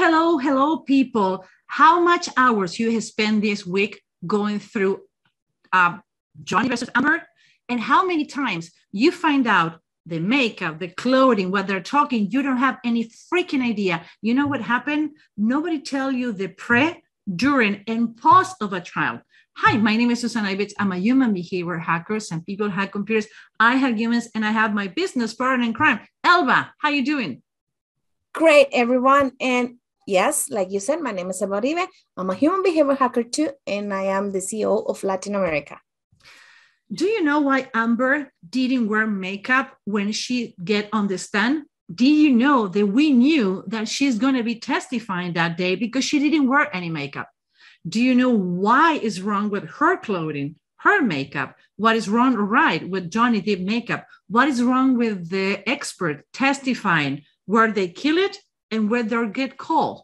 Hello, people. How much hours you have spent this week going through Johnny versus Amber, and how many times you find out the makeup, the clothing, what they're talking, you don't have any freaking idea. You know what happened? Nobody tell you the pre, during, and post of a trial. Hi, my name is Susan Ibitz. I'm a human behavior hacker. Some people hack computers. I hack humans, and I have my business partner in crime. Elba, how you doing? Great, everyone. And yes, like you said, my name is Elba Uribe. I'm a human behavior hacker too, and I am the CEO of Latin America. Do you know why Amber didn't wear makeup when she get on the stand? Do you know that we knew that she's going to be testifying that day because she didn't wear any makeup? Do you know why is wrong with her clothing, her makeup? What is wrong or right with Johnny Depp makeup? What is wrong with the expert testifying where they kill it and where they get called?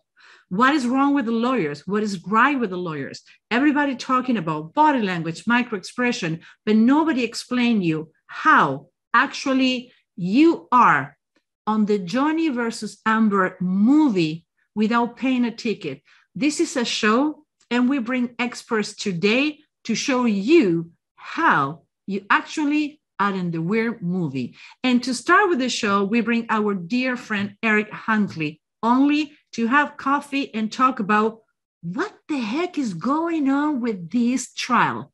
What is wrong with the lawyers? What is right with the lawyers? Everybody talking about body language, microexpression, but nobody explain you how actually you are on the Johnny versus Amber movie without paying a ticket. This is a show, and we bring experts today to show you how you actually are in the weird movie. And to start with the show, we bring our dear friend, Eric Hunley, only to have coffee and talk about what the heck is going on with this trial.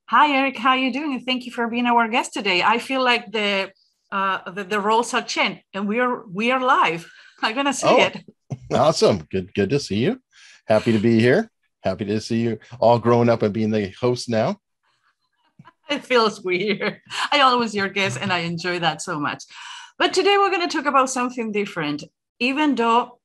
Hi, Eric. How are you doing? And thank you for being our guest today. I feel like the roles are changed, and we are live. I'm gonna say it. Awesome. Good to see you. Happy to be here. Happy to see you all grown up and being the host now. It feels weird. I always your guest, and I enjoy that so much. But today we're going to talk about something different. Even though,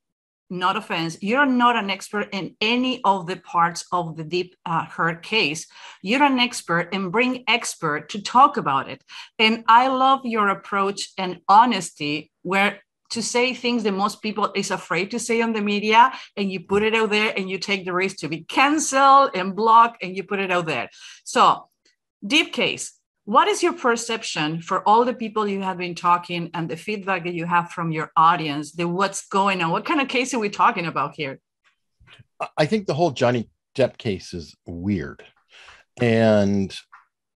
not offense, you're not an expert in any of the parts of the Depp her case. You're an expert and bring expert to talk about it. And I love your approach and honesty, where to say things that most people is afraid to say on the media, and you put it out there and you take the risk to be canceled and blocked, and you put it out there. So Depp case, what is your perception for all the people you have been talking and the feedback that you have from your audience, that what's going on? What kind of case are we talking about here? I think the whole Johnny Depp case is weird. And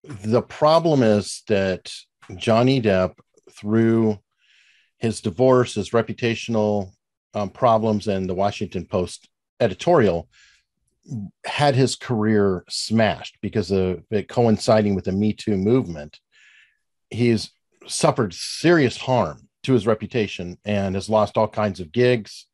the problem is that Johnny Depp, through his divorce, his reputational problems, and the Washington Post editorial, had his career smashed because of it coinciding with the Me Too movement. He's suffered serious harm to his reputation and has lost all kinds of gigs,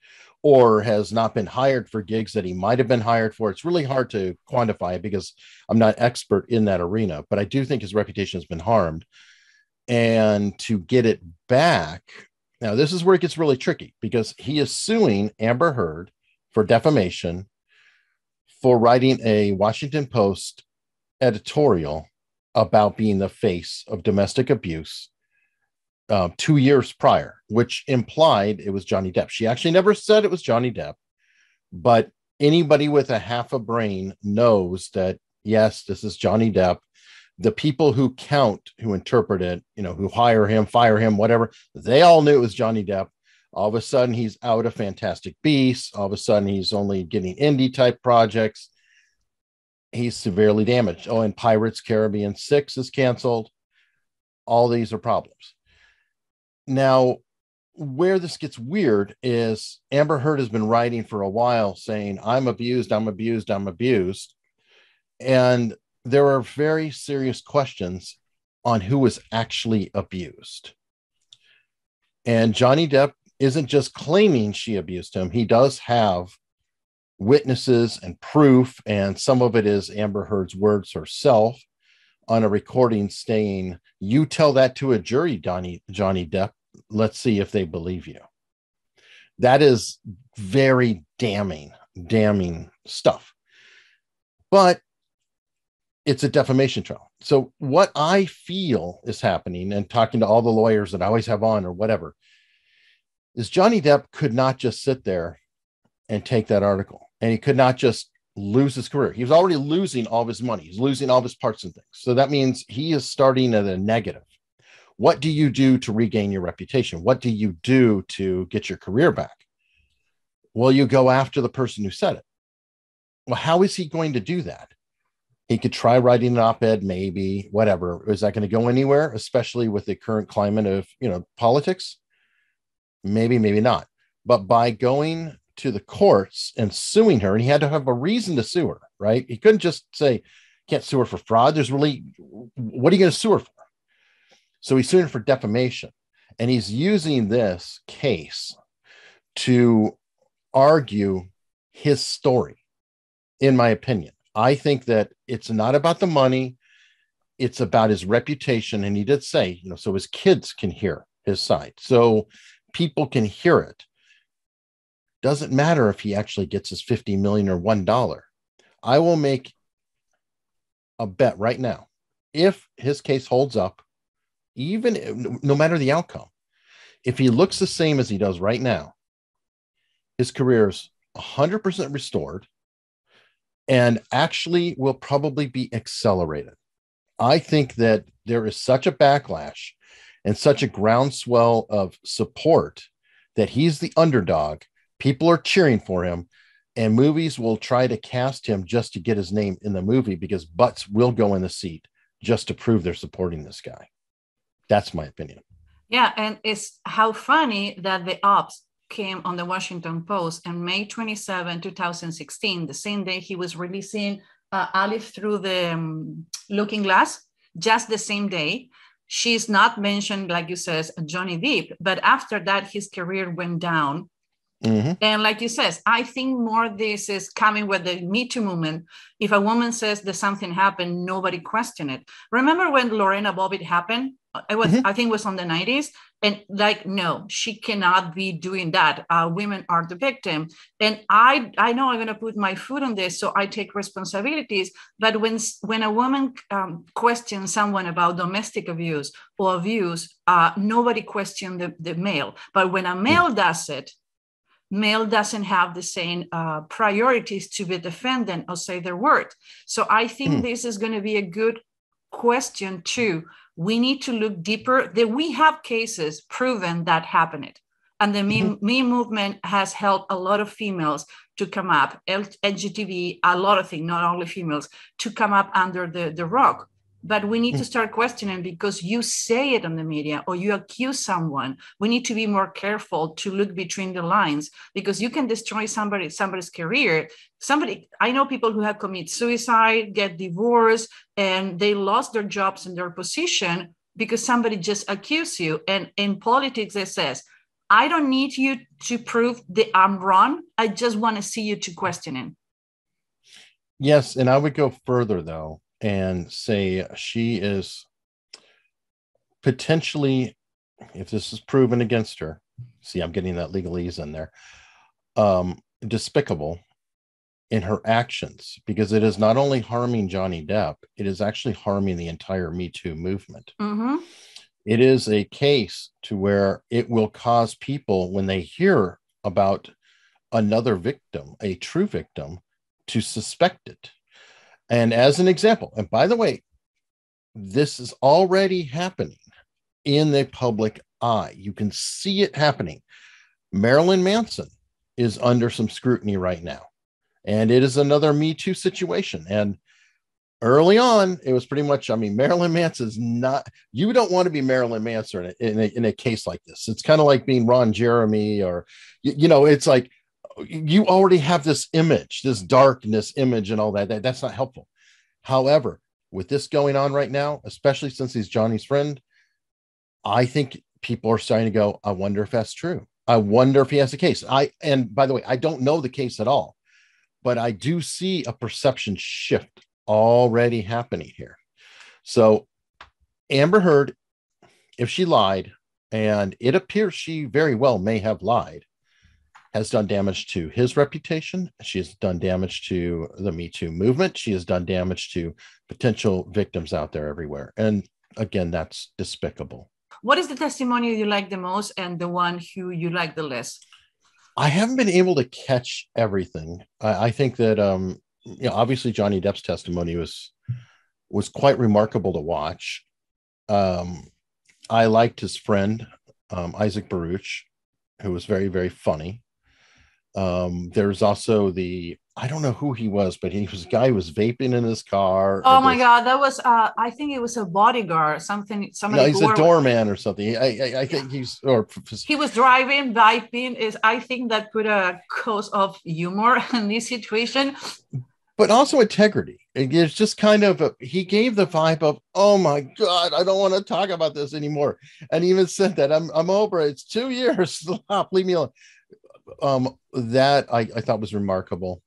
or has not been hired for gigs that he might have been hired for. It's really hard to quantify it because I'm not expert in that arena, but I do think his reputation has been harmed. And to get it back, now this is where it gets really tricky, because he is suing Amber Heard for defamation for writing a Washington Post editorial about being the face of domestic abuse 2 years prior, which implied it was Johnny Depp. She actually never said it was Johnny Depp, but anybody with a half a brain knows that, yes, this is Johnny Depp. The people who count, who interpret it, who hire him, fire him, whatever, they all knew it was Johnny Depp. All of a sudden, he's out of Fantastic Beasts. All of a sudden, he's only getting indie type projects. He's severely damaged. Oh, and Pirates Caribbean 6 is canceled. All these are problems. Now, where this gets weird is Amber Heard has been writing for a while saying, I'm abused, I'm abused, I'm abused. And there are very serious questions on who was actually abused. And Johnny Depp isn't just claiming she abused him. He does have witnesses and proof, and some of it is Amber Heard's words herself on a recording saying, you tell that to a jury, Johnny Depp. Let's see if they believe you. That is very damning stuff. But it's a defamation trial. So what I feel is happening, and talking to all the lawyers that I always have on or whatever, is Johnny Depp could not just sit there and take that article, and he could not just lose his career. He was already losing all of his money. He's losing all of his parts and things. So that means he is starting at a negative. What do you do to regain your reputation? What do you do to get your career back? Well, you go after the person who said it. Well, how is he going to do that? He could try writing an op-ed, maybe, whatever. Is that going to go anywhere, especially with the current climate of, politics? Maybe, maybe not. But by going to the courts and suing her, and he had to have a reason to sue her, right? He couldn't just say, can't sue her for fraud. There's really, what are you going to sue her for? So he's suing her for defamation. And he's using this case to argue his story, in my opinion. I think that it's not about the money. It's about his reputation. And he did say, so his kids can hear his side. So people can hear it. Doesn't matter if he actually gets his 50 million or $1. I will make a bet right now. If his case holds up, even no matter the outcome, if he looks the same as he does right now, his career is 100% restored and actually will probably be accelerated. I think that there is such a backlash and such a groundswell of support that he's the underdog. People are cheering for him, and movies will try to cast him just to get his name in the movie because butts will go in the seat just to prove they're supporting this guy. That's my opinion. Yeah, and it's how funny that the ops came on the Washington Post on May 27, 2016, the same day he was releasing Alice through the looking glass, just the same day. She's not mentioned, like you says, Johnny Depp, but after that, his career went down. Mm-hmm. And like you says, I think more this is coming with the Me Too movement. If a woman says that something happened, nobody question it. Remember when Lorena Bobbitt happened? It was, I think it was on the 90s. And no, she cannot be doing that. Women are the victim. And I know I'm going to put my foot on this, so I take responsibilities. But when a woman questions someone about domestic abuse or abuse, nobody questions the male. But when a male does it, male doesn't have the same priorities to be defendant or say their word. So I think this is going to be a good question too. We need to look deeper. That we have cases proven that happened. And the me movement has helped a lot of females to come up, LGTB, a lot of things, not only females, to come up under the rock. But we need to start questioning because you say it on the media or you accuse someone. We need to be more careful to look between the lines because you can destroy somebody's career. I know people who have committed suicide, get divorced, and they lost their jobs and their position because somebody just accused you. And in politics, it says, I don't need you to prove that I'm wrong. I just want to see you to question it. Yes, and I would go further, though, and say she is potentially, if this is proven against her, see, I'm getting that legalese in there, despicable in her actions, because it is not only harming Johnny Depp, it is actually harming the entire Me Too movement. Mm-hmm. It is a case to where it will cause people, when they hear about another victim, a true victim, to suspect it. And as an example, and by the way, this is already happening in the public eye. You can see it happening. Marilyn Manson is under some scrutiny right now. And it is another Me Too situation. And early on, it was pretty much, Marilyn Manson's not, you don't want to be Marilyn Manson in a case like this. It's kind of like being Ron Jeremy or, it's like, you already have this image, this darkness image and all that. That's not helpful. However, with this going on right now, especially since he's Johnny's friend, I think people are starting to go, I wonder if that's true. I wonder if he has a case. And by the way, I don't know the case at all, but I do see a perception shift already happening here. So Amber Heard, if she lied, and it appears she very well may have lied, has done damage to his reputation. She has done damage to the Me Too movement. She has done damage to potential victims out there everywhere. And again, that's despicable. What is the testimony you like the most and the one who you like the less? I haven't been able to catch everything. I think that obviously Johnny Depp's testimony was quite remarkable to watch. I liked his friend, Isaac Baruch, who was very, very funny. There's also I don't know who he was, but he was a guy who was vaping in his car. Oh my God, that was I think it was a bodyguard, somebody. No, he's a doorman or something. I think he was driving, vaping. I think that put a cause of humor in this situation. But also integrity. It's just kind of he gave the vibe of, oh my God, I don't want to talk about this anymore. And he even said that I'm over it. It's 2 years. Stop, leave me alone. That I thought was remarkable.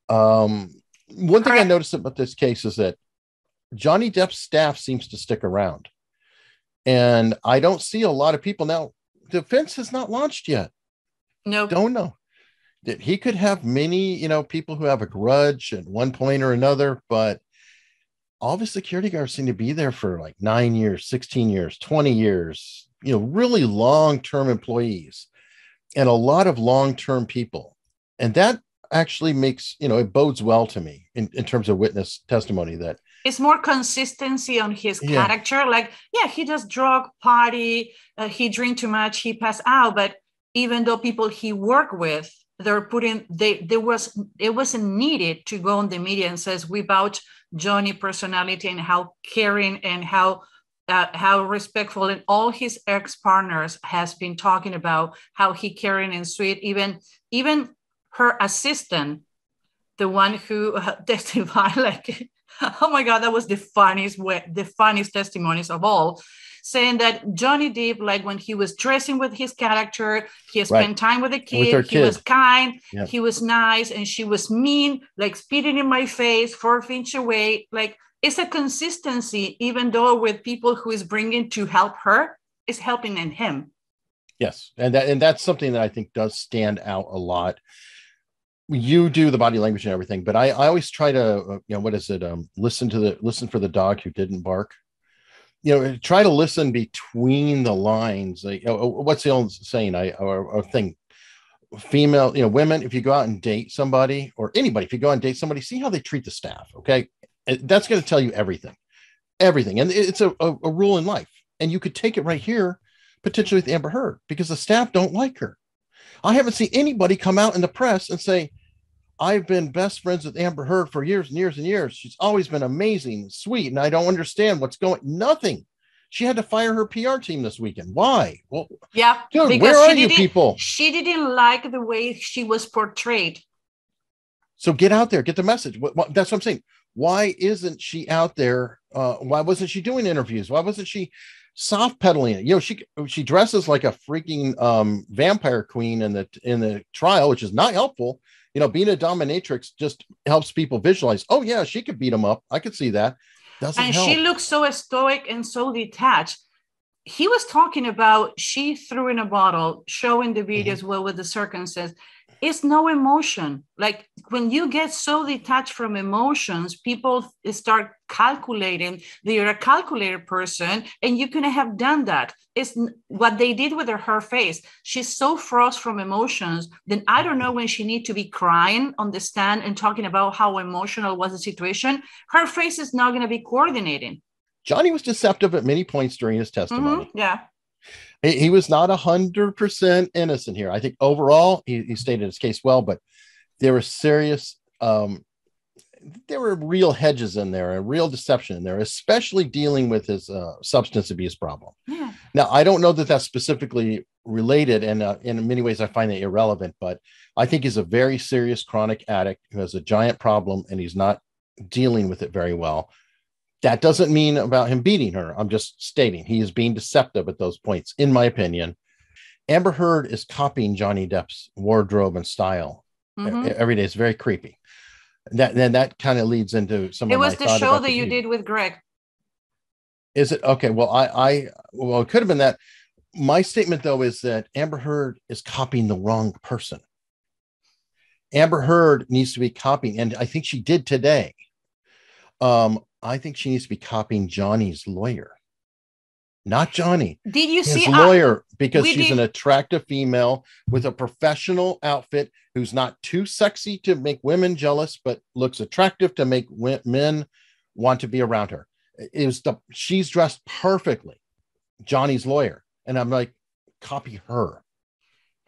One thing I noticed about this case is that Johnny Depp's staff seems to stick around, and I don't see a lot of people now. Defense has not launched yet. No, don't know that he could have many, people who have a grudge at one point or another, but all the security guards seem to be there for like 9 years, 16 years, 20 years, really long-term employees and a lot of long-term people. And that actually makes, it bodes well to me in terms of witness testimony that it's more consistency on his character. Like, he does drug, party, he drink too much, he pass out. But even though people he worked with, it wasn't needed to go on the media and says we vouch Johnny personality and how caring and how respectful, and all his ex-partners has been talking about how he caring and sweet. Even her assistant, the one who testified, like, oh my God, that was the funniest testimonies of all, saying that Johnny Depp, like when he was dressing with his character, he spent time with the kid, he was kind, he was nice, and she was mean, like spitting in my face, 4 feet away. Like, it's a consistency, even though with people who is bringing to help her, is helping in him. Yes, and that's something that I think does stand out a lot. You do the body language and everything, but I always try to, listen for the dog who didn't bark. Try to listen between the lines. Like, what's the old saying? Or thing, female, women, if you go out and date somebody, or anybody, if you go out and date somebody, see how they treat the staff. Okay. That's going to tell you everything. And it's a rule in life. And you could take it right here, potentially with Amber Heard, because the staff don't like her. I haven't seen anybody come out in the press and say, I've been best friends with Amber Heard for years and years and years. She's always been amazing, sweet, and I don't understand what's going. Nothing. She had to fire her PR team this weekend. Why? Well, dude, where are you people? She didn't like the way she was portrayed. So get out there, get the message. That's what I'm saying. Why isn't she out there? Why wasn't she doing interviews? Why wasn't she soft pedaling it? She dresses like a freaking vampire queen in the trial, which is not helpful. Being a dominatrix just helps people visualize, oh yeah, she could beat them up. I could see that. Doesn't help. She looks so stoic and so detached. He was talking about she threw in a bottle, showing the videos with the circumstances. It's no emotion. Like when you get so detached from emotions, people start calculating. They're a calculated person, and you couldn't have done that. It's what they did with her face. She's so froze from emotions. Then I don't know when she need to be crying on the stand and talking about how emotional was the situation. Her face is not going to be coordinating. Johnny was deceptive at many points during his testimony. He was not 100% innocent here. I think overall he stated his case well, but there were serious, there were real hedges in there, a real deception in there, especially dealing with his substance abuse problem. Yeah. Now, I don't know that that's specifically related, and in many ways I find that irrelevant, but I think he's a very serious chronic addict who has a giant problem, and he's not dealing with it very well. That doesn't mean about him beating her. I'm just stating he is being deceptive at those points, in my opinion. Amber Heard is copying Johnny Depp's wardrobe and style every day. It's very creepy. That kind of leads into some. It was the show that you did with Greg. Is it okay? Well, well, it could have been that. My statement, though, is that Amber Heard is copying the wrong person. Amber Heard needs to be copying, and I think she did today. I think she needs to be copying Johnny's lawyer. not Johnny. Did you his see lawyer? Because she's an attractive female with a professional outfit who's not too sexy to make women jealous, but looks attractive to make men want to be around her. She's dressed perfectly. Johnny's lawyer. And I'm like, copy her.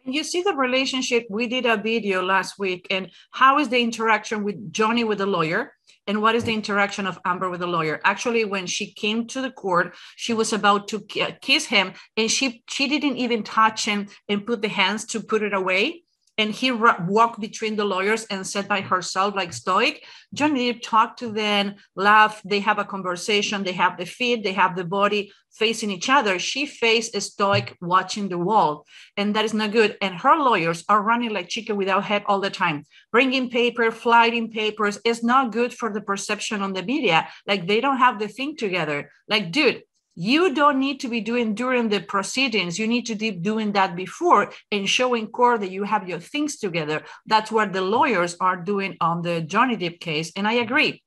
You see the relationship. We did a video last week, and how is the interaction with Johnny with the lawyer, and what is the interaction of Amber with the lawyer? Actually, when she came to the court, she was about to kiss him, and she didn't even touch him and put the hands to put it away. And he walked between the lawyers and sat by herself like stoic. Johnny Depp talked to them, laugh. They have a conversation. They have the feet. They have the body facing each other. She faced stoic watching the wall. And that is not good. And her lawyers are running like chicken without head all the time. Bringing paper, flighting papers is not good for the perception on the media. Like they don't have the thing together. Like, dude, you don't need to be doing during the proceedings. You need to be doing that before and showing court that you have your things together. That's what the lawyers are doing on the Johnny Depp case. And I agree.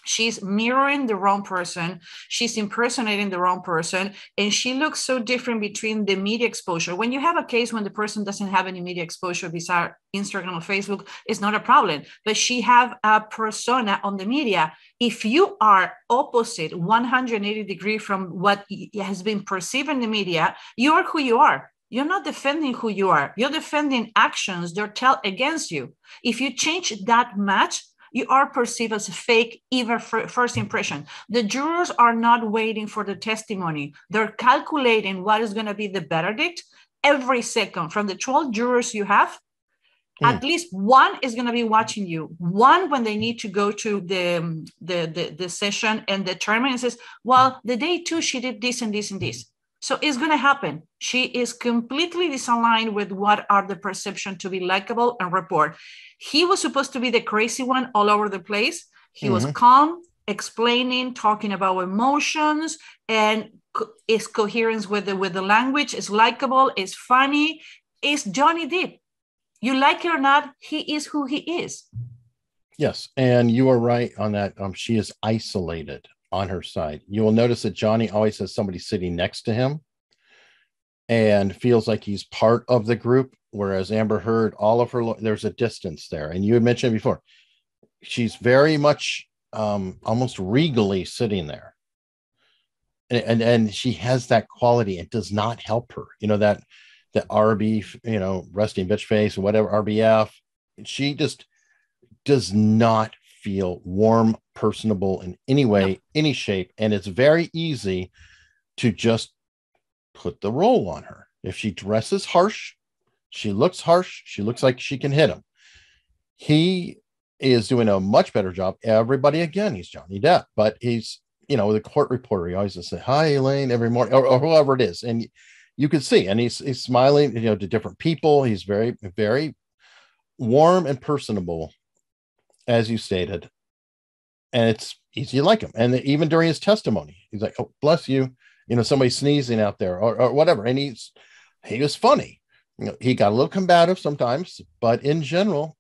She's mirroring the wrong person. She's impersonating the wrong person. And she looks so different between the media exposure. When you have a case when the person doesn't have any media exposure besides Instagram or Facebook, it's not a problem. But she have a persona on the media. If you are opposite 180 degrees from what has been perceived in the media, you are who you are. You're not defending who you are. You're defending actions that tell against you. If you change that much, you are perceived as a fake, even first impression. The jurors are not waiting for the testimony. They're calculating what is going to be the verdict every second. From the 12 jurors you have, at least one is going to be watching you. One, when they need to go to the session and determine and says, well, the day two, she did this and this and this. So it's going to happen. She is completely disaligned with what are the perception to be likable and report. He was supposed to be the crazy one all over the place. He was calm, explaining, talking about emotions, and is coherence with the language, is likable, is funny, is Johnny Depp. You like it or not, he is who he is. Yes, and you are right on that. She is isolated on her side. You will notice that Johnny always has somebody sitting next to him and feels like he's part of the group, whereas Amber Heard, all of her, there's a distance there. And you had mentioned before, she's very much almost regally sitting there. And she has that quality. It does not help her. You know, that RB, you know, resting bitch face or whatever, RBF. She just does not feel warm, personable in any way, any shape. And it's very easy to just put the role on her. If she dresses harsh, she looks like she can hit him. He is doing a much better job. Everybody, again, he's Johnny Depp, but he's, you know, the court reporter. He always says, hi, Elaine, every morning, or whoever it is. And you can see, and he's smiling, you know, to different people. He's very, very warm and personable, as you stated. And it's easy to like him. And even during his testimony, he's like, oh, bless you. You know, somebody sneezing out there or whatever. And he was funny. You know, he got a little combative sometimes, but in general,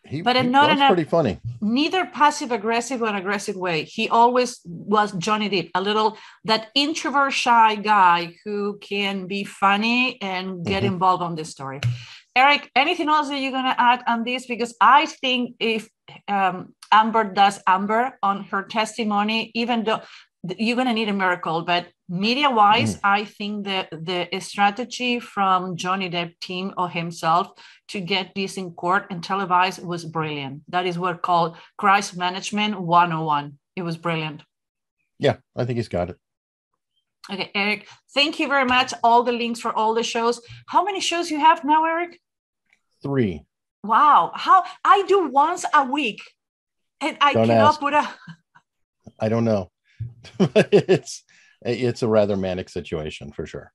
he was pretty funny. Neither passive aggressive or aggressive way. He always was Johnny Depp, a little that introvert, shy guy who can be funny and get involved on this story. Eric, anything else that you're going to add on this? Because I think if Amber does Amber on her testimony, even though you're going to need a miracle, but media-wise, I think that the strategy from Johnny Depp team or himself to get this in court and televised was brilliant. That is what called crisis management 101. It was brilliant. Yeah, I think he's got it. Okay, Eric, thank you very much. All the links for all the shows. How many shows you have now, Eric? 3. Wow. How I do once a week and I cannot put a... I don't know. It's a rather manic situation for sure.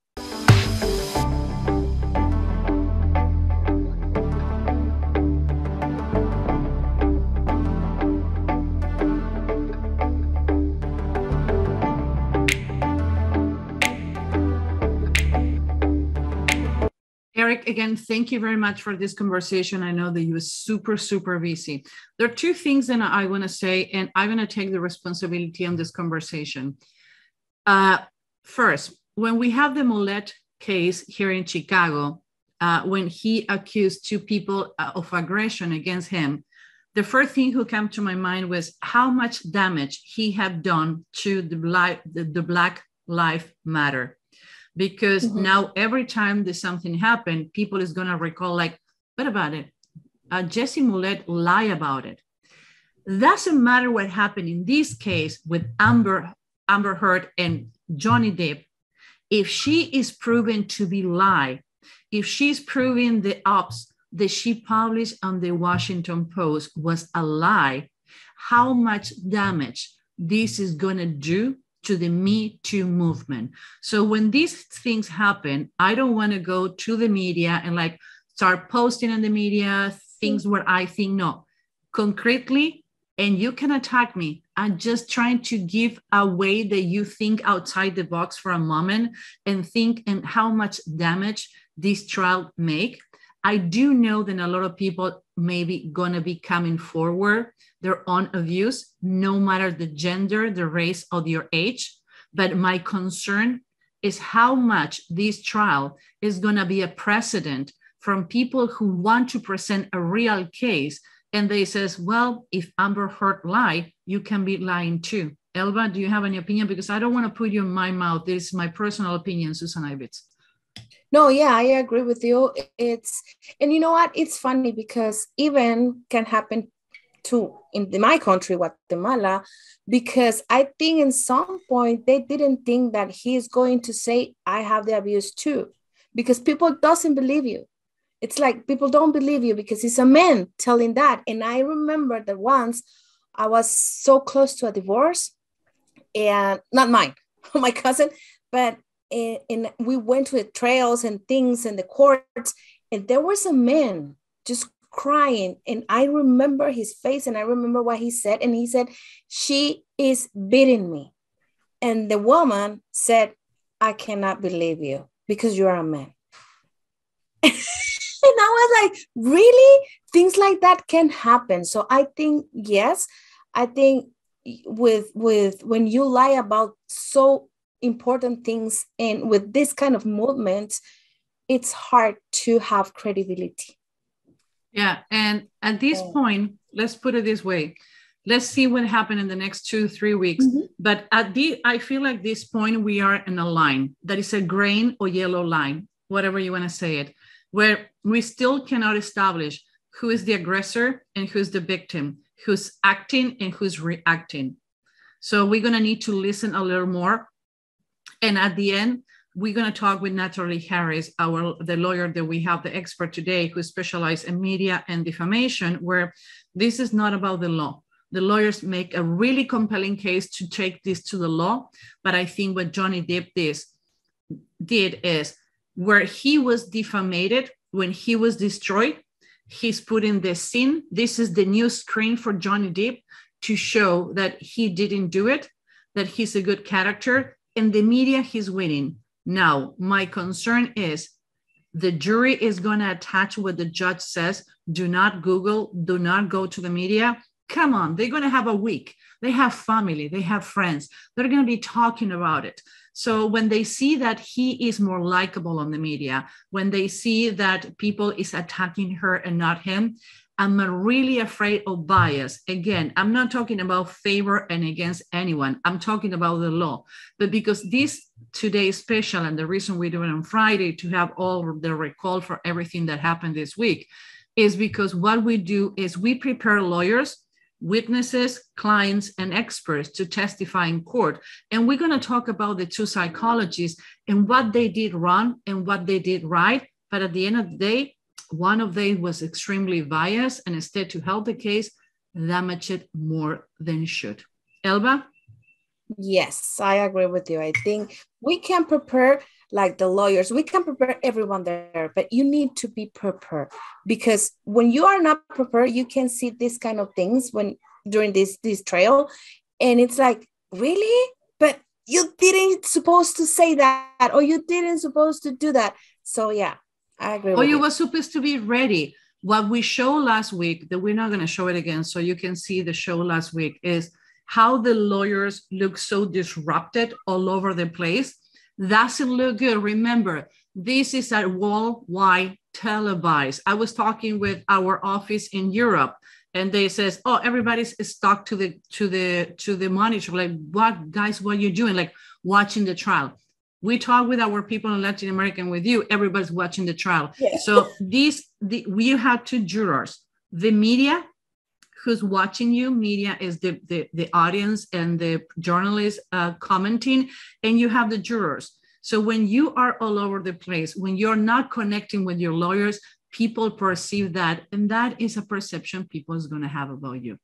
Eric, again, thank you very much for this conversation. I know that you were super, super busy. There are 2 things that I want to say, and I'm going to take the responsibility on this conversation. First, when we have the Mollett case here in Chicago, when he accused two people of aggression against him, the first thing who came to my mind was how much damage he had done to the Black Lives Matter. Because now every time there's something happened, people is going to recall like, what about it? Jesse Mollett lied about it. Doesn't matter what happened in this case with Amber Heard and Johnny Depp. If she is proven to be lie, if she's proven the ops that she published on the Washington Post was a lie, how much damage this is going to do to the Me Too movement. So when these things happen, I don't want to go to the media and like start posting on the media things where I think no, concretely, and you can attack me. I'm just trying to give a way that you think outside the box for a moment and think and how much damage this trial make. I do know that a lot of people maybe gonna be coming forward their own views, no matter the gender, the race, or your age. But my concern is how much this trial is gonna be a precedent from people who want to present a real case. And they says, well, if Amber Heard lie, you can be lying too. Elba, do you have any opinion? Because I don't want to put you in my mouth. This is my personal opinion, Susan Ibitz. No, yeah, I agree with you. And you know what? It's funny because even can happen to in my country, Guatemala, because I think in some point they didn't think that he is going to say, I have the abuse too, because people doesn't believe you. It's like people don't believe you because he's a man telling that. And I remember that once I was so close to a divorce, and not mine, my cousin, but and we went to the trials and things in the courts, and there was a man just crying. And I remember his face and I remember what he said. And he said, she is beating me. And the woman said, I cannot believe you because you're a man. And I was like, really? Things like that can happen. So I think, yes, I think with when you lie about so important things and with this kind of movement, it's hard to have credibility. Yeah. And at this point, let's put it this way. Let's see what happened in the next 2-3 weeks. Mm-hmm. But I feel like this point, we are in a line that is a green or yellow line, whatever you want to say it, where we still cannot establish who is the aggressor and who's the victim, who's acting and who's reacting. So we're going to need to listen a little more. And at the end, we're going to talk with Natalie Harris, the lawyer that we have, the expert today, who specializes in media and defamation, where this is not about the law. The lawyers make a really compelling case to take this to the law. But I think what Johnny Depp did is where he was defamated, when he was destroyed, he's put in the scene. This is the new screen for Johnny Depp to show that he didn't do it, that he's a good character. In the media, he's winning. Now, my concern is the jury is going to attach what the judge says. Do not Google, do not go to the media. Come on, they're going to have a week. They have family, they have friends. They're going to be talking about it. So when they see that he is more likable on the media, when they see that people is attacking her and not him, I'm really afraid of bias. Again, I'm not talking about favor and against anyone. I'm talking about the law. But because this today is special, and the reason we do it on Friday to have all the recall for everything that happened this week is because what we do is we prepare lawyers, witnesses, clients, and experts to testify in court. And we're going to talk about the two psychologists and what they did wrong and what they did right. But at the end of the day, one of them was extremely biased, and instead to help the case, damage it more than should. Elba? Yes, I agree with you. I think we can prepare, like the lawyers, we can prepare everyone there, but you need to be prepared, because when you are not prepared, you can see this kind of things during this trial, and it's like, really? But you didn't supposed to say that, or you didn't supposed to do that. So yeah, I agree. Or you were supposed to be ready. What we showed last week, that we're not going to show it again, so you can see the show last week, is how the lawyers look so disrupted all over the place. Doesn't look good. Remember, this is a worldwide televised. I was talking with our office in Europe, and they says, "Oh, everybody's stuck to the monitor. Like, what, guys? What are you doing? Like, watching the trial." We talk with our people in Latin America and with you. Everybody's watching the trial. Yeah. So we have two jurors. The media, who's watching you. Media is the audience and the journalists commenting, and you have the jurors. So when you are all over the place, when you're not connecting with your lawyers, people perceive that, and that is a perception people is going to have about you.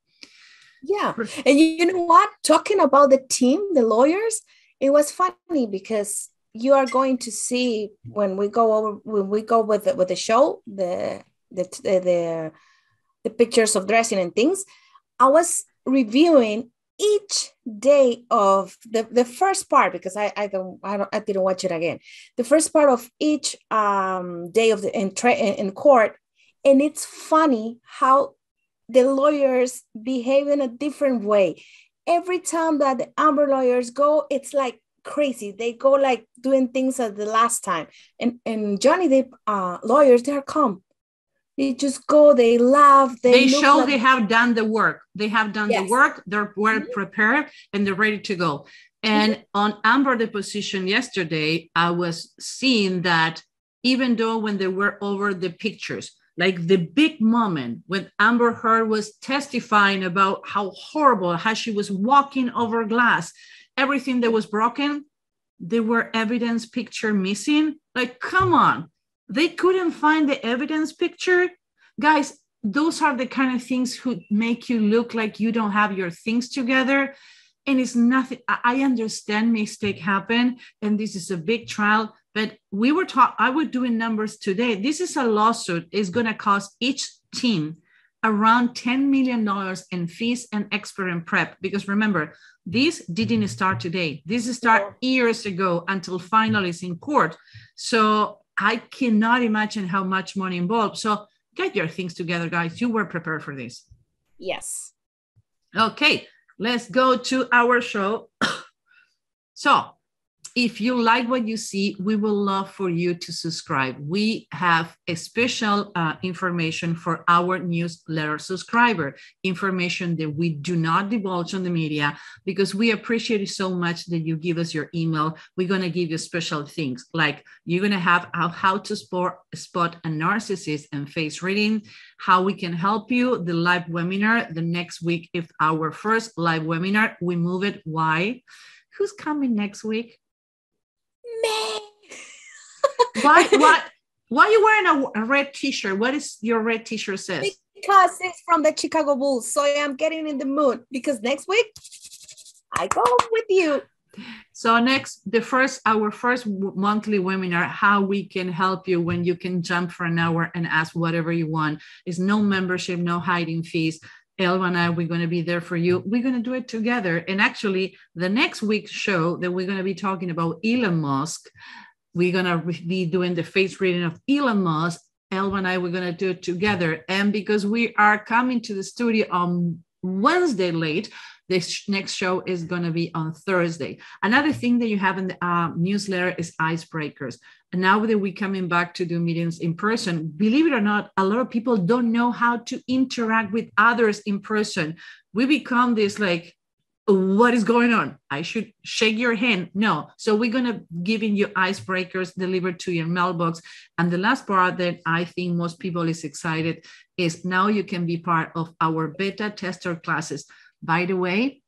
Yeah. And you know what? Talking about the team, the lawyers, it was funny because you are going to see when we go with the show, the pictures of dressing and things. I was reviewing each day of the first part, because I didn't watch it again. The first part of each day of in court, and it's funny how the lawyers behave in a different way. Every time that the Amber lawyers go, it's like crazy. They go like doing things at the last time. And Johnny Depp lawyers, they're calm. They just go, they laugh. They show like they have done the work. They have done the work. They're well prepared and they're ready to go. And on Amber deposition yesterday, I was seeing that even though when they were over the pictures, like the big moment when Amber Heard was testifying about how horrible, how she was walking over glass, everything that was broken, there were evidence picture missing. Like, come on, they couldn't find the evidence picture. Guys, those are the kind of things who make you look like you don't have your things together. And it's nothing. I understand mistake happen, and this is a big trial. But I was doing numbers today. This is a lawsuit. It's going to cost each team around $10 million in fees and expert and prep. Because remember, this didn't start today. This started years ago until finally it's in court. So I cannot imagine how much money involved. So get your things together, guys. You were prepared for this. Yes. Okay, let's go to our show. So if you like what you see, we would love for you to subscribe. We have a special information for our newsletter subscriber, information that we do not divulge on the media because we appreciate it so much that you give us your email. We're going to give you special things like you're going to have how to spot a narcissist and face reading, how we can help you, the live webinar the next week. If our first live webinar, we move it. Why? Who's coming next week? Me. Why are you wearing a red t-shirt? What is your red t-shirt says? Because it's from the Chicago Bulls. So I'm getting in the mood because next week I go with you. So our first monthly webinar, how we can help you when you can jump for an hour and ask whatever you want. It's no membership, no hiding fees. Elva and I, we're going to be there for you. We're going to do it together. And actually, the next week's show that we're going to be talking about Elon Musk, we're going to be doing the face reading of Elon Musk. Elva and I, we're going to do it together. And because we are coming to the studio on Wednesday late, this next show is going to be on Thursday. Another thing that you have in the newsletter is icebreakers. And now that we're coming back to do meetings in person, believe it or not, a lot of people don't know how to interact with others in person. We become this like, what is going on? I should shake your hand. No. So we're going to giving you icebreakers delivered to your mailbox. And the last part that I think most people is excited is now you can be part of our beta tester classes. By the way,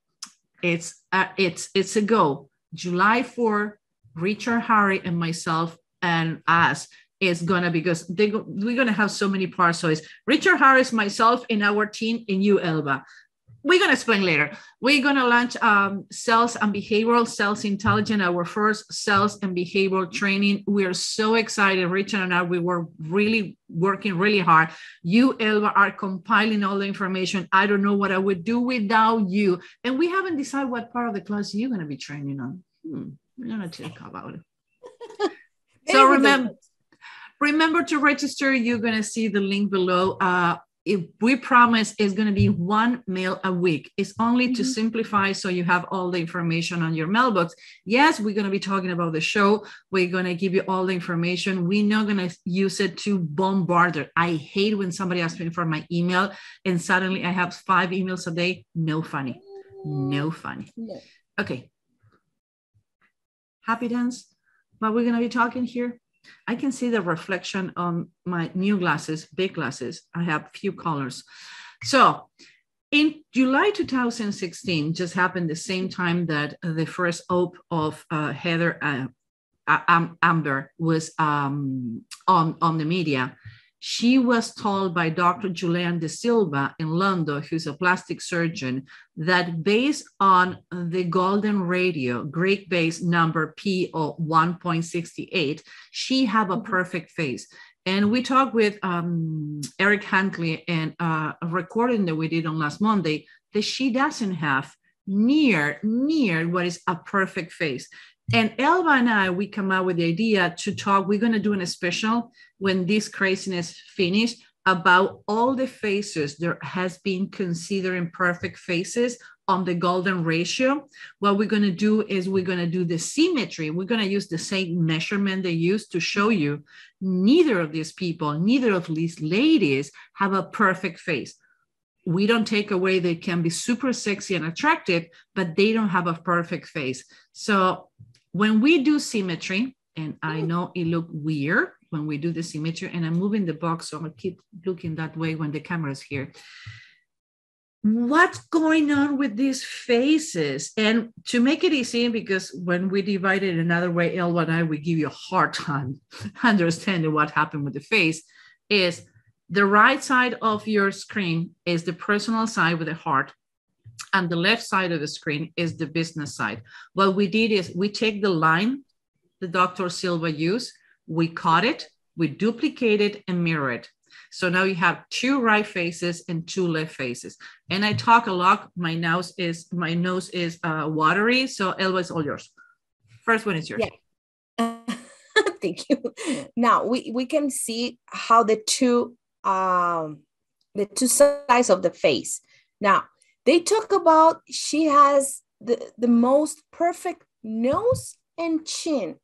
it's a go. July 4, Richard, Harry, and myself and us is gonna, because we're gonna have so many parts. So it's Richard, Harris, myself, and our team, and you, Elba. We're gonna explain later. We're gonna launch sales and behavioral, sales intelligence, our first sales and behavioral training. We are so excited. Richard and I, we were really working really hard. You, Elba, are compiling all the information. I don't know what I would do without you. And we haven't decided what part of the class you're gonna be training on. We're gonna talk about it. So remember to register. You're gonna see the link below. if we promise it's going to be one mail a week. It's only to simplify so you have all the information on your mailbox. Yes, we're going to be talking about the show. We're going to give you all the information. We're not going to use it to bombard it. I hate when somebody asks me for my email and suddenly I have 5 emails a day. No funny. No funny. Okay. Happy dance. What we're going to be talking here. I can see the reflection on my new glasses, big glasses. I have few colors. So in July 2016, just happened the same time that the first op of Heather Amber was on the media. She was told by Dr. Julian De Silva in London, who's a plastic surgeon, that based on the golden radio, Greek-based number P of 1.68, she have a perfect face. And we talked with Eric Hunley and a recording that we did on last Monday, that she doesn't have near what is a perfect face. And Elba and I, we come out with the idea to talk. We're going to do a special when this craziness finished about all the faces there has been considering perfect faces on the golden ratio. What we're going to do is we're going to do the symmetry. We're going to use the same measurement they use to show you neither of these people, neither of these ladies have a perfect face. We don't take away they can be super sexy and attractive, but they don't have a perfect face. So when we do symmetry, and I know it look weird when we do the symmetry, and I'm moving the box, so I'm gonna keep looking that way when the camera is here. What's going on with these faces? And to make it easy, because when we divide it another way, Elba and I, we give you a hard time understanding what happened with the face, is the right side of your screen is the personal side with the heart, and the left side of the screen is the business side. What we did is we take the line the Dr. Silva used, we cut it, we duplicate it and mirror it. So now you have 2 right faces and 2 left faces. And I talk a lot. My nose is watery. So Elba, it's all yours. First one is yours. Yeah. Thank you. Now we can see how the two sides of the face. Now they talk about she has the most perfect nose and chin.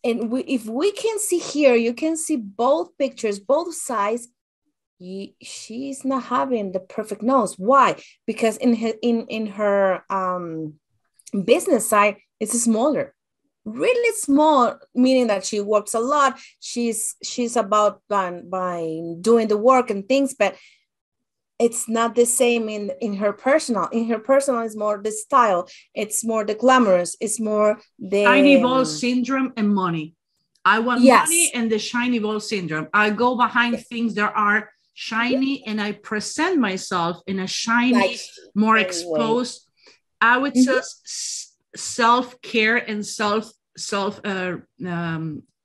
And if we can see here, you can see both pictures, both sides. She's not having the perfect nose. Why? Because in her business side, it's smaller, really small, meaning that she works a lot. She's about by doing the work and things, but it's not the same in her personal. In her personal, it's more the style. It's more the glamorous. It's more the shiny ball syndrome and money. I want money and the shiny ball syndrome. I go behind things that are shiny and I present myself in a shiny, more exposed. I would say self-care and self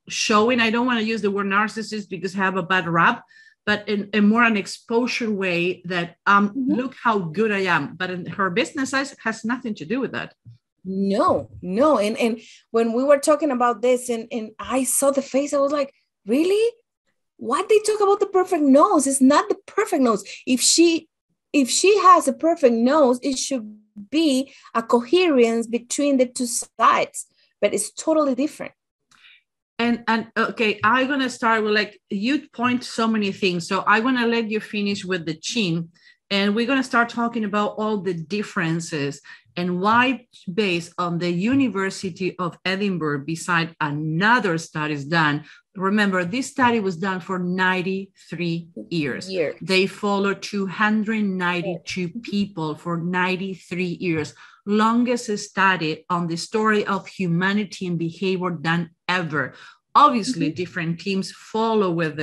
showing. I don't want to use the word narcissist because I have a bad rap, but in more an exposure way that look how good I am. But in her business has nothing to do with that. No. And when we were talking about this and I saw the face, I was like, really? What they talk about the perfect nose? It's not the perfect nose. If she has a perfect nose, it should be a coherence between the two sides, but it's totally different. And okay, I'm going to start with, like, you point so many things. So I'm going to let you finish with the chin. And we're going to start talking about all the differences and why, based on the University of Edinburgh, beside another studies done. Remember, this study was done for 93 years. They followed 292 people for 93 years. Longest study on the story of humanity and behavior done ever. Obviously, different teams follow with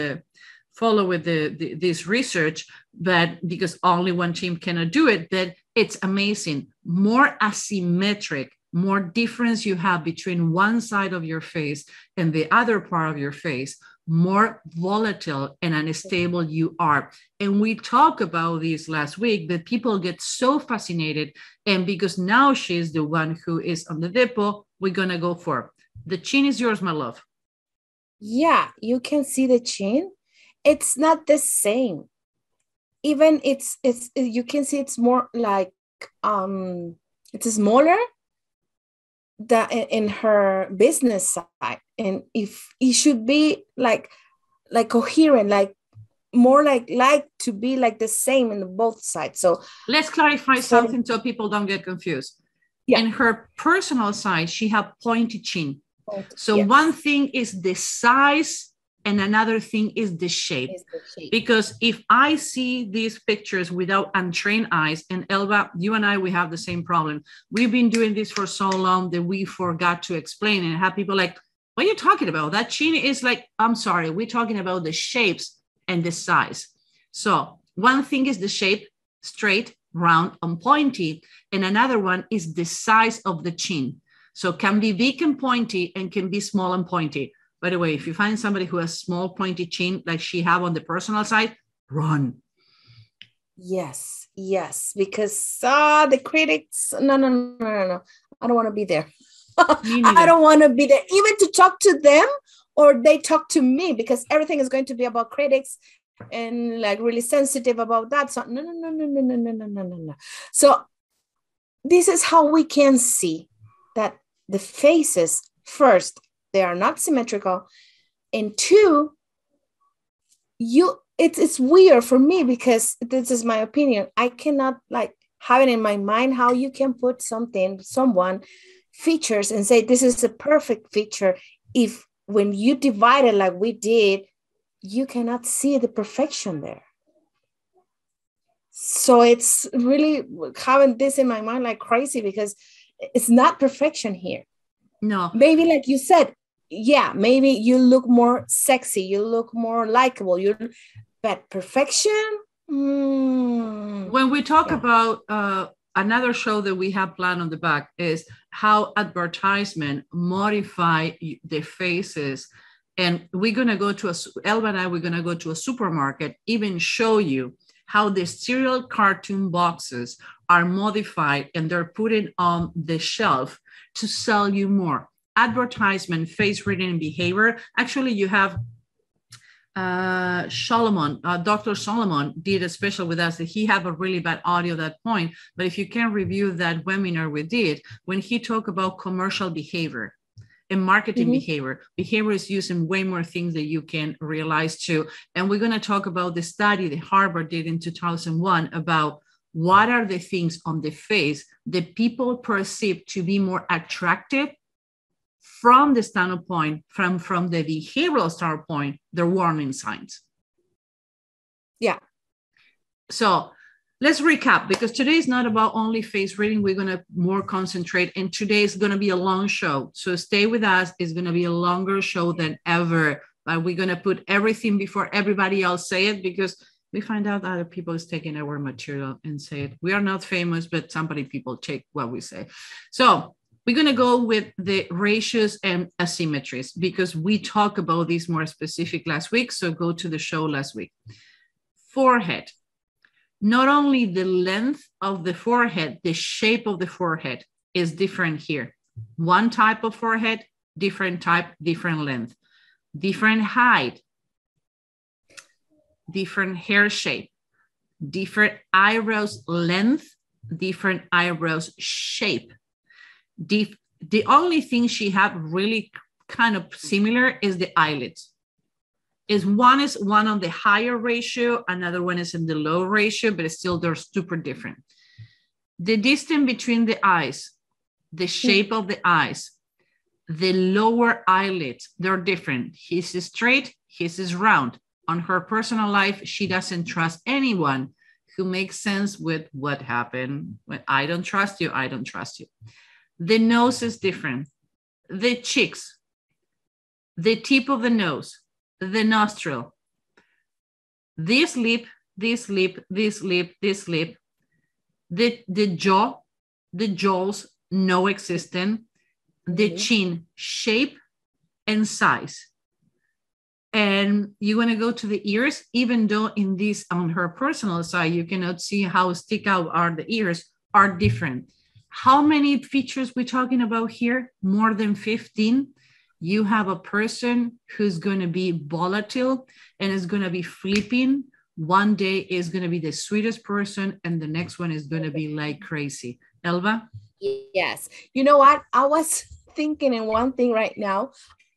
this research, but because only one team cannot do it, but it's amazing. More asymmetric, more difference you have between one side of your face and the other part of your face, more volatile and unstable you are. And we talked about this last week, that people get so fascinated. And because now she's the one who is on the depot, we're going to go for the chin is yours, my love. Yeah, you can see the chin. It's not the same. even it's you can see it's more like it's smaller that in her business side, and if it should be like coherent, like more like to be like the same in both sides. So let's clarify something so people don't get confused. Yeah. In her personal side, she had pointy chin. So yes. One thing is the size and another thing is the shape. Because if I see these pictures without untrained eyes, and Elba, you and I, we have the same problem. We've been doing this for so long that we forgot to explain and have people like, what are you talking about? That chin is like, I'm sorry, we're talking about the shapes and the size. So one thing is the shape, straight, round, and pointy. And another one is the size of the chin. So can be big and pointy and can be small and pointy. By the way, if you find somebody who has small pointy chin like she have on the personal side, run. Yes, because the critics, no. I don't want to be there. I don't want to be there, even to talk to them or they talk to me, because everything is going to be about critics and like really sensitive about that. So no. So this is how we can see that the faces, first, they are not symmetrical, and two, it's weird for me, because this is my opinion. I cannot like have it in my mind how you can put someone features and say this is a perfect feature, if when you divide it like we did, you cannot see the perfection there. So it's really having this in my mind like crazy, because it's not perfection here. No. Maybe like you said, yeah, maybe you look more sexy, you look more likable, but perfection? When we talk about another show that we have planned on the back is how advertisement modify the faces. And we're going to go to Elba and I, we're going to go to a supermarket, even show you how the cereal cartoon boxes are modified and they're put on the shelf to sell you more. Advertisement, face reading, and behavior. Actually, you have Dr. Solomon did a special with us that he had a really bad audio at that point. But if you can review that webinar we did, when he talked about commercial behavior and marketing behavior is used in way more things that you can realize too. And we're going to talk about the study that Harvard did in 2001 about what are the things on the face that people perceive to be more attractive from the standpoint, from the behavioral standpoint, they're warning signs. Yeah. So let's recap, because today is not about only face reading. We're going to more concentrate, and today is going to be a long show. So stay with us. It's going to be a longer show than ever, but we're going to put everything before everybody else say it, because we find out other people is taking our material and say it. We are not famous, but somebody people take what we say. So we're going to go with the ratios and asymmetries, because we talked about these more specific last week. So go to the show last week. Forehead. Not only the length of the forehead, the shape of the forehead is different here. One type of forehead, different type, different length, different height, different hair shape, different eyebrows length, different eyebrows shape. The only thing she have really kind of similar is the eyelids. One is on the higher ratio, another one is in the low ratio, but still they're super different. The distance between the eyes, the shape of the eyes, the lower eyelids, they're different. His is straight, his is round. On her personal life, she doesn't trust anyone who makes sense with what happened. When I don't trust you, I don't trust you. The nose is different. The cheeks, the tip of the nose, the nostril, this lip, this lip, this lip, this lip, the jaw, the jaws, no existent, the chin, shape and size. And you want to go to the ears, even though in this, on her personal side, you cannot see how stick out are the ears, are different. How many features we're talking about here? More than 15. You have a person who's going to be volatile and is going to be flipping One day is going to be the sweetest person, and the next one is going to be like crazy. Elba? Yes. You know what? I was thinking in one thing right now.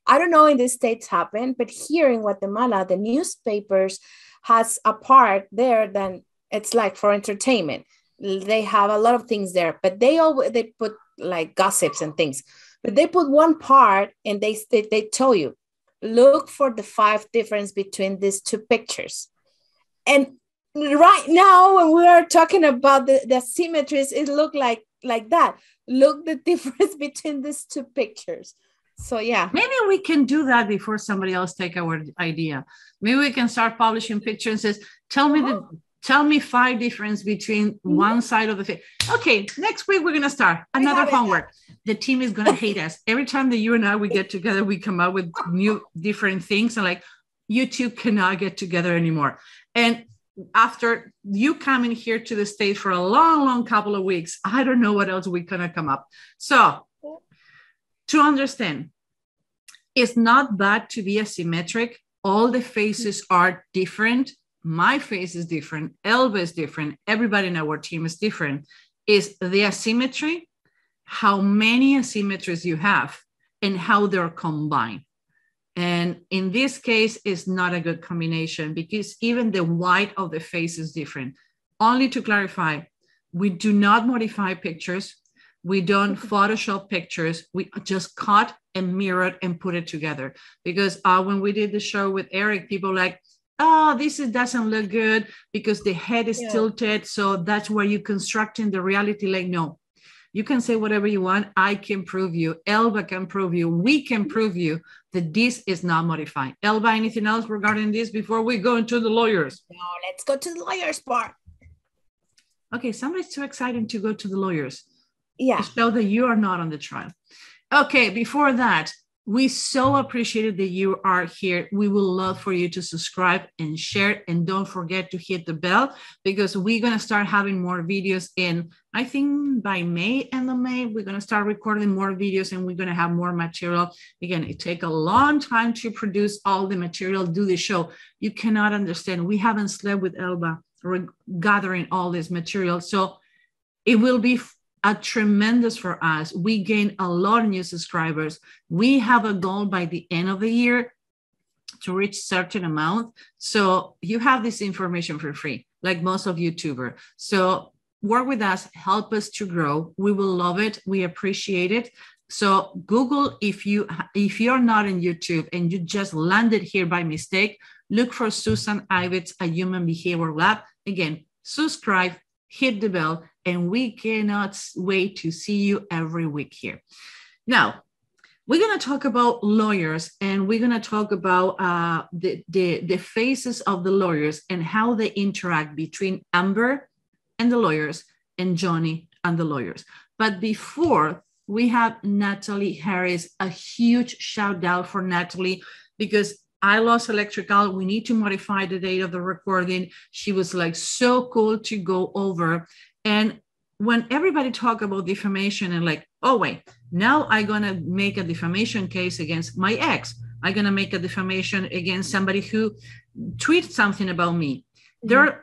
I don't know in the States happen, but here in Guatemala, the newspapers has a part there that it's like for entertainment. They have a lot of things there, but they put like gossips and things. But they put one part and they tell you, look for the 5 difference between these 2 pictures. And right now, when we are talking about the symmetries, it looked like that. Look the difference between these 2 pictures. So yeah. Maybe we can do that before somebody else take our idea. Maybe we can start publishing pictures and says, tell me 5 difference between one side of the face. Okay, next week we're going to start another homework. The team is going to hate us. Every time that you and I, we get together, we come up with new different things. And like, you two cannot get together anymore. And after you coming here to the States for a long couple of weeks, I don't know what else we're going to come up. So to understand, it's not bad to be asymmetric. All the faces are different. My face is different. Elba is different. Everybody in our team is different. Is the asymmetry, how many asymmetries you have and how they're combined. And in this case, it's not a good combination because even the white of the face is different. Only to clarify, we do not modify pictures. We don't Photoshop pictures. We just cut and mirrored and put it together. Because when we did the show with Eric, people like, oh, doesn't look good because the head is tilted. So that's where you're constructing the reality. Like, no, you can say whatever you want. I can prove you. Elba can prove you. We can prove you that this is not modified. Elba, anything else regarding this before we go into the lawyers? No, let's go to the lawyers part. Okay, somebody's too excited to go to the lawyers. Yeah. To show that you are not on the trial. Okay, before that, we so appreciated that you are here. We will love for you to subscribe and share. And don't forget to hit the bell because we're going to start having more videos in, I think by end of May, we're going to start recording more videos and we're going to have more material. Again, it takes a long time to produce all the material, do the show. You cannot understand. We haven't slept with Elba gathering all this material. So it will be a tremendous for us. We gain a lot of new subscribers. We have a goal by the end of the year to reach certain amount. So you have this information for free, like most of YouTubers. So work with us, help us to grow. We will love it. We appreciate it. So Google, if you're not in YouTube and you just landed here by mistake, look for Susan Ibitz, a human behavior lab. Again, subscribe, hit the bell, and we cannot wait to see you every week here. Now, we're going to talk about lawyers, and we're going to talk about the faces of the lawyers and how they interact between Amber and the lawyers and Johnny and the lawyers. But before, we have Natalie Harris. A huge shout out for Natalie because I lost electrical. We need to modify the date of the recording. She was like so cool to go over. And when everybody talk about defamation and like, oh, wait, now I'm going to make a defamation case against my ex. I'm going to make a defamation against somebody who tweets something about me. Mm-hmm.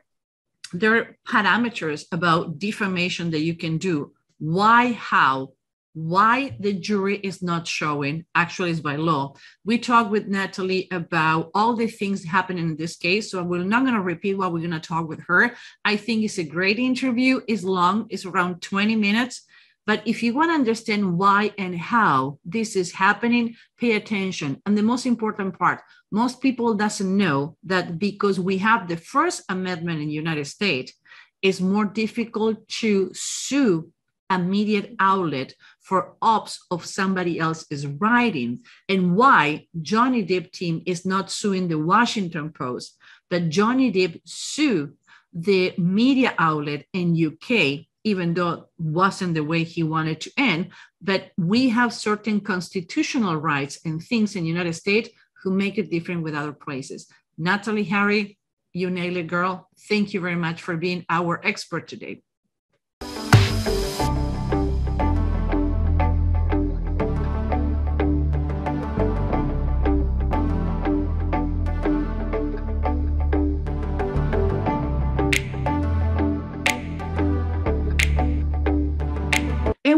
There are parameters about defamation that you can do. Why, how, why the jury is not showing, actually is by law. We talked with Natalie about all the things happening in this case. So we're not going to repeat what we're going to talk with her. I think it's a great interview. It's long, it's around 20 minutes. But if you want to understand why and how this is happening, pay attention. And the most important part, most people doesn't know that because we have the First Amendment in the United States, it's more difficult to sue a media outlet for ops of somebody else's writing, and why Johnny Depp team is not suing the Washington Post, but Johnny Depp sued the media outlet in UK, even though it wasn't the way he wanted to end. But we have certain constitutional rights and things in the United States who make it different with other places. Natalie Harry, you nailed it, girl. Thank you very much for being our expert today.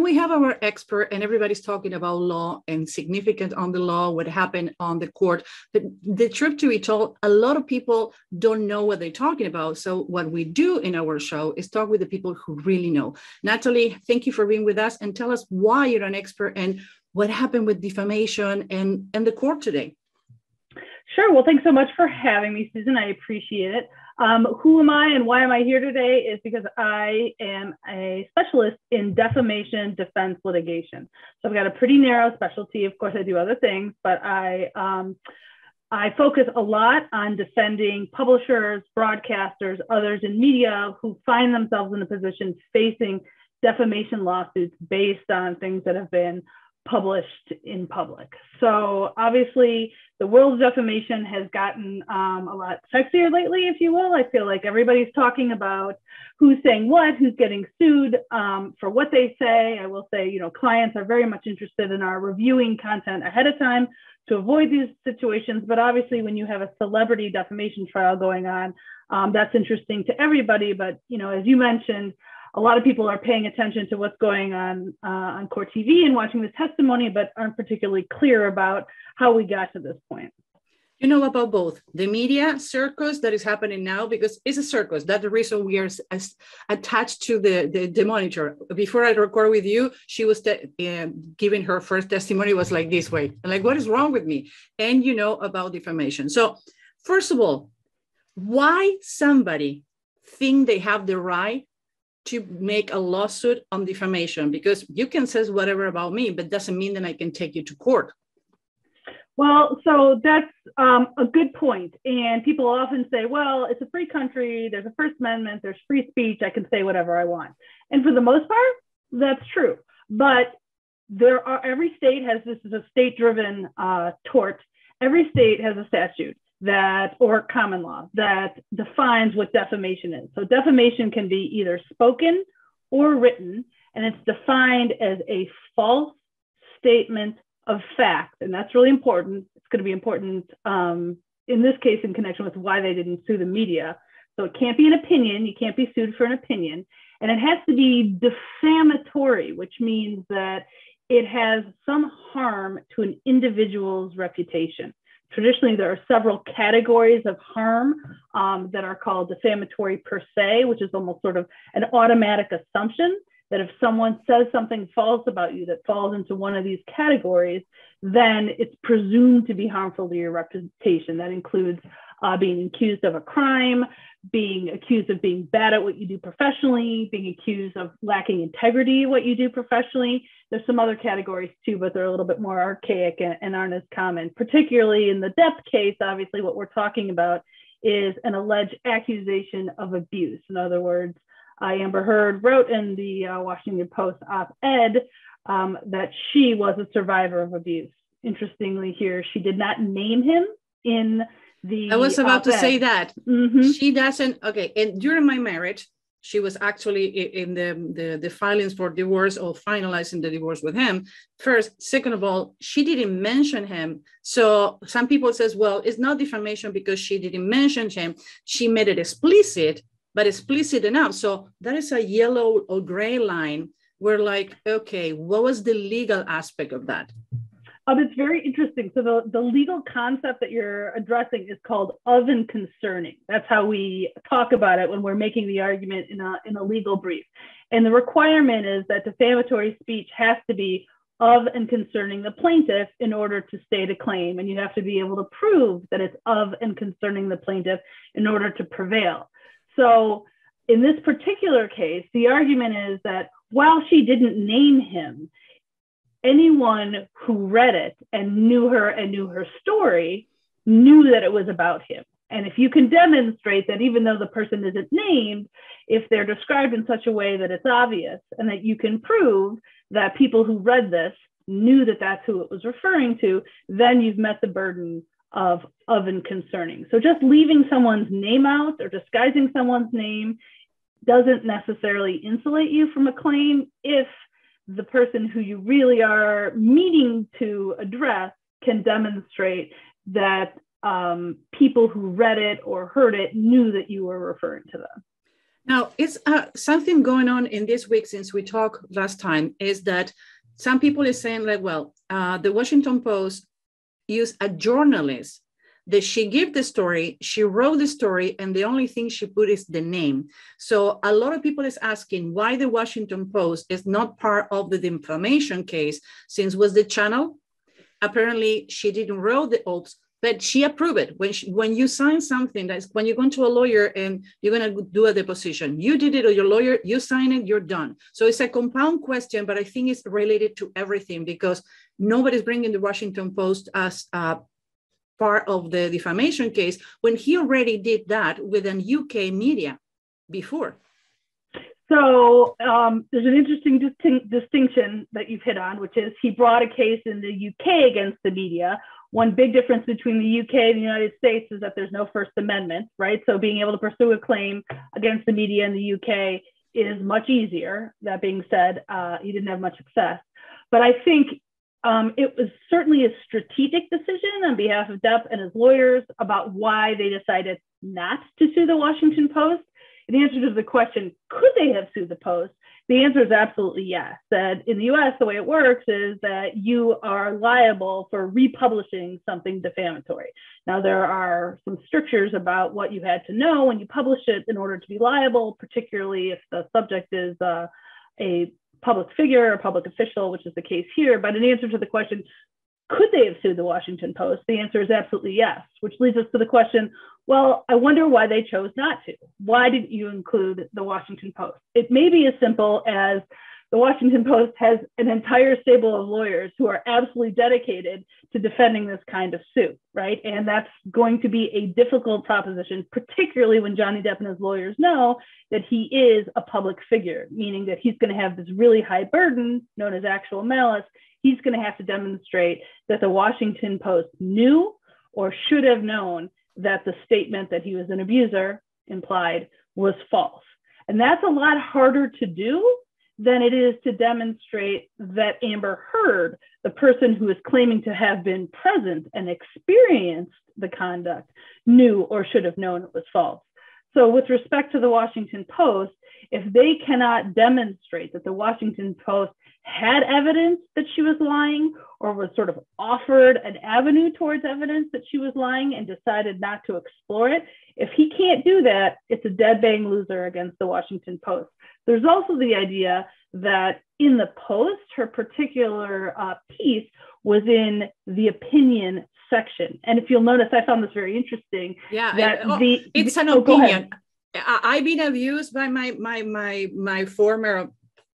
we have our expert and everybody's talking about law and significant on the law, what happened on the court. But the truth to be told, a lot of people don't know what they're talking about. So what we do in our show is talk with the people who really know. Natalie, thank you for being with us, and tell us why you're an expert and what happened with defamation and the court today. Sure. Well, thanks so much for having me, Susan. I appreciate it. Who am I and why am I here today is because I am a specialist in defamation defense litigation. So I've got a pretty narrow specialty. Of course, I do other things, but I focus a lot on defending publishers, broadcasters, others in media who find themselves in a position facing defamation lawsuits based on things that have been published in public. So obviously the world of defamation has gotten a lot sexier lately, if you will. I feel like everybody's talking about who's saying what, who's getting sued for what they say. I will say, clients are very much interested in our reviewing content ahead of time to avoid these situations. But obviously when you have a celebrity defamation trial going on, that's interesting to everybody. But, as you mentioned, a lot of people are paying attention to what's going on court TV and watching the testimony, but aren't particularly clear about how we got to this point. You know about both the media circus that is happening now, because it's a circus. That's the reason we are attached to the monitor. Before I record with you, she was giving her first testimony was like this way. Like, what is wrong with me? And you know about defamation. So first of all, why somebody think they have the right to make a lawsuit on defamation? Because you can say whatever about me, but doesn't mean that I can take you to court. Well, so that's a good point. And people often say, well, it's a free country. There's a First Amendment. There's free speech. I can say whatever I want. And for the most part, that's true. But every state has, this is a state-driven tort. Every state has a statute or common law that defines what defamation is. So defamation can be either spoken or written, and it's defined as a false statement of fact. And that's really important. It's going to be important in this case in connection with why they didn't sue the media. So it can't be an opinion. You can't be sued for an opinion. And it has to be defamatory, which means that it has some harm to an individual's reputation. Traditionally, there are several categories of harm that are called defamatory per se, which is almost sort of an automatic assumption that if someone says something false about you that falls into one of these categories, then it's presumed to be harmful to your reputation. That includes being accused of a crime, being accused of being bad at what you do professionally, being accused of lacking integrity at what you do professionally. There's some other categories too, but they're a little bit more archaic and aren't as common. Particularly in the Depp case, obviously what we're talking about is an alleged accusation of abuse. In other words, Amber Heard wrote in the Washington Post op-ed that she was a survivor of abuse. Interestingly here, she did not name him in the I was about to say that. Mm-hmm. She doesn't, okay, and during my marriage, she was actually in the filings for divorce or finalizing the divorce with him. First, second of all, she didn't mention him. So some people says, well, it's not defamation because she didn't mention him. She made it explicit, but explicit enough. So that is a yellow or gray line. We're like, okay, what was the legal aspect of that? It's very interesting. So the legal concept that you're addressing is called of and concerning. That's how we talk about it when we're making the argument in a legal brief. And the requirement is that defamatory speech has to be of and concerning the plaintiff in order to state a claim. And you have to be able to prove that it's of and concerning the plaintiff in order to prevail. So in this particular case, the argument is that while she didn't name him, anyone who read it and knew her story knew that it was about him. And if you can demonstrate that even though the person isn't named, if they're described in such a way that it's obvious and that you can prove that people who read this knew that that's who it was referring to, then you've met the burden of and concerning. So just leaving someone's name out or disguising someone's name doesn't necessarily insulate you from a claim if the person who you really are meaning to address can demonstrate that people who read it or heard it knew that you were referring to them. Now, it's something going on in this week since we talked last time is that some people are saying like, well, the Washington Post used a journalist that she gave the story, she wrote the story, and the only thing she put is the name. So a lot of people is asking why the Washington Post is not part of the defamation case, since it was the channel. Apparently, she didn't write the ops, but she approved it. When you sign something, that's when you go to a lawyer and you're going to do a deposition, you did it or your lawyer, you sign it, you're done. So it's a compound question, but I think it's related to everything because nobody's bringing the Washington Post as part of the defamation case when he already did that with an UK media before. So there's an interesting distinction that you've hit on, which is he brought a case in the UK against the media. One big difference between the UK and the United States is that there's no First Amendment, right? So being able to pursue a claim against the media in the UK is much easier. That being said, he didn't have much success. But I think it was certainly a strategic decision on behalf of Depp and his lawyers about why they decided not to sue the Washington Post. And the answer to the question, could they have sued the Post? The answer is absolutely yes. That in the US, the way it works is that you are liable for republishing something defamatory. Now, there are some strictures about what you had to know when you publish it in order to be liable, particularly if the subject is a public figure or public official, which is the case here. But in answer to the question, could they have sued the Washington Post? The answer is absolutely yes, which leads us to the question, well, I wonder why they chose not to. Why didn't you include the Washington Post? It may be as simple as the Washington Post has an entire stable of lawyers who are absolutely dedicated to defending this kind of suit, right? And that's going to be a difficult proposition, particularly when Johnny Depp and his lawyers know that he is a public figure, meaning that he's going to have this really high burden known as actual malice. He's going to have to demonstrate that the Washington Post knew or should have known that the statement that he was an abuser implied was false. And that's a lot harder to do than it is to demonstrate that Amber Heard, the person who is claiming to have been present and experienced the conduct, knew or should have known it was false. So with respect to the Washington Post, if they cannot demonstrate that the Washington Post had evidence that she was lying or was sort of offered an avenue towards evidence that she was lying and decided not to explore it, if he can't do that, it's a dead bang loser against the Washington Post. There's also the idea that in the Post, her particular piece was in the opinion section. And if you'll notice, I found this very interesting. Yeah, that it's an opinion. I've been abused by my former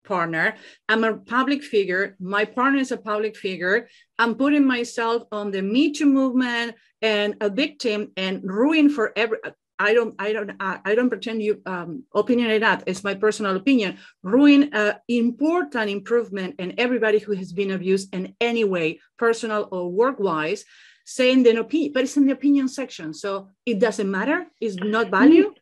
partner. I'm a public figure. My partner is a public figure. I'm putting myself on the Me Too movement and a victim and ruin for every. I don't pretend you opinionate that. It's my personal opinion. Ruin important improvement in everybody who has been abused in any way, personal or work-wise, saying the opinion, but it's in the opinion section. So it doesn't matter. It's not value.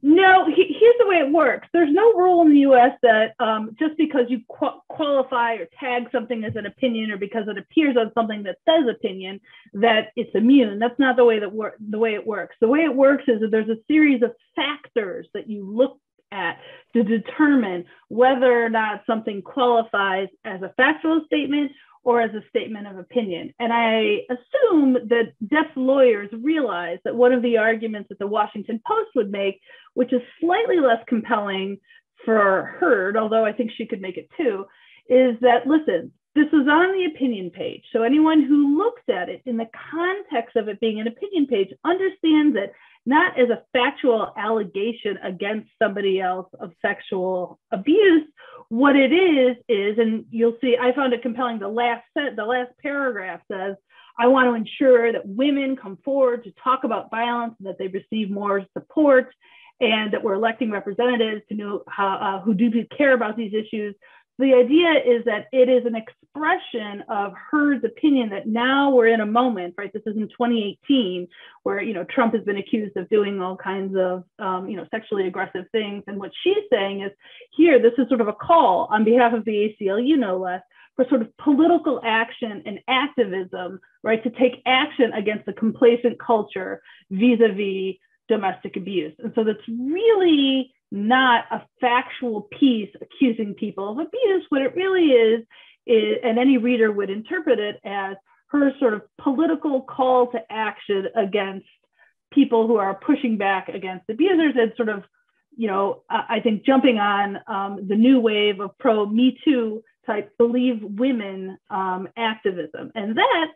No, here's the way it works. There's no rule in the US that just because you qualify or tag something as an opinion or because it appears on something that says opinion, that it's immune. That's not the way it works. The way it works is that there's a series of factors that you look at to determine whether or not something qualifies as a factual statement or as a statement of opinion. And I assume that Depp's lawyers realize that one of the arguments that the Washington Post would make, which is slightly less compelling for Heard, although I think she could make it too, is that, listen, this was on the opinion page. So anyone who looks at it in the context of it being an opinion page understands it not as a factual allegation against somebody else of sexual abuse. What it is, and you'll see, I found it compelling, the last paragraph says, I want to ensure that women come forward to talk about violence and that they receive more support and that we're electing representatives to know who do care about these issues. The idea is that it is an expression of Heard's opinion that now we're in a moment, right? This is in 2018, where Trump has been accused of doing all kinds of sexually aggressive things. And what she's saying is, here, this is sort of a call on behalf of the ACLU, no less, for sort of political action and activism, right? To take action against the complacent culture vis-a-vis domestic abuse. And so that's really not a factual piece accusing people of abuse. What it really is, and any reader would interpret it as her sort of political call to action against people who are pushing back against abusers, and sort of, you know, I think jumping on the new wave of pro Me Too type believe women activism. And that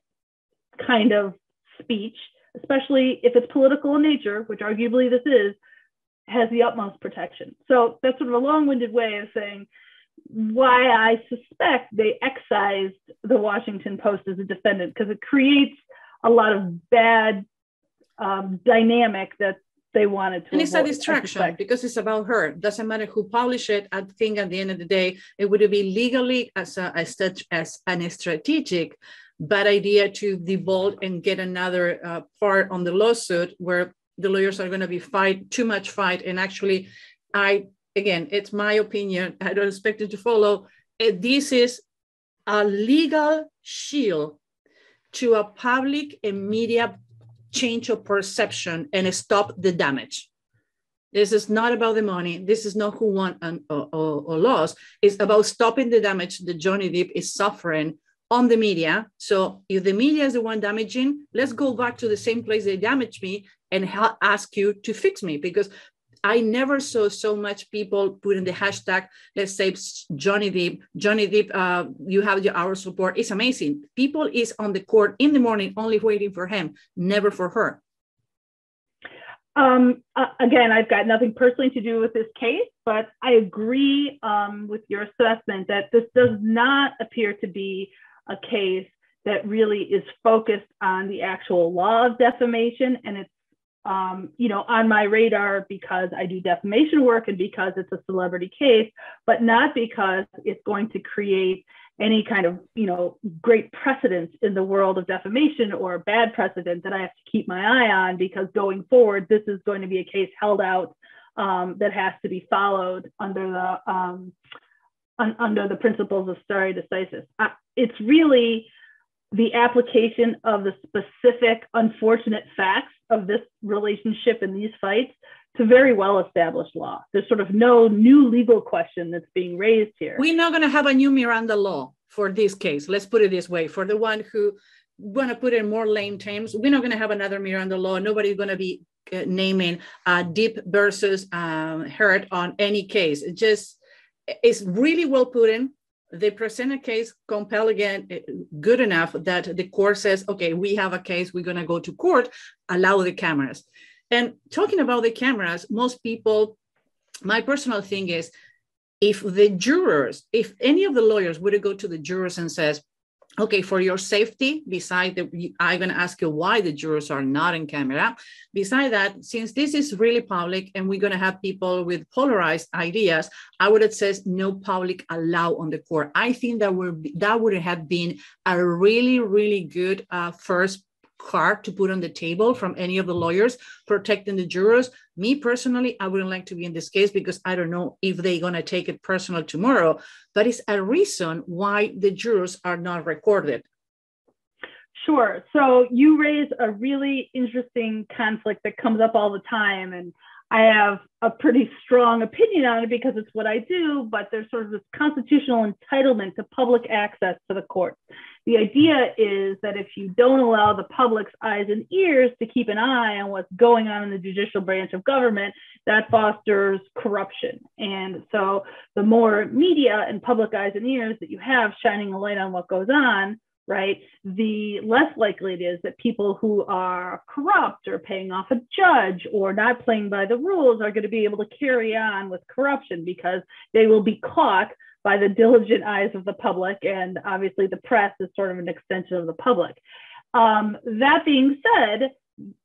kind of speech, especially if it's political in nature, which arguably this is, has the utmost protection. So that's sort of a long-winded way of saying why I suspect they excised the Washington Post as a defendant, because it creates a lot of bad dynamic that they wanted to and it's avoid, a distraction because it's about her. Doesn't matter who published it. I think at the end of the day, it would be legally as an strategic bad idea to divulge and get another part on the lawsuit where the lawyers are going to be too much fight. And actually, again, it's my opinion. I don't expect it to follow. This is a legal shield to a public and media change of perception and stop the damage. This is not about the money. This is not who won or lost. It's about stopping the damage that Johnny Depp is suffering on the media. So if the media is the one damaging, let's go back to the same place they damaged me and ask you to fix me, because I never saw so much people put in the hashtag, let's say Johnny Depp, you have our support. It's amazing. People is on the court in the morning only waiting for him, never for her. Again, I've got nothing personally to do with this case, but I agree with your assessment that this does not appear to be a case that really is focused on the actual law of defamation. And it's on my radar because I do defamation work and because it's a celebrity case, but not because it's going to create any kind of, great precedent in the world of defamation or bad precedent that I have to keep my eye on, because going forward, this is going to be a case held out that has to be followed under the principles of stare decisis. It's really the application of the specific unfortunate facts of this relationship and these fights to very well-established law. There's sort of no new legal question that's being raised here. We're not going to have a new Miranda law for this case. Let's put it this way. For the one who want to put in more lame terms, we're not going to have another Miranda law. Nobody's going to be naming Depp versus Heard on any case. It's really well put in. They present a case, compel again, good enough that the court says, okay, we have a case, we're going to go to court, allow the cameras. And talking about the cameras, most people, my personal thing is, if any of the lawyers would go to the jurors and says, okay, for your safety, I'm going to ask you why the jurors are not in camera. Beside that, since this is really public and we're going to have people with polarized ideas, I would have said no public allowed on the court. I think that would have been a really, really good first card to put on the table from any of the lawyers protecting the jurors. Me personally, I wouldn't like to be in this case because I don't know if they're going to take it personal tomorrow, but it's a reason why the jurors are not recorded. Sure. So you raise a really interesting conflict that comes up all the time. And I have a pretty strong opinion on it because it's what I do, but there's sort of this constitutional entitlement to public access to the courts. The idea is that if you don't allow the public's eyes and ears to keep an eye on what's going on in the judicial branch of government, that fosters corruption. And so the more media and public eyes and ears that you have shining a light on what goes on, right, the less likely it is that people who are corrupt or paying off a judge or not playing by the rules are going to be able to carry on with corruption because they will be caught by the diligent eyes of the public. And obviously the press is sort of an extension of the public. That being said,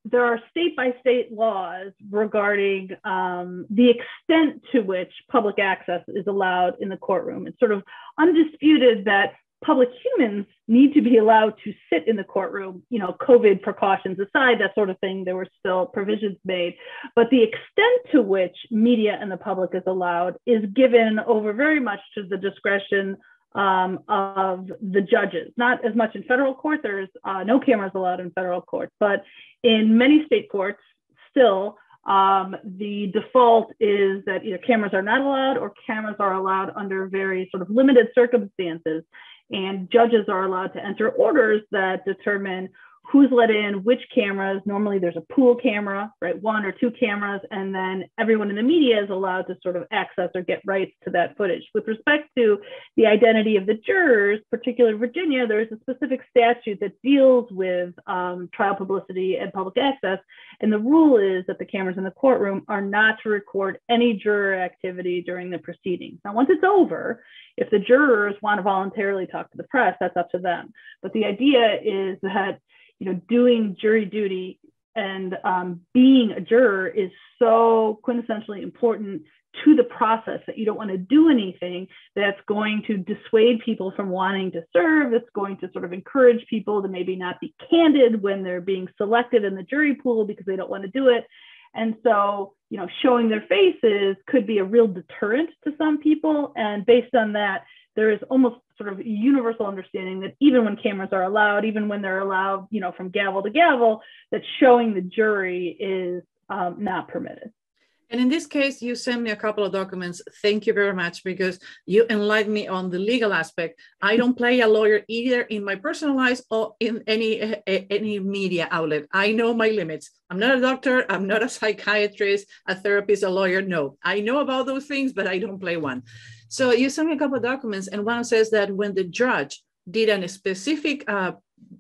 there are state-by-state laws regarding the extent to which public access is allowed in the courtroom. It's sort of undisputed that public humans need to be allowed to sit in the courtroom, COVID precautions aside, that sort of thing. There were still provisions made, but the extent to which media and the public is allowed is given over very much to the discretion of the judges. Not as much in federal court. There's no cameras allowed in federal courts, but in many state courts, still the default is that either cameras are not allowed or cameras are allowed under very sort of limited circumstances. And judges are allowed to enter orders that determine who's let in, which cameras. Normally there's a pool camera, right? 1 or 2 cameras, and then everyone in the media is allowed to sort of access or get rights to that footage. With respect to the identity of the jurors, particularly Virginia, there is a specific statute that deals with trial publicity and public access. And the rule is that the cameras in the courtroom are not to record any juror activity during the proceedings. Now, once it's over, if the jurors want to voluntarily talk to the press, that's up to them. But the idea is that, you know, doing jury duty and being a juror is so quintessentially important to the process that you don't want to do anything that's going to dissuade people from wanting to serve, that's going to sort of encourage people to maybe not be candid when they're being selected in the jury pool because they don't want to do it. And so, you know, showing their faces could be a real deterrent to some people. And based on that, there is almost sort of universal understanding that even when cameras are allowed, even when they're allowed, you know, from gavel to gavel, that showing the jury is not permitted. And in this case, you sent me a couple of documents. Thank you very much, because you enlightened me on the legal aspect. I don't play a lawyer either in my personal life or in any media outlet. I know my limits. I'm not a doctor. I'm not a psychiatrist, a therapist, a lawyer. No, I know about those things, but I don't play one. So you sent me a couple of documents, and one says that when the judge did a specific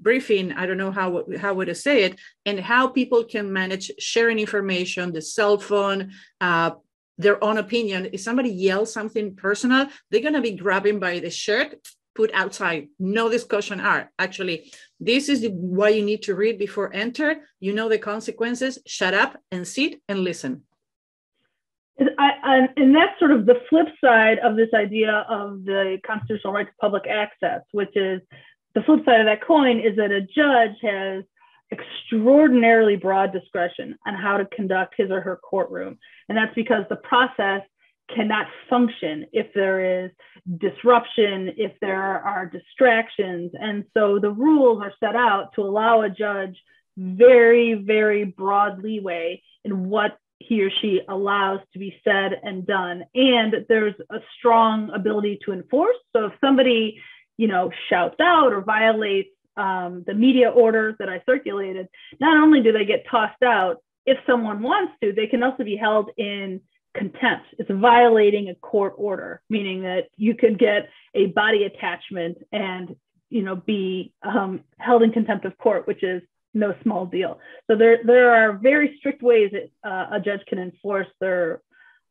briefing, I don't know how would I say it, and how people can manage sharing information, the cell phone, their own opinion. If somebody yells something personal, they're going to be grabbing by the shirt, put outside, no discussion. Actually, this is why you need to read before enter. You know the consequences. Shut up and sit and listen. And that's sort of the flip side of this idea of the constitutional right to public access, which is the flip side of that coin is that a judge has extraordinarily broad discretion on how to conduct his or her courtroom. And that's because the process cannot function if there is disruption, if there are distractions. And so the rules are set out to allow a judge very, very broad leeway in what he or she allows to be said and done. And there's a strong ability to enforce. So if somebody, you know, shouts out or violates the media order that I circulated, not only do they get tossed out, if someone wants to, they can also be held in contempt. It's violating a court order, meaning that you could get a body attachment and, you know, be held in contempt of court, which is no small deal. So there are very strict ways that a judge can enforce their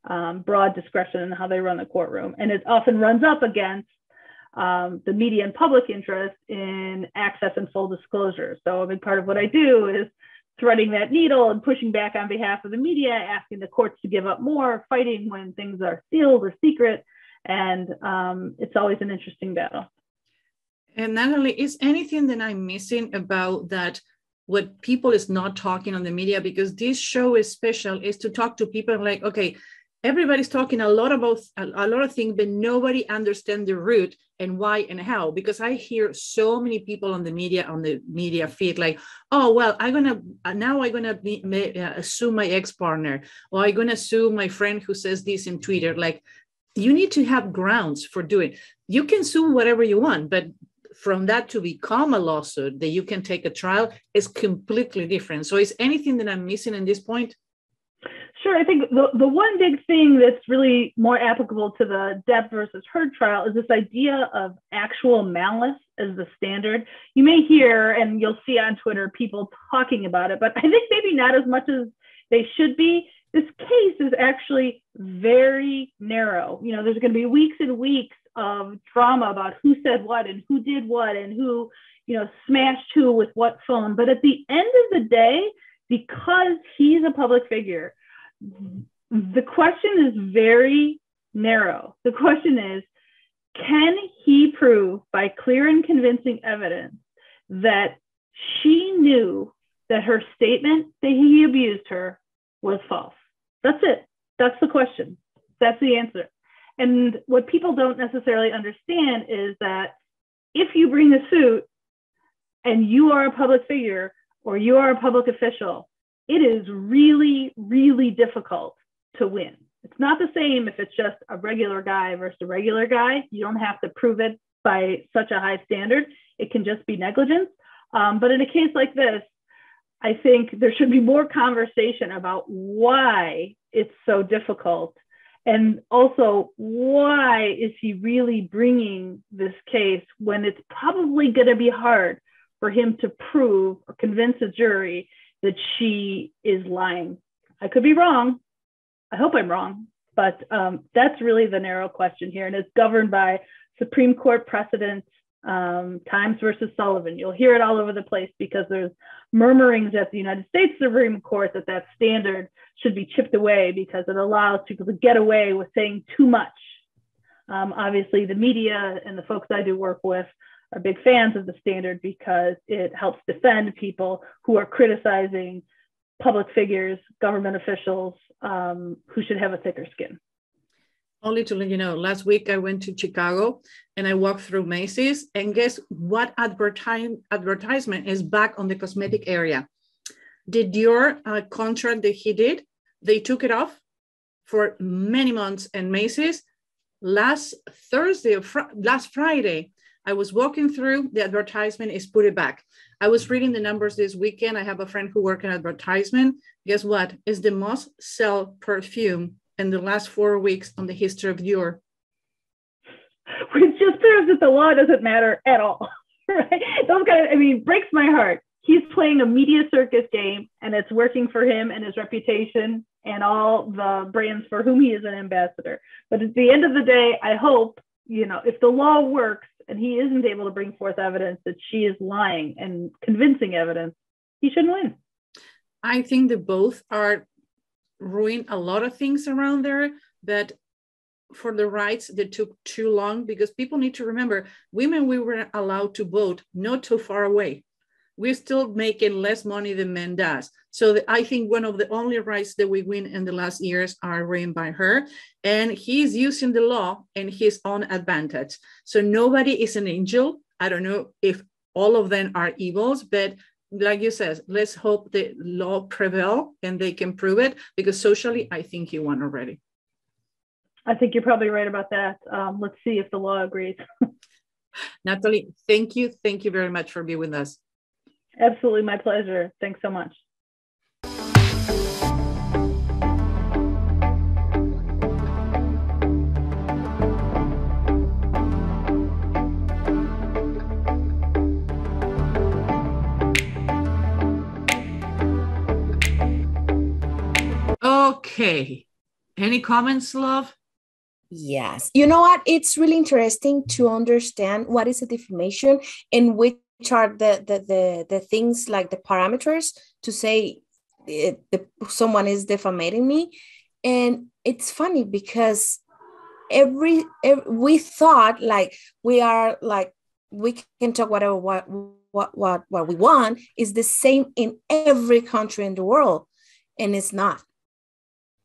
broad discretion in how they run the courtroom. And it often runs up against the media and public interest in access and full disclosure. So a big part of what I do is threading that needle and pushing back on behalf of the media, asking the courts to give up more, fighting when things are sealed or secret. And it's always an interesting battle. And Natalie, is anything that I'm missing about that what people is not talking on the media? Because this show is special, is to talk to people like, okay, everybody's talking a lot about a lot of things, but nobody understands the root and why and how. Because I hear so many people on the media feed like, oh, well, I'm gonna sue my ex-partner, or I'm gonna sue my friend who says this in Twitter. Like, you need to have grounds for doing. You can sue whatever you want, but from that to become a lawsuit that you can take a trial is completely different. So is anything that I'm missing in this point? Sure. I think the one big thing that's really more applicable to the Depp versus Heard trial is this idea of actual malice as the standard. You may hear, and you'll see on Twitter, people talking about it, but I think maybe not as much as they should be. This case is actually very narrow. You know, there's going to be weeks and weeks of drama about who said what and who did what and who, you know, smashed who with what phone. But at the end of the day, because he's a public figure, the question is very narrow. The question is, can he prove by clear and convincing evidence that she knew that her statement that he abused her was false? That's it. That's the question. That's the answer. And what people don't necessarily understand is that if you bring a suit and you are a public figure or you are a public official, it is really, really difficult to win. It's not the same if it's just a regular guy versus a regular guy. You don't have to prove it by such a high standard. It can just be negligence. But in a case like this, I think there should be more conversation about why it's so difficult. And also, why is he really bringing this case when it's probably going to be hard for him to prove or convince a jury that she is lying? I could be wrong. I hope I'm wrong. But that's really the narrow question here. And it's governed by Supreme Court precedent, Times versus Sullivan. You'll hear it all over the place because there's murmurings at the United States Supreme Court that that standard should be chipped away because it allows people to get away with saying too much. Obviously, the media and the folks I do work with are big fans of the standard because it helps defend people who are criticizing public figures, government officials, who should have a thicker skin. Only to let you know, last week I went to Chicago and I walked through Macy's, and guess what advertisement is back on the cosmetic area? The Dior contract that he did, they took it off for many months, and Macy's last Friday, I was walking through, the advertisement is put it back. I was reading the numbers this weekend. I have a friend who works in advertisement. Guess what? It's the most sell perfume in the last 4 weeks on the history of Dior. Which just proves that the law doesn't matter at all, right? Those guys, I mean, breaks my heart. He's playing a media circus game and it's working for him and his reputation and all the brands for whom he is an ambassador. But at the end of the day, I hope, if the law works and he isn't able to bring forth evidence that she is lying and convincing evidence, he shouldn't win. I think that both are ruin a lot of things around there, but for the rights that took too long, because people need to remember, women, we were allowed to vote not too far away. We're still making less money than men does. So I think one of the only rights that we win in the last years are reigned by her, and he's using the law in his own advantage. So nobody is an angel. I don't know if all of them are evils, but like you said, let's hope the law prevail and they can prove it, because socially, I think he won already. I think you're probably right about that. Let's see if the law agrees. Natalie, thank you. Thank you very much for being with us. Absolutely, my pleasure. Thanks so much. Okay. Any comments, love? Yes. You know what? It's really interesting to understand what is a defamation and which are the things, like the parameters to say someone is defamating me. And it's funny because we thought like we are like, we can talk whatever what we want is the same in every country in the world, and it's not.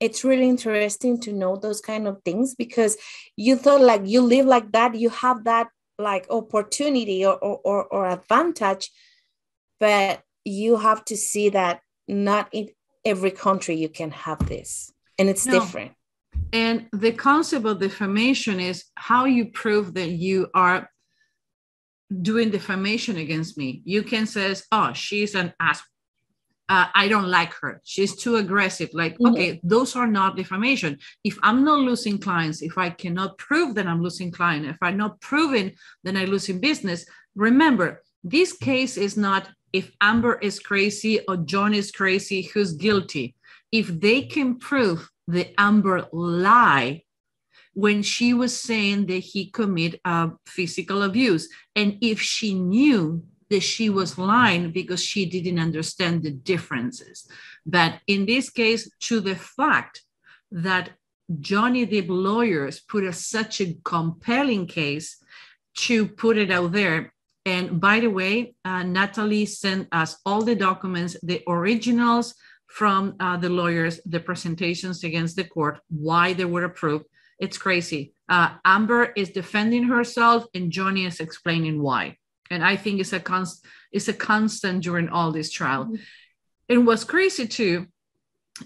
It's really interesting to know those kind of things, because you thought like you live like that, you have that like opportunity or advantage, but you have to see that not in every country you can have this, and it's different. And the concept of defamation is how you prove that you are doing defamation against me. You can say, oh, she's an ass. I don't like her. She's too aggressive. Like, okay, those are not defamation. If I'm not losing clients, if I cannot prove that I'm losing clients, if I'm not proving that I'm losing business, remember, this case is not if Amber is crazy or John is crazy, who's guilty. If they can prove the Amber lie when she was saying that he committed physical abuse, and if she knew that she was lying because she didn't understand the differences. But in this case, to the fact that Johnny Depp lawyers put such a compelling case to put it out there. And by the way, Natalie sent us all the documents, the originals from the lawyers, the presentations against the court, why they were approved. It's crazy. Amber is defending herself and Johnny is explaining why. And I think it's a constant during all this trial. And what's crazy too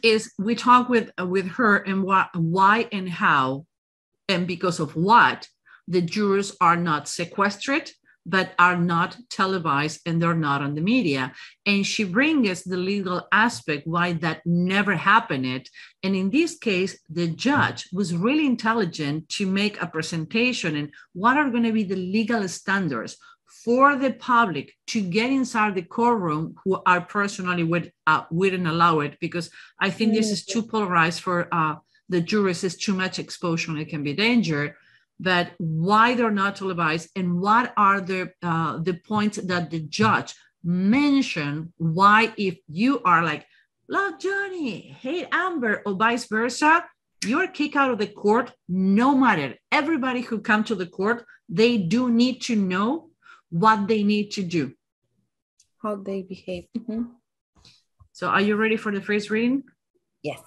is we talk with her and why and how and because of what the jurors are not sequestered, but are not televised and they're not on the media. And she brings us the legal aspect why that never happened. And in this case, the judge was really intelligent to make a presentation and what are going to be the legal standards for the public to get inside the courtroom who are personally wouldn't allow it, because I think this is too polarized for the jurors. Is too much exposure and it can be danger. But why they're not televised and what are the points that the judge mentioned, why if you are like, love Johnny, hate Amber, or vice versa, you're kicked out of the court no matter. Everybody who come to the court, they do need to know what they need to do. How they behave. So are you ready for the first reading? Yes.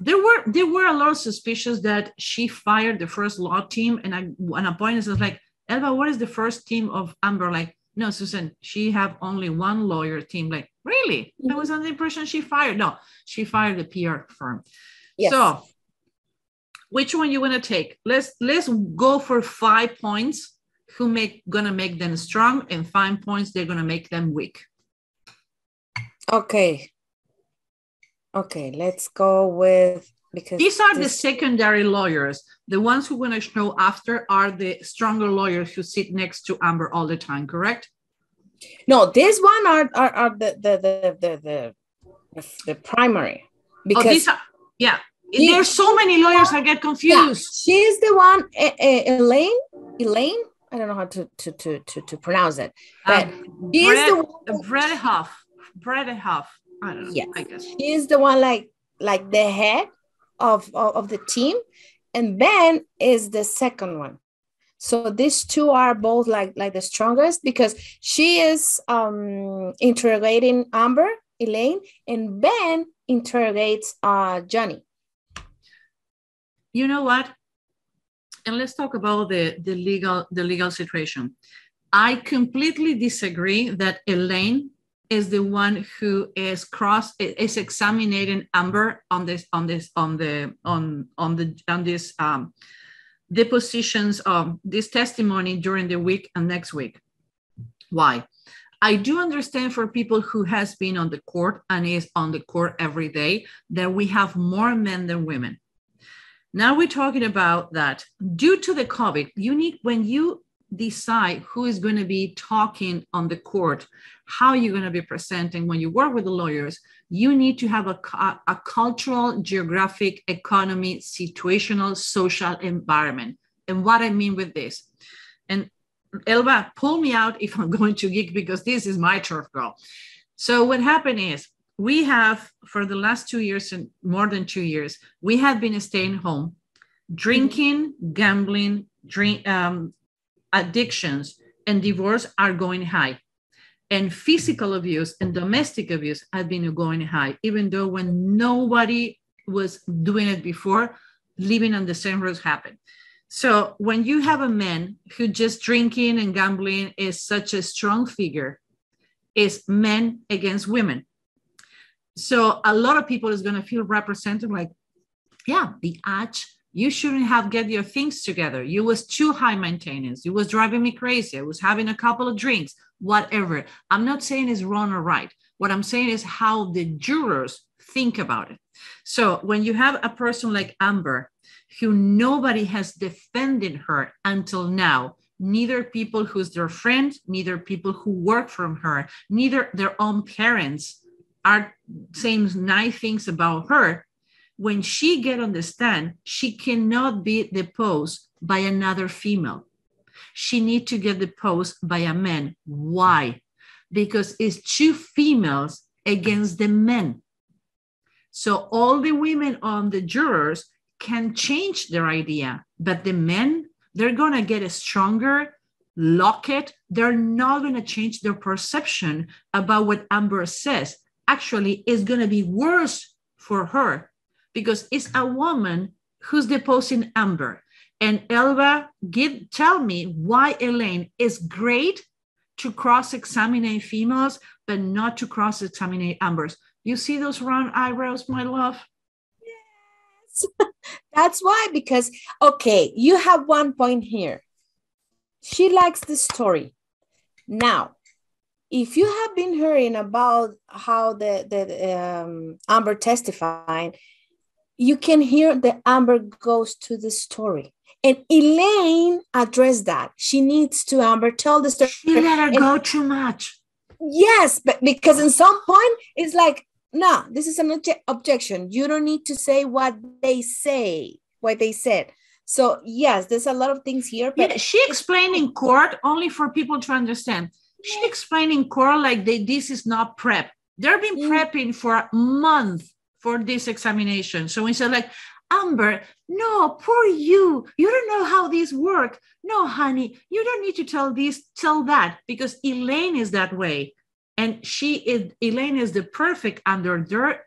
There were a lot of suspicions that she fired the first law team. And at a point, I was like, Elba, what is the first team of Amber? Like, no, Susan, she have only one lawyer team. Like, really? I was under the impression she fired. No, she fired the PR firm. Yes. So which one you want to take? Let's go for 5 points gonna make them strong and 5 points they're gonna make them weak. Okay, let's go with, because these are the secondary lawyers. The ones who want to show after are the stronger lawyers who sit next to Amber all the time, correct? No, this one are the primary. Because there's so many lawyers I get confused. Yeah, she's the one, Elaine. I don't know how to pronounce it. But Brett Huff. I don't know. Yes. I guess she's the one like the head of the team, and Ben is the second one. So these two are both like the strongest because she is interrogating Amber, Elaine, and Ben interrogates Johnny. You know what? And let's talk about the legal situation. I completely disagree that Elaine is the one who is examining Amber on this depositions of this testimony during the week and next week. Why? I do understand for people who has been on the court and is on the court every day that we have more men than women. Now we're talking about that due to the COVID, when you decide who is going to be talking on the court, how you're going to be presenting when you work with the lawyers, you need to have a cultural, geographic, economy, situational, social environment. And what I mean with this, and Elba, pull me out if I'm going to geek because this is my turf, girl. So what happened is we have, for the last 2 years and more than 2 years, we have been staying home, drinking, gambling, addictions and divorce are going high, and physical abuse and domestic abuse have been going high, even though when nobody was doing it before, living on the same roads happened. So when you have a man who just drinking and gambling is such a strong figure, is men against women. So a lot of people is going to feel represented like, yeah, the H, you shouldn't have get your things together. You was too high maintenance. You was driving me crazy. I was having a couple of drinks, whatever. I'm not saying it's wrong or right. What I'm saying is how the jurors think about it. So when you have a person like Amber, who nobody has defended her until now, neither people who's their friend, neither people who work from her, neither their own parents are saying nice things about her. When she get on the stand, she cannot be deposed by another female. She need to get deposed by a man. Why? Because it's two females against the men. So all the women on the jurors can change their idea, but the men, they're gonna get a stronger locket. They're not gonna change their perception about what Amber says. Actually, it's gonna be worse for her, because it's a woman who's deposing Amber. And Elba, tell me why Elaine is great to cross-examine females, but not to cross-examine Amber's. You see those round eyebrows, my love? Yes. That's why, because, okay, you have one point here. She likes the story. Now, if you have been hearing about how the Amber testified, you can hear that Amber goes to the story. And Elaine addressed that. She needs to, Amber, tell the story. She let her go too much. Yes, but because in some point, it's like, no, this is an objection. You don't need to say what they say, what they said. So yes, there's a lot of things here. But yeah, she explained in court, only for people to understand. She explained in court like this is not prep. They've been prepping for a month for this examination. So we said like, Amber, no, poor you. You don't know how these work. No, honey, you don't need to tell this, tell that, because Elaine is that way. And Elaine is the perfect under their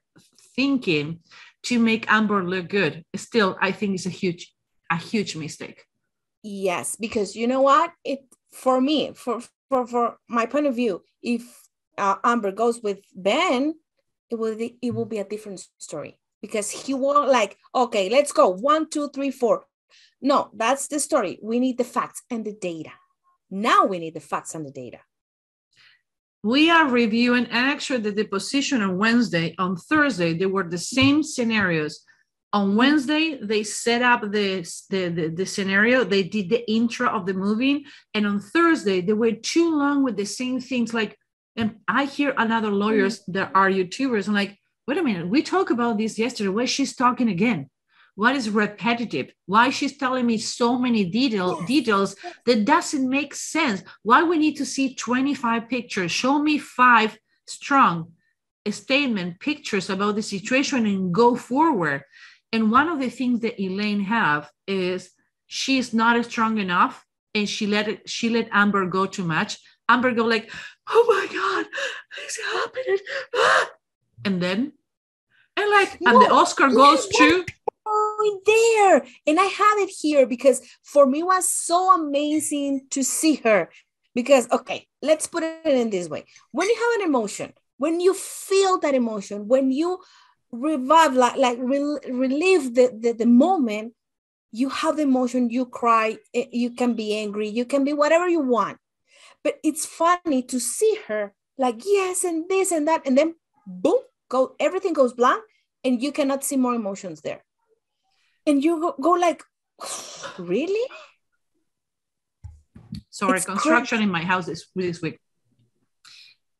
thinking to make Amber look good. Still, I think it's a huge mistake. Yes, because you know what? For me, for my point of view, if Amber goes with Ben, it will be a different story, because he won't like, okay, let's go 1, 2, 3, 4. No, that's the story. We need the facts and the data. Now we need the facts and the data. We are reviewing actually the deposition on Wednesday. On Thursday, they were the same scenarios. On Wednesday, they set up the scenario. They did the intro of the movie. And on Thursday, they were too long with the same things. Like, and I hear another lawyers that are YouTubers. I'm like, wait a minute, we talked about this yesterday. Why she's talking again? What is repetitive? Why she's telling me so many details that doesn't make sense? Why we need to see 25 pictures? Show me 5 strong statement pictures about the situation and go forward. And one of the things that Elaine have is she's not strong enough, and she let Amber go too much. Amber go like, oh my God, it's happening. And then, and the Oscar goes to there. And I have it here because for me it was so amazing to see her. Because, okay, let's put it in this way. When you have an emotion, when you feel that emotion, when you relive the moment, you have the emotion, you cry, you can be angry, you can be whatever you want. But it's funny to see her like, yes, and this and that, and then boom, everything goes blank, and you cannot see more emotions there. And you go like, really? Sorry, construction in my house this week.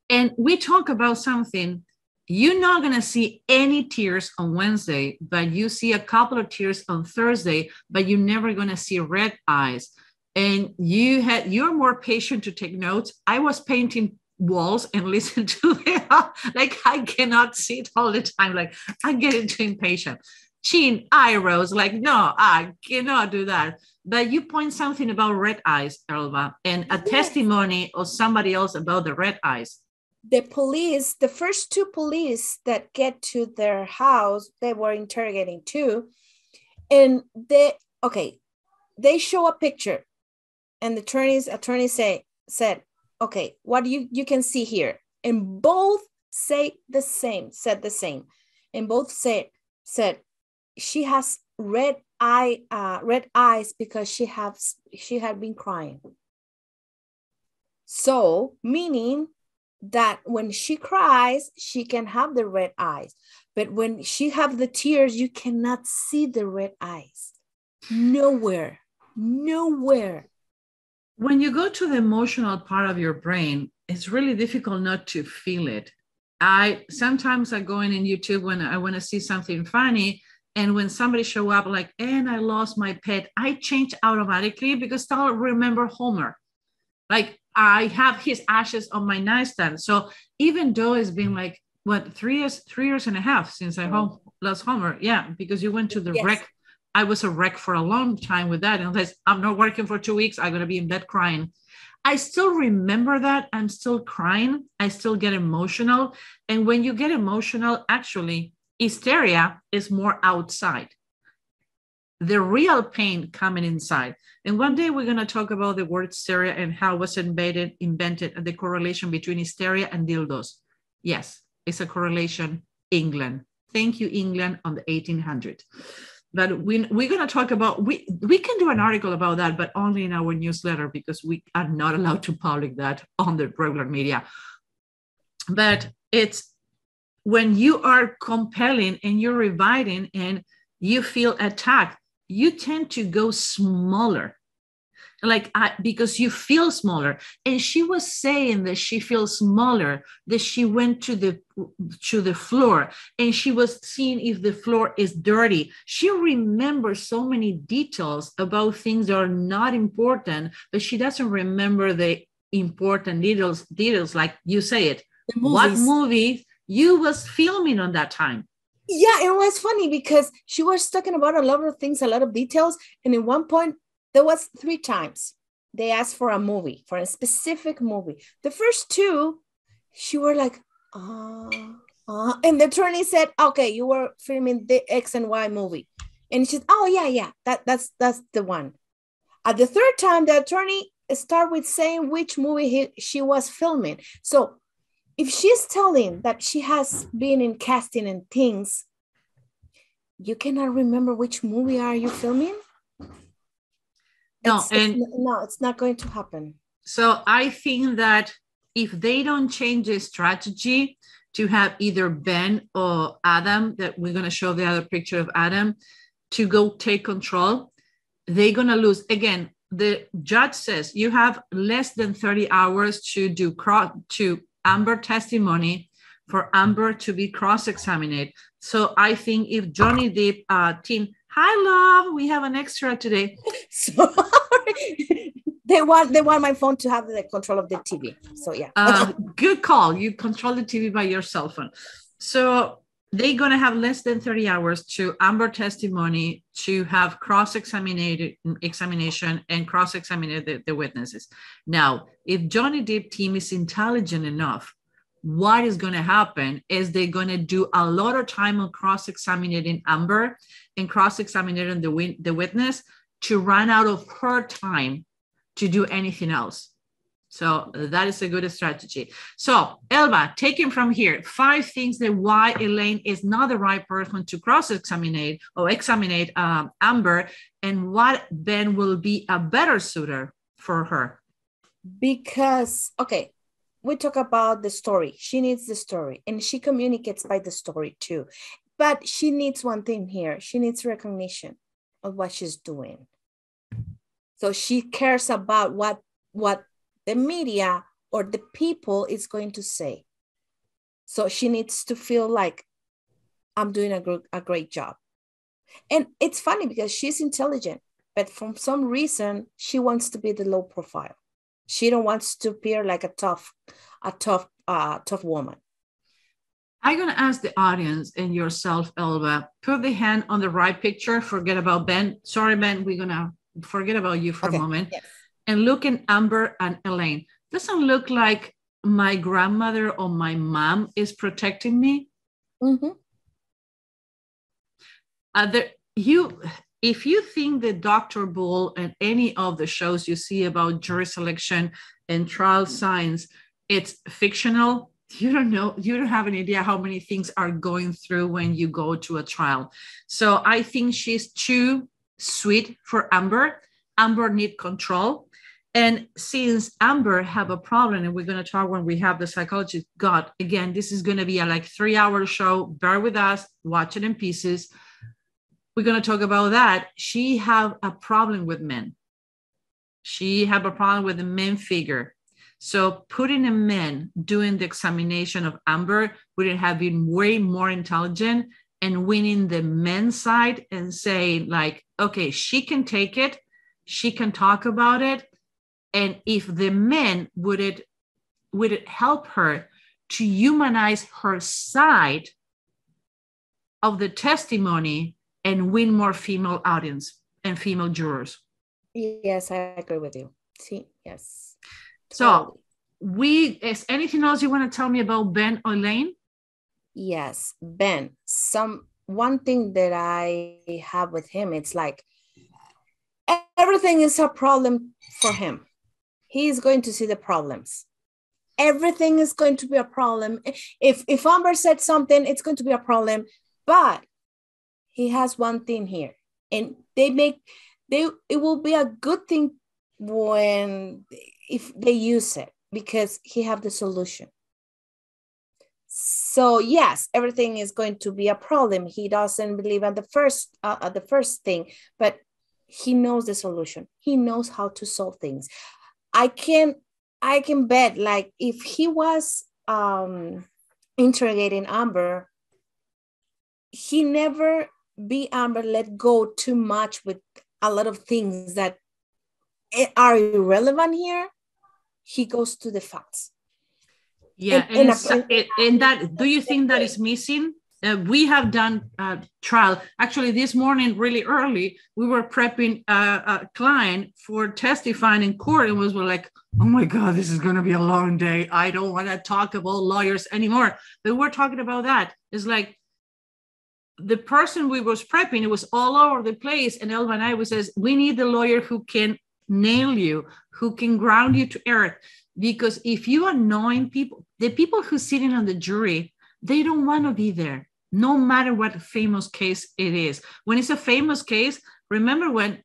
And we talk about something. You're not going to see any tears on Wednesday, but you see a couple of tears on Thursday, but you're never going to see red eyes. And you're more patient to take notes. I was painting walls and listen to them. Like, I cannot see it all the time. Like, I get into impatient. Chin, eyebrows, like, no, I cannot do that. But you point something about red eyes, Elba, and a testimony of somebody else about the red eyes. The police, the first 2 police that get to their house, they were interrogating too. And they show a picture, and the attorney said, okay, what you can see here. And both said the same. And both said she has red eyes because she had been crying. So meaning that when she cries, she can have the red eyes. But when she have the tears, you cannot see the red eyes. Nowhere. When you go to the emotional part of your brain, it's really difficult not to feel it. Sometimes I go in YouTube when I want to see something funny, and when somebody show up like, and I lost my pet, I change automatically because I'll remember Homer. Like, I have his ashes on my nightstand. So even though it's been like, what, 3 years and a half since I lost Homer. Yeah, because you went to the wreck. I was a wreck for a long time with that. And I'm not working for 2 weeks. I'm going to be in bed crying. I still remember that. I'm still crying. I still get emotional. And when you get emotional, actually, hysteria is more outside. the real pain coming inside. And one day we're going to talk about the word hysteria and how it was invented, and the correlation between hysteria and dildos. Yes, it's a correlation, England. Thank you, England, on the 1800s. But we're going to talk about, we can do an article about that, but only in our newsletter, because we are not allowed to publish that on the regular media. But it's when you are compelling and you're reviving and you feel attacked, you tend to go smaller, because you feel smaller. And she was saying that she feels smaller, that she went to the floor and she was seeing if the floor is dirty. She remembers so many details about things that are not important, but she doesn't remember the important details, like you say it. What movie you was filming on that time? Yeah, it was funny because she was talking about a lot of things, a lot of details. And in one point, there was 3 times they asked for a movie, for a specific movie. The first 2, she were like, and the attorney said, okay, you were filming the X and Y movie. And she said, oh, yeah, that's the one. At the 3rd time, the attorney started with saying which movie she was filming. So if she's telling that she has been in casting and things, you cannot remember which movie are you filming? No, it's not going to happen. So I think that if they don't change the strategy to have either Ben or Adam, that we're going to show the other picture of Adam, to go take control, they're going to lose. Again, the judge says you have less than 30 hours to do to Amber testimony, for Amber to be cross-examined. So I think if Johnny Depp team, hi love, we have an extra today. Sorry. They want my phone to have the control of the TV. So yeah. Good call. You control the TV by your cell phone. So they're going to have less than 30 hours to Amber testimony, to have examination and cross-examine the witnesses. Now, if Johnny Depp team is intelligent enough, what is going to happen is they're going to do a lot of time on cross-examining Amber and cross-examining the witness to run out of her time to do anything else. So that is a good strategy. So Elba, taking from here, 5 things that why Elaine is not the right person to cross-examine or examine Amber, and what Ben will be a better suitor for her. Because, okay, we talk about the story. She needs the story, and she communicates by the story too. But she needs one thing here. She needs recognition of what she's doing. So she cares about what the media or the people is going to say. So she needs to feel like I'm doing a great job. And it's funny because she's intelligent, but for some reason, she wants to be the low profile. She don't want to appear like a tough woman. I'm going to ask the audience and yourself, Elba, put the hand on the right picture. Forget about Ben. Sorry, Ben, we're going to forget about you for a moment. Yes. And look at Amber and Elaine. Doesn't look like my grandmother or my mom is protecting me. Mm-hmm. If you think that Dr. Bull and any of the shows you see about jury selection and trial science, it's fictional, you don't have any idea how many things are going through when you go to a trial. So I think she's too sweet for Amber. Amber needs control. And since Amber have a problem, and we're going to talk when we have the psychologist, God, again, this is going to be a 3-hour show. Bear with us, watch it in pieces. We're going to talk about that. She have a problem with men. She have a problem with the men figure. So putting a man doing the examination of Amber would have been way more intelligent and winning the men's side and saying like, okay, she can take it. She can talk about it. And if the men would it help her to humanize her side of the testimony and win more female audience and female jurors. Yes, I agree with you. See, yes. So is anything else you want to tell me about Ben or Elaine? Yes, Ben. one thing that I have with him, it's like everything is a problem for him. He is going to see the problems. Everything is going to be a problem. If Amber said something, it's going to be a problem. But he has one thing here, and it will be a good thing if they use it, because he have the solution. So yes, everything is going to be a problem. He doesn't believe at the first thing, but he knows the solution. He knows how to solve things. I can bet, like, if he was interrogating Amber, he never be Amber let go too much with a lot of things that are irrelevant here. He goes to the facts. Yeah, and that, do you think that is missing? We have done trial. Actually, this morning, really early, we were prepping a client for testifying in court, and we're like, oh my God, this is going to be a long day. I don't want to talk about lawyers anymore. But we're talking about that. It's like the person we was prepping, it was all over the place. And Elva and I says, we need the lawyer who can nail you, who can ground you to earth. Because if you annoying people, the people who sitting on the jury, they don't want to be there, no matter what famous case it is. When it's a famous case, remember when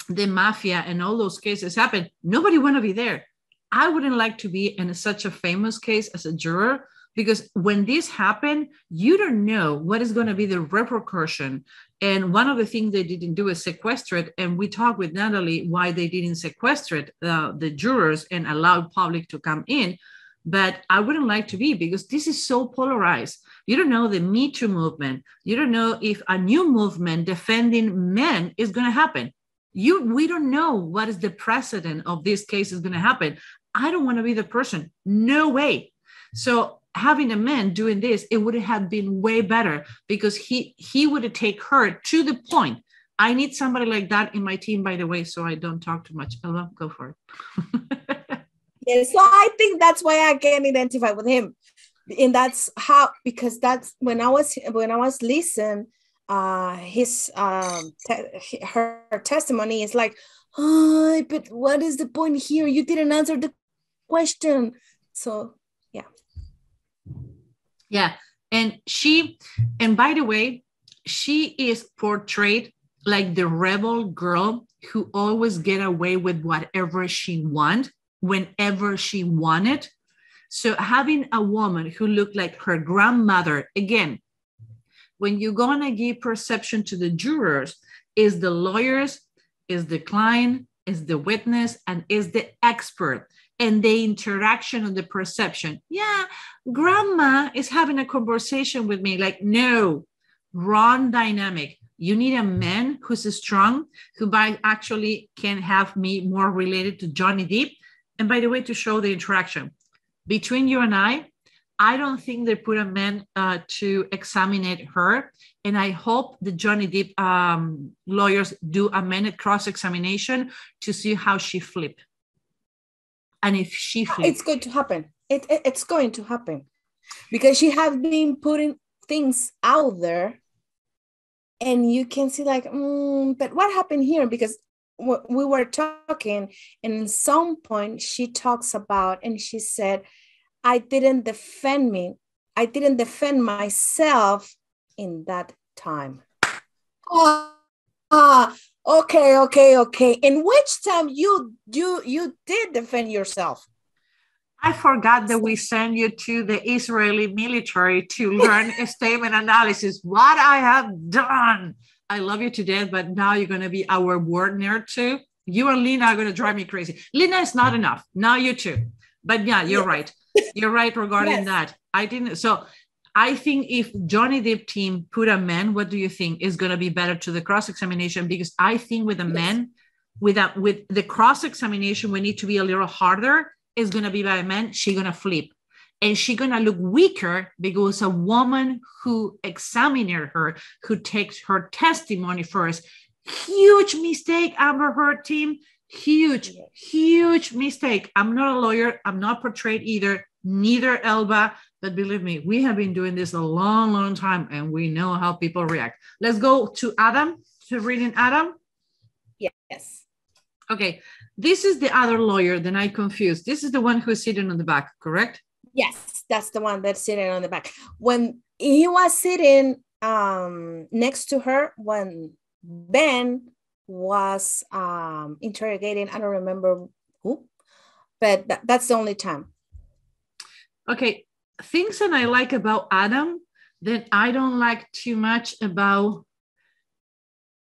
the mafia and all those cases happened, nobody want to be there. I wouldn't like to be in such a famous case as a juror, because when this happened, you don't know what is going to be the repercussion. And one of the things they didn't do is sequester it. And we talked with Natalie why they didn't sequester it, the jurors, and allow public to come in. But I wouldn't like to be, because this is so polarized. You don't know the Me Too movement. You don't know if a new movement defending men is going to happen. We don't know what is the precedent of this case is going to happen. I don't want to be the person. No way. So having a man doing this, it would have been way better, because he would take her to the point. I need somebody like that in my team, by the way, so I don't talk too much. Ella, go for it. Yeah, so I think that's why I can identify with him, and that's how, because that's when I was listening, her testimony is like, oh, but what is the point here? You didn't answer the question. So yeah, and by the way, she is portrayed like the rebel girl who always get away with whatever she wants, whenever she wanted. So having a woman who looked like her grandmother, again, when you're going to give perception to the jurors, is the lawyers, is the client, is the witness, and is the expert, and the interaction of the perception. Yeah, grandma is having a conversation with me. Like, no, wrong dynamic. You need a man who's strong, who actually can have me more related to Johnny Depp. And by the way, to show the interaction between you and I don't think they put a man to examine her. And I hope the Johnny Depp lawyers do a minute cross-examination to see how she flipped. And if she flipped. It's going to happen. It's going to happen. Because she has been putting things out there. And you can see like, but what happened here? Because we were talking, and at some point she talks about, and she said, I didn't defend myself in that time. Okay. In which time you did defend yourself? I forgot that we sent you to the Israeli military to learn a statement analysis. What I have done. I love you to death, but now you're going to be our word nerd too. You and Lena are going to drive me crazy. Lena is not enough. Now you too. But yeah, you're right. You're right regarding that. I didn't. So I think if Johnny Depp team put a man, what do you think is going to be better to the cross-examination? Because I think with a man, with the cross-examination, we need to be a little harder. Is going to be by a man. She's going to flip. And she's going to look weaker because a woman who examined her, who takes her testimony first. Huge mistake, Amber Heard team. Huge mistake. I'm not a lawyer. I'm not portrayed either. neither Elba, but believe me, we have been doing this a long, long time and we know how people react. Let's go to Adam, to reading Adam. Yes. Okay, this is the other lawyer, then I confused. This is the one who's sitting on the back, correct? Yes, that's the one that's sitting on the back. When he was sitting next to her, when Ben was interrogating, I don't remember who, but that's the only time. Okay, things that I like about Adam that I don't like too much about,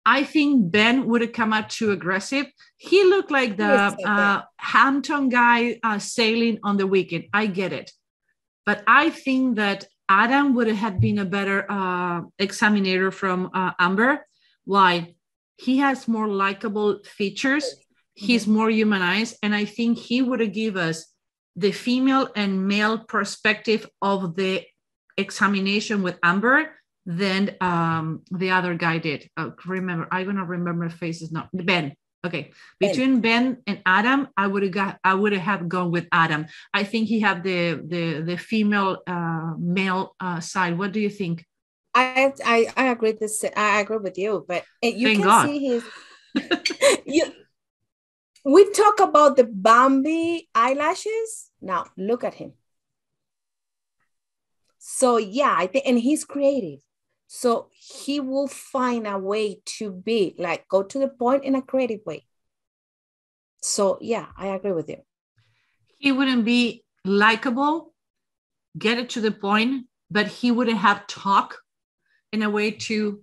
I think Ben would have come out too aggressive. He looked like the Hampton guy sailing on the weekend. I get it. But I think that Adam would have been a better examinator from Amber. Why? He has more likable features. He's more humanized. And I think he would have given us the female and male perspective of the examination with Amber than the other guy did. Remember, I'm gonna remember faces. Not Ben. Okay, between Ben and Adam, I would have gone with Adam. I think he had the female male side. What do you think? I agree. I agree with you, but you Thank can God. see his. We talk about the Bambi eyelashes. Now look at him. So yeah, I think, and he's creative. So he will find a way to be like, go to the point in a creative way. So yeah, I agree with you. He wouldn't be likable, get it to the point, but he wouldn't have talk in a way to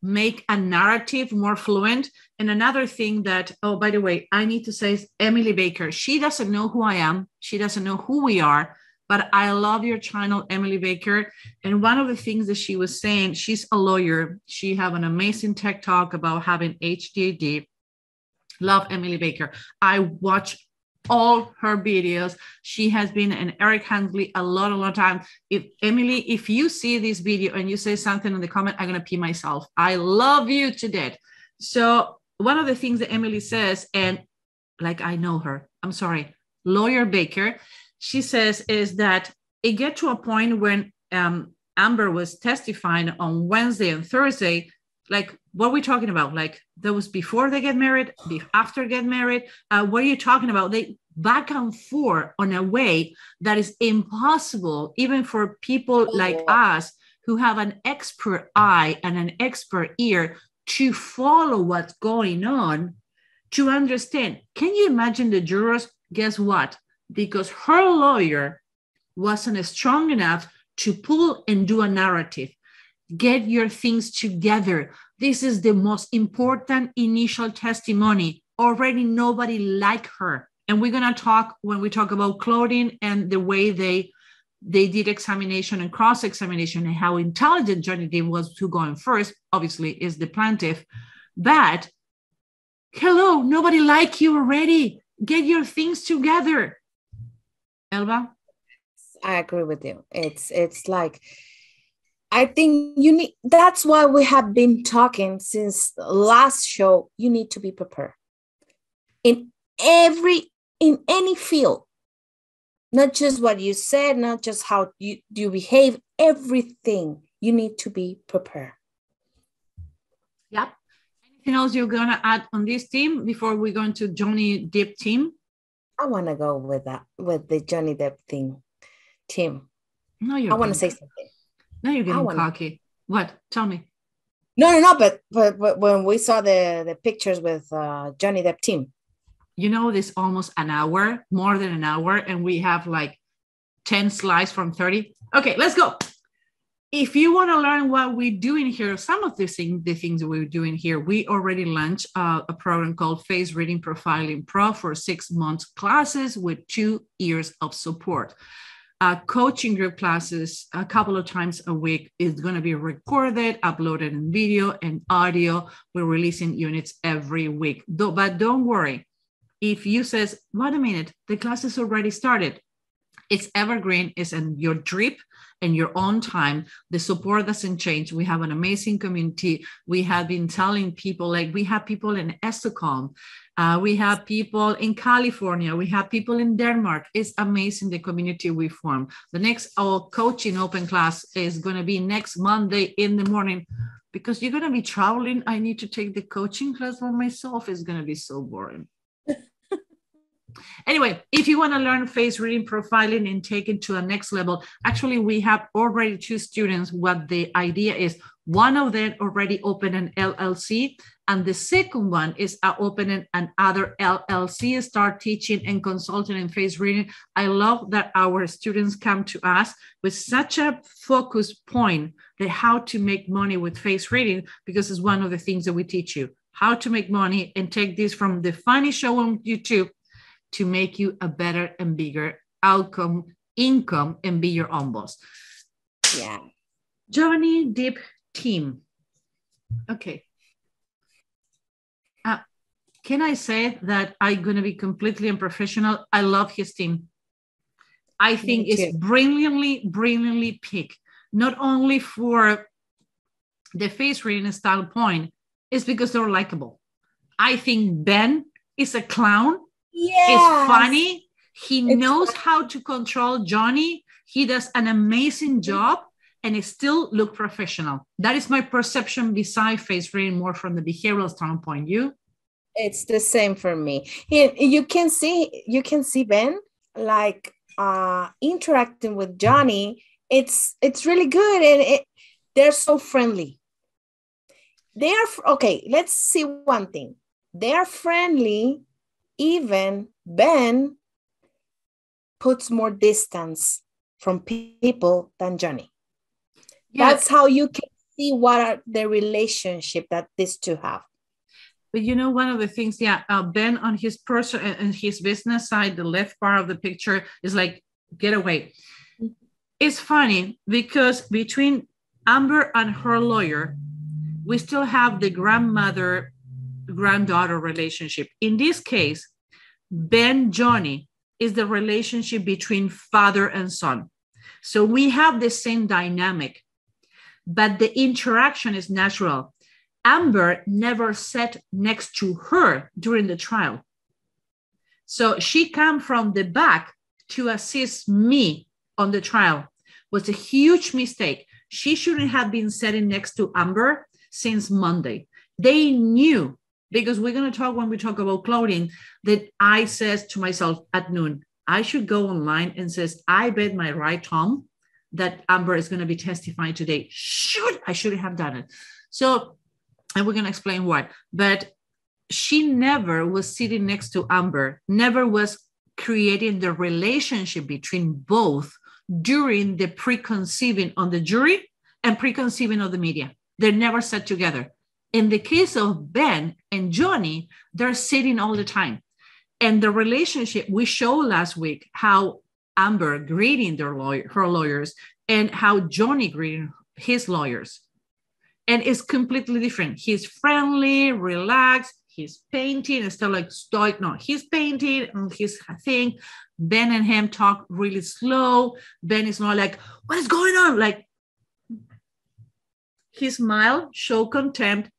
make a narrative more fluent. And another thing that, oh, by the way, I need to say is Emily Baker. She doesn't know who I am. She doesn't know who we are. But I love your channel, Emily Baker. And one of the things that she was saying, she's a lawyer. She have an amazing tech talk about having HDD. Love Emily Baker. I watch all her videos. She has been an Eric Hunley a lot of time. Emily, if you see this video and you say something in the comment, I'm going to pee myself. I love you to death. So one of the things that Emily says, and like I know her, I'm sorry, Lawyer Baker, she says is that it get to a point when Amber was testifying on Wednesday and Thursday, like, what are we talking about? Like, that was before they get married, after get married. What are you talking about? They back and forth on a way that is impossible, even for people like us who have an expert eye and an expert ear to follow what's going on, to understand. Can you imagine the jurors? Guess what? Because her lawyer wasn't strong enough to pull and do a narrative. Get your things together. This is the most important initial testimony. Already nobody like her. And we're going to talk when we talk about clothing and the way they did examination and cross-examination and how intelligent Johnny Depp was to go in first, obviously, is the plaintiff. But, hello, nobody like you already. Get your things together. Elba? I agree with you. It's like, I think you need, that's why we have been talking since the last show. You need to be prepared in any field, not just what you said, not just how you behave, everything. You need to be prepared. Yep. Anything else you're going to add on this team before we go into Johnny Depp team? I want to go with the Johnny Depp team. No, I want to say something. Now you're getting cocky. What? Tell me. No. But when we saw the pictures with Johnny Depp team, you know, this almost an hour, more than an hour, and we have like 10 slides from 30. Okay, let's go. If you want to learn what we're doing here, some of the things we're doing here, we already launched a program called Face Reading Profiling Pro for 6 months classes with 2 years of support. Coaching group classes a couple of times a week is going to be recorded, uploaded in video and audio. We're releasing units every week. But don't worry. If you says, wait a minute, the class is already started. It's evergreen, it's in your drip and your own time. The support doesn't change. We have an amazing community. We have been telling people, like we have people in Estocolm, we have people in California, we have people in Denmark. It's amazing the community we form. The next coaching open class is going to be next Monday in the morning, because you're going to be traveling. I need to take the coaching class for myself. It's going to be so boring. Anyway, if you want to learn face reading profiling and take it to a next level, actually, we have already 2 students. What the idea is, one of them already opened an LLC, and the second one is opening another LLC, start teaching and consulting in face reading. I love that our students come to us with such a focus point that how to make money with face reading, because it's one of the things that we teach you, how to make money and take this from the funny show on YouTube to make you a better and bigger income and be your own boss. Yeah. Johnny Depp team. Okay. Can I say that I'm going to be completely unprofessional? I love his team. I think it's brilliantly picked, not only for the face reading standpoint, it's because they're likable. I think Ben is a clown. It's funny. He knows how to control Johnny. He does an amazing job, and it still look professional. That is my perception beside face reading, more from the behavioral standpoint. You? It's the same for me. You can see Ben like interacting with Johnny. It's really good, and they're so friendly. They are okay. Let's see one thing. They are friendly. Even Ben puts more distance from people than Johnny. Yeah. That's how you can see what are the relationship that these two have. But you know, one of the things, Ben on his personal and his business side, the left part of the picture is like, get away. It's funny because between Amber and her lawyer, we still have the grandmother-granddaughter relationship. In this case, Ben-Johnny is the relationship between father and son. So we have the same dynamic, but the interaction is natural. Amber never sat next to her during the trial. So she came from the back to assist me on the trial. It was a huge mistake. She shouldn't have been sitting next to Amber since Monday. They knew, because we're going to talk when we talk about clothing, that I says to myself at noon, I should go online and says, I bet my right Tom that Amber is going to be testifying today. I should have done it. So, and we're going to explain why. But she never was sitting next to Amber, never was creating the relationship between both during the preconceiving on the jury and preconceiving of the media. They never sat together. In the case of Ben and Johnny, they're sitting all the time. And the relationship, we showed last week how Amber greeting her lawyers and how Johnny greeting his lawyers. And it's completely different. He's friendly, relaxed, he's painting, instead of like stoic. No, he's painting and his thing. Ben and him talk really slow. Ben is not like, what is going on? Like, he smile, show contempt.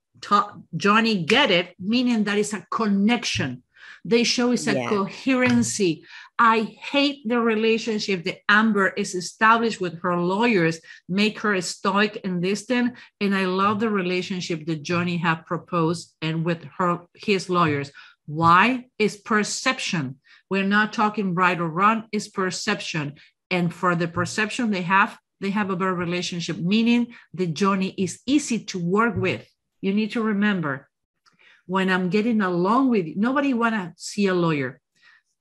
Johnny get it, meaning that it's a connection. They show it's a coherency. I hate the relationship that Amber is established with her lawyers, make her stoic and distant. And I love the relationship that Johnny have proposed and with his lawyers. Why? It's perception. We're not talking right or wrong, it's perception. And for the perception they have a better relationship, meaning that Johnny is easy to work with. You need to remember, when I'm getting along with you, nobody want to see a lawyer.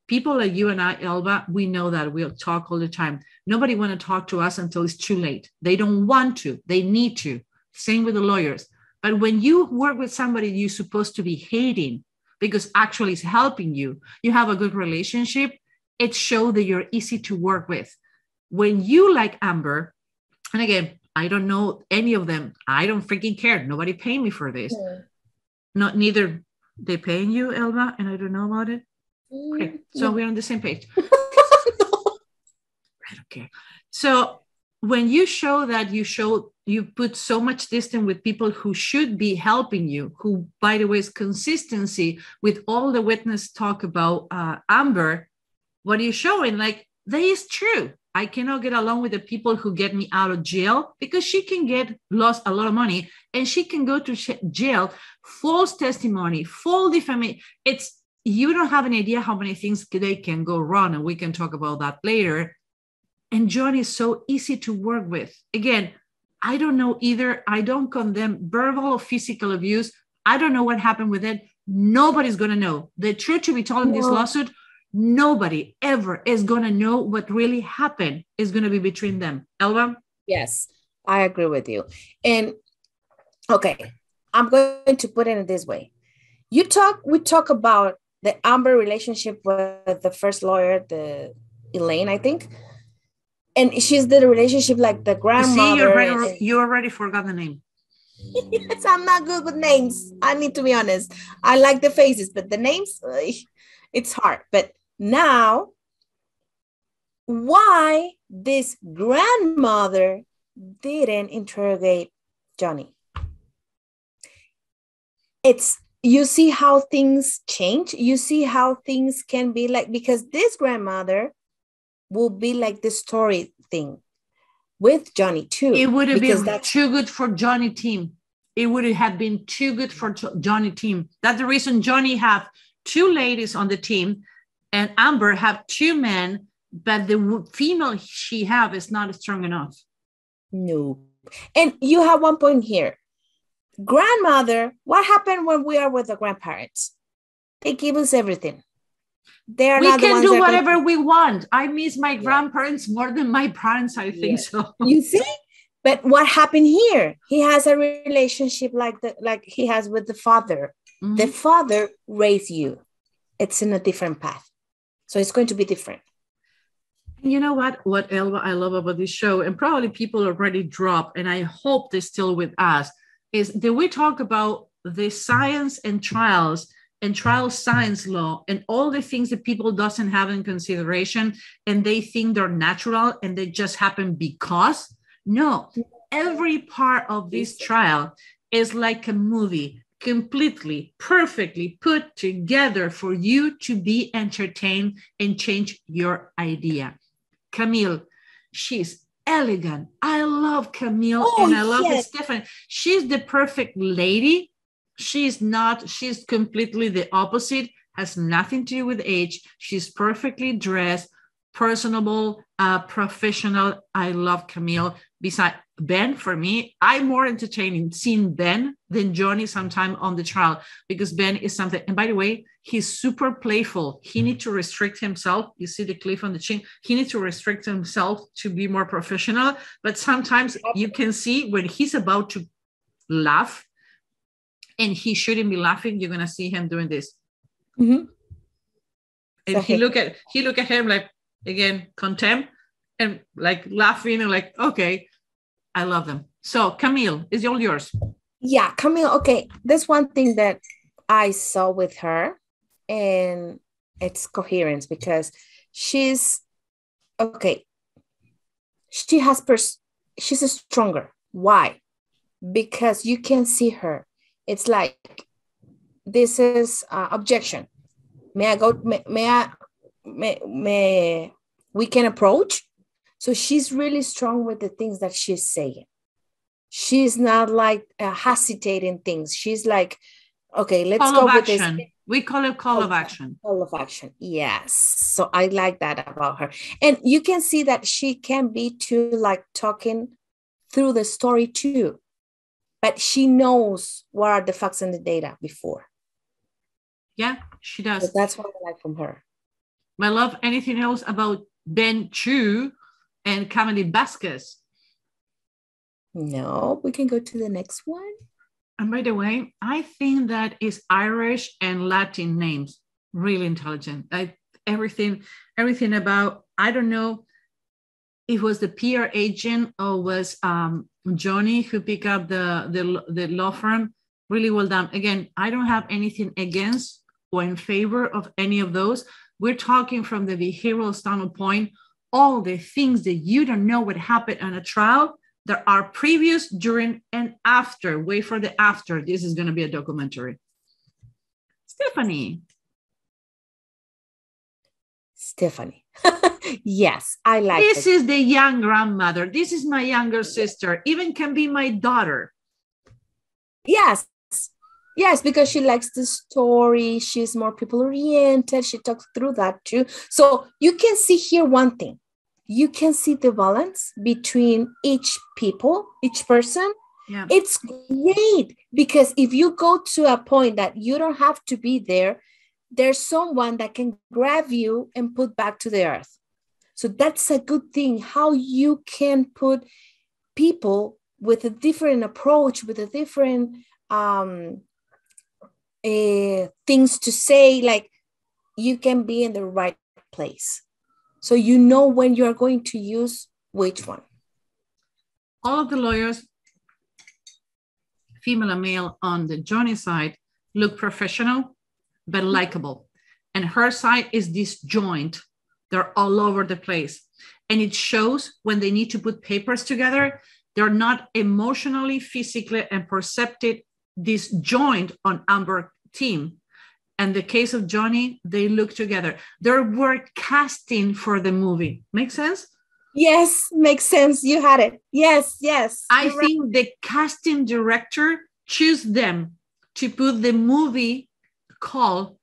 People like you and I, Elba, we know that we'll talk all the time. Nobody want to talk to us until it's too late. They don't want to, they need to. Same with the lawyers. But when you work with somebody you're supposed to be hating because actually it's helping you, you have a good relationship, it shows that you're easy to work with. When you like Amber, and again, I don't know any of them. I don't freaking care. Nobody paid me for this. Yeah. Neither they paying you, Elba, and I don't know about it. Okay, so we're on the same page. I don't care. So when you show that you put so much distance with people who should be helping you, who, by the way, is consistency with all the witness talk about Amber, what are you showing? Like, that is true. I cannot get along with the people who get me out of jail, because she can lost a lot of money and she can go to jail, false testimony, full defamation. You don't have an idea how many things they can go wrong, and we can talk about that later. And Johnny is so easy to work with. Again, I don't know either. I don't condemn verbal or physical abuse. I don't know what happened with it. Nobody's going to know. The truth to be told in this lawsuit, nobody ever is going to know what really happened. Is going to be between them. Elba? Yes, I agree with you. And okay, I'm going to put it this way. We talk about the Amber relationship with the first lawyer, the Elaine, I think. And she's the relationship like the grandmother. See, you already forgot the name. Yes, I'm not good with names. I need to be honest. I like the faces, but the names, it's hard. But now, why this grandmother didn't interrogate Johnny? You see how things change. You see how things can be like, because this grandmother will be like the story thing with Johnny too. It would have been too good for Johnny team. It would have been too good for Johnny team. That's the reason Johnny have 2 ladies on the team and Amber have 2 men, but the female she have is not strong enough. No. And you have one point here. Grandmother, what happened when we are with the grandparents? They give us everything. We can do whatever we want. I miss my grandparents more than my parents, I think so. You see? But what happened here? He has a relationship like he has with the father. Mm-hmm. The father raised you. It's in a different path. So it's going to be different. You know what, Elba, I love about this show, and probably people already dropped, and I hope they're still with us, is that we talk about the science and trials and trial science law and all the things that people doesn't have in consideration, and they think they're natural and they just happen because. No, every part of this trial is like a movie, completely, perfectly put together for you to be entertained and change your idea. Camille, she's elegant. I love Camille and I love Stephanie. She's the perfect lady. She's completely the opposite, has nothing to do with age. She's perfectly dressed, personable, professional. I love Camille. Besides Ben, for me, I'm more entertaining seeing Ben than Johnny sometime on the trial, because Ben is something. And by the way, he's super playful. He needs to restrict himself. You see the cliff on the chin. He needs to restrict himself to be more professional. But sometimes you can see when he's about to laugh and he shouldn't be laughing, you're going to see him doing this. Mm-hmm. And he look at him like, again, contempt and like laughing and like, okay, I love them. So Camille, is all yours. Yeah, Camille. Okay. There's one thing that I saw with her, and it's coherence, because she's okay. She's stronger. Why? Because you can see her. It's like, this is objection. May I go? May we can approach? So she's really strong with the things that she's saying. She's not like hesitating things. She's like, okay, let's go with this. We call it call of action. Call of action. Yes. So I like that about her. And you can see that she can be too, like talking through the story too. But she knows what are the facts and the data before. Yeah, she does. So that's what I like from her. My love, anything else about Ben Chu and Camille Vasquez? No, we can go to the next one. And by the way, I think that is Irish and Latin names, really intelligent. Like everything about, I don't know if it was the PR agent or was Johnny who picked up the law firm. Really well done. Again, I don't have anything against or in favor of any of those. We're talking from the behavioral standpoint. all the things that you don't know what happened on a trial, there are previous, during, and after. Wait for the after. This is going to be a documentary. Stephanie. Yes, I like this. Is the young grandmother. This is my younger sister. Even can be my daughter. Yes. Yes, because she likes the story. She's more people-oriented. She talks through that too. So you can see here one thing. You can see the balance between each person. Yeah. It's great because if you go to a point that you don't have to be there, there's someone that can grab you and put back to the earth. So that's a good thing, how you can put people with a different approach, with a different things to say, like you can be in the right place. So you know when you're going to use which one. All of the lawyers, female and male on the Johnny side, look professional, but likable. And her side is disjoint. They're all over the place. And it shows when they need to put papers together, they're not emotionally, physically, and perceptive disjoint on Amber team. And the case of Johnny, they look together. They were casting for the movie. Make sense? Yes, makes sense. You had it. Yes, yes. I think the casting director choose them to put the movie called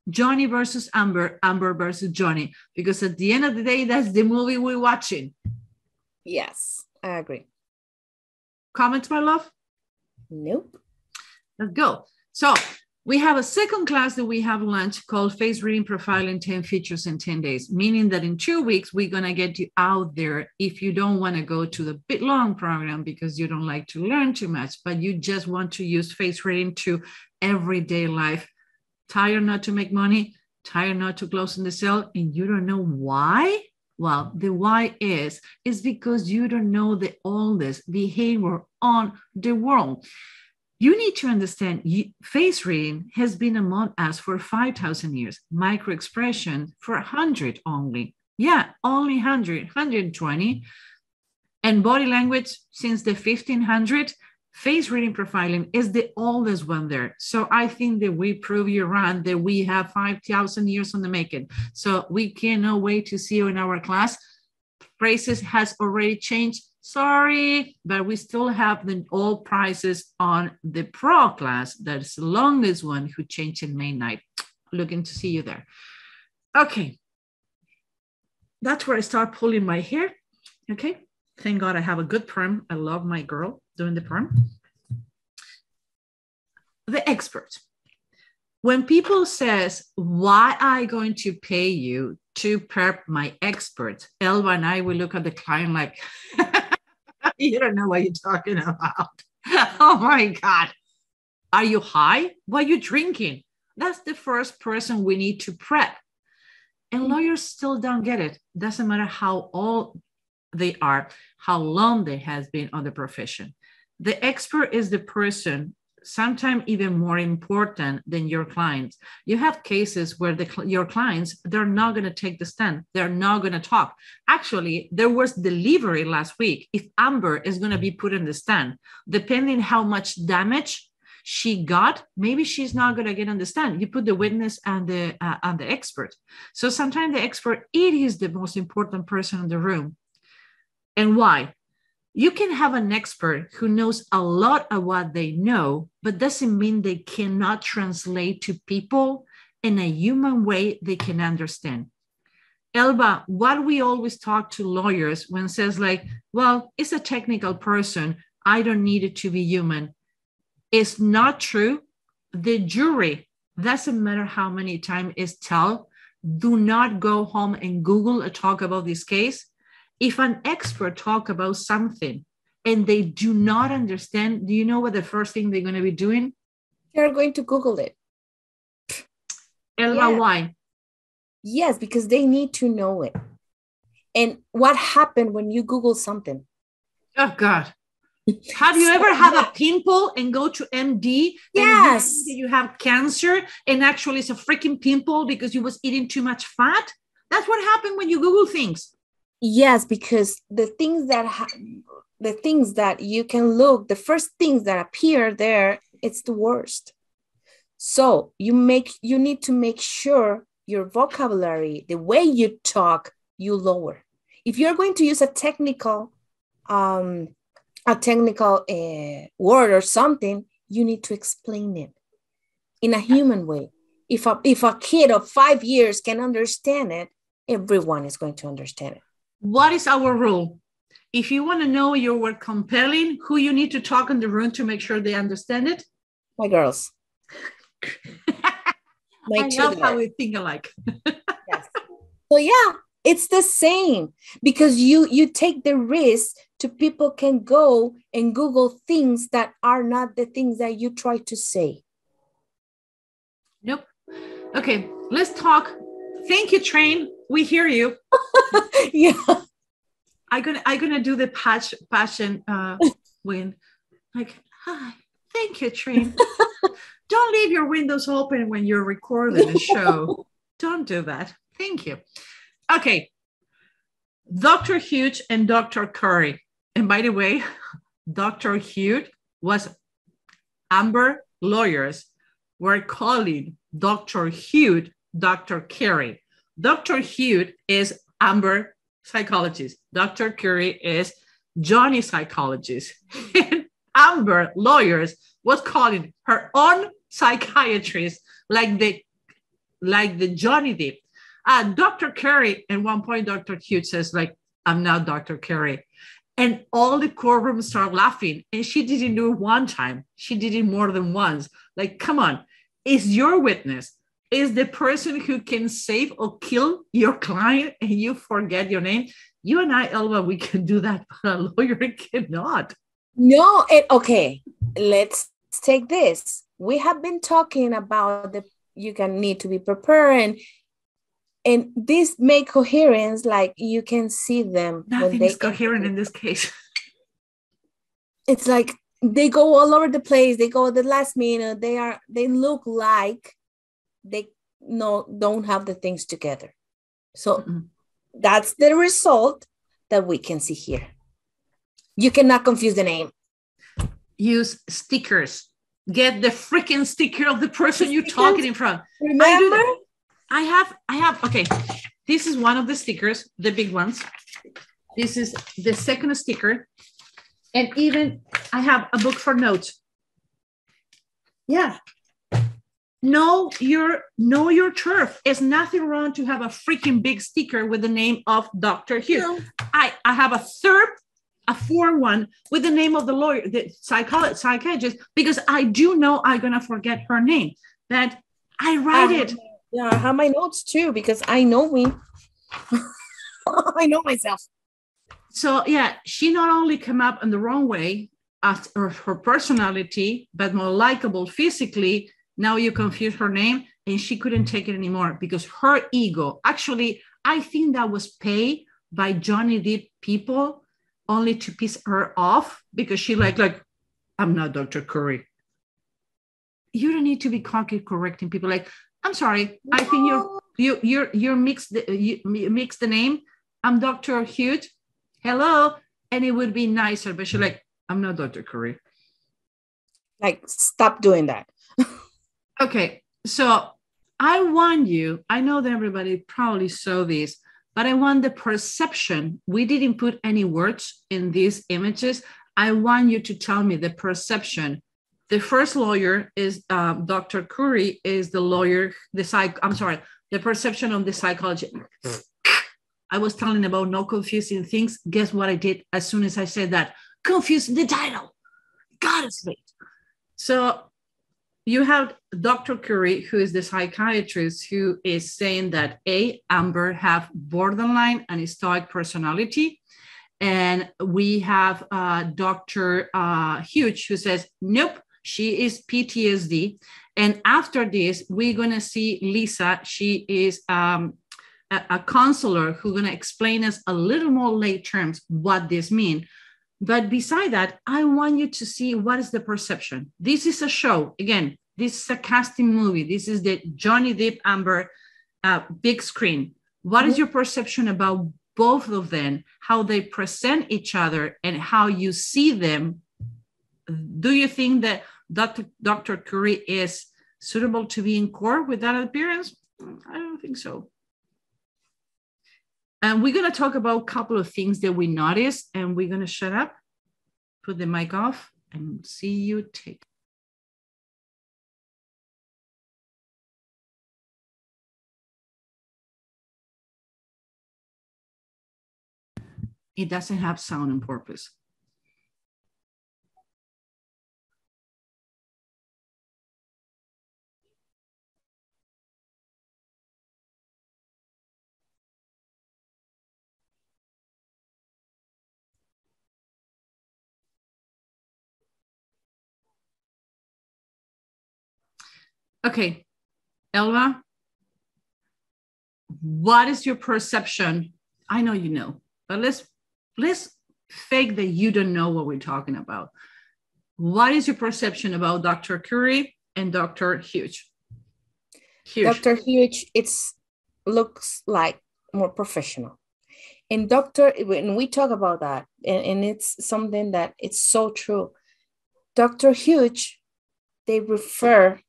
Johnny versus Amber, Amber versus Johnny, because at the end of the day, that's the movie we're watching. Yes, I agree. Comments, my love? Nope. Let's go. So we have a second class that we have launched called Face Reading Profiling 10 Features in 10 Days, meaning that in 2 weeks, we're going to get you out there if you don't want to go to the bit long program because you don't like to learn too much, but you just want to use face reading to everyday life. Tired not to make money, tired not to close in the sale, and you don't know why? Well, the why is because you don't know the oldest behavior on the world. You need to understand face reading has been among us for 5,000 years. Microexpression for 100 only. Yeah, only 100, 120. And body language since the 1500s. Face reading profiling is the oldest one there. So I think that we prove you wrong, that we have 5,000 years on the making. So we cannot wait to see you in our class. Prices has already changed. Sorry, but we still have the old prices on the pro class. That's the longest one who changed in May night. Looking to see you there. Okay. That's where I start pulling my hair. Okay. Thank God I have a good perm. I love my girl doing the perm. The expert. When people says, why are I going to pay you to prep my expert? Elba and I will look at the client like, you don't know what you're talking about. Oh my God. Are you high? What are you drinking? That's the first person we need to prep. And lawyers still don't get it. Doesn't matter how old they are, how long they has been on the profession. The expert is the person, sometimes even more important than your clients. You have cases where your clients, they're not going to take the stand. They're not going to talk. Actually, there was delivery last week. If Amber is going to be put in the stand, depending how much damage she got, maybe she's not going to get on the stand. You put the witness and the expert. So sometimes the expert, it is the most important person in the room. And why? You can have an expert who knows a lot of what they know, but doesn't mean they cannot translate to people in a human way they can understand. Elba, what we always talk to lawyers when says like, well, it's a technical person, I don't need it to be human. It's not true. The jury, doesn't matter how many times it's tell, do not go home and Google or talk about this case. If an expert talk about something and they do not understand, do you know what the first thing they're going to be doing? They're going to Google it. Elba, yeah. Why? Yes, because they need to know it. And what happened when you Google something? Oh, God. Have you ever had a pimple and go to MD? Yes. And you have cancer and actually it's a freaking pimple because you was eating too much fat? That's what happened when you Google things. Yes, because the things that you can look, the first things that appear there, it's the worst. So you need to make sure your vocabulary, the way you talk, you lower. If you're going to use a technical word or something, you need to explain it in a human way. If a kid of 5 years can understand it, everyone is going to understand it. What is our rule? If you want to know your word compelling, who you need to talk in the room to make sure they understand it? My girls. I love how we think alike. Yes. So yeah, it's the same, because you take the risk to people can go and Google things that are not the things that you try to say. Nope. Okay, let's talk. Thank you, Train. We hear you. Yeah. I'm gonna do the passion win. Like, hi, thank you, Train. Don't leave your windows open when you're recording a show. Don't do that. Thank you. Okay. Dr. Hughes and Dr. Curry. And by the way, Dr. Hughes was Amber lawyers were calling Dr. Hughes Dr. Curry. Dr. Hughes is Amber psychologist. Dr. Curry is Johnny psychologist. And Amber lawyers was calling her own psychiatrist like the Johnny Depp. Dr. Curry, at one point, Dr. Hughes says, like, I'm not Dr. Curry. And all the courtroom start laughing. And she didn't do it one time. She did it more than once. Like, come on, is your witness, is the person who can save or kill your client and you forget your name? You and I, Elba, we can do that, but a lawyer cannot. No, okay, let's take this. We have been talking about you can need to be prepared and this make coherence, like you can see them. Nothing is coherent in this case. It's like they go all over the place. They go at the last minute. They look like they don't have the things together. So that's the result that we can see here. You cannot confuse the name. Use stickers. Get the freaking sticker of the person you're talking in front. Remember? I have, okay. This is one of the stickers, the big ones. This is the second sticker. And even I have a book for notes. Yeah. Know your turf. There's nothing wrong to have a freaking big sticker with the name of Dr. Hughes. No. I have a fourth one with the name of the lawyer, the psychiatrist, because I do know I'm going to forget her name. That I write it. Yeah, I have my notes too, because I know me. I know myself. So yeah, she not only came up in the wrong way as her personality, but more likable physically. Now you confuse her name and she couldn't take it anymore because her ego, actually, I think that was paid by Johnny Depp people only to piss her off because she like, I'm not Dr. Curry. You don't need to be cocky correcting people. Like, I'm sorry, I think you mixed the name. I'm Dr. Hughes. Hello. And it would be nicer, but she's like, I'm not Dr. Curry. Like, stop doing that. Okay. So I want you, I know that everybody probably saw this, but I want the perception. We didn't put any words in these images. I want you to tell me the perception. The first lawyer is Dr. Curry is the lawyer, the perception of the psychology. I was telling about no confusing things. Guess what I did as soon as I said that? Confusing the title. God is late. So you have Dr. Curry, who is the psychiatrist, who is saying that Amber have borderline and stoic personality. And we have Dr. Hughes, who says, nope, she is PTSD. And after this, we're going to see Lisa. She is a counselor who's going to explain us a little more lay terms what this means. But beside that, I want you to see what is the perception. This is a show. Again, this is a casting movie. This is the Johnny Depp Amber big screen. What is your perception about both of them, how they present each other and how you see them, do you think that Dr. Curry is suitable to be in court with that appearance? I don't think so. And we're going to talk about a couple of things that we noticed, and we're going to shut up, put the mic off, and see you take. It doesn't have sound on purpose. Okay, Elva, what is your perception? I know you know, but let's fake that you don't know what we're talking about. What is your perception about Dr. Curry and Dr. Hughes? Dr. Hughes, it looks like more professional. And when we talk about that, and it's something that it's so true, Dr. Hughes, they refer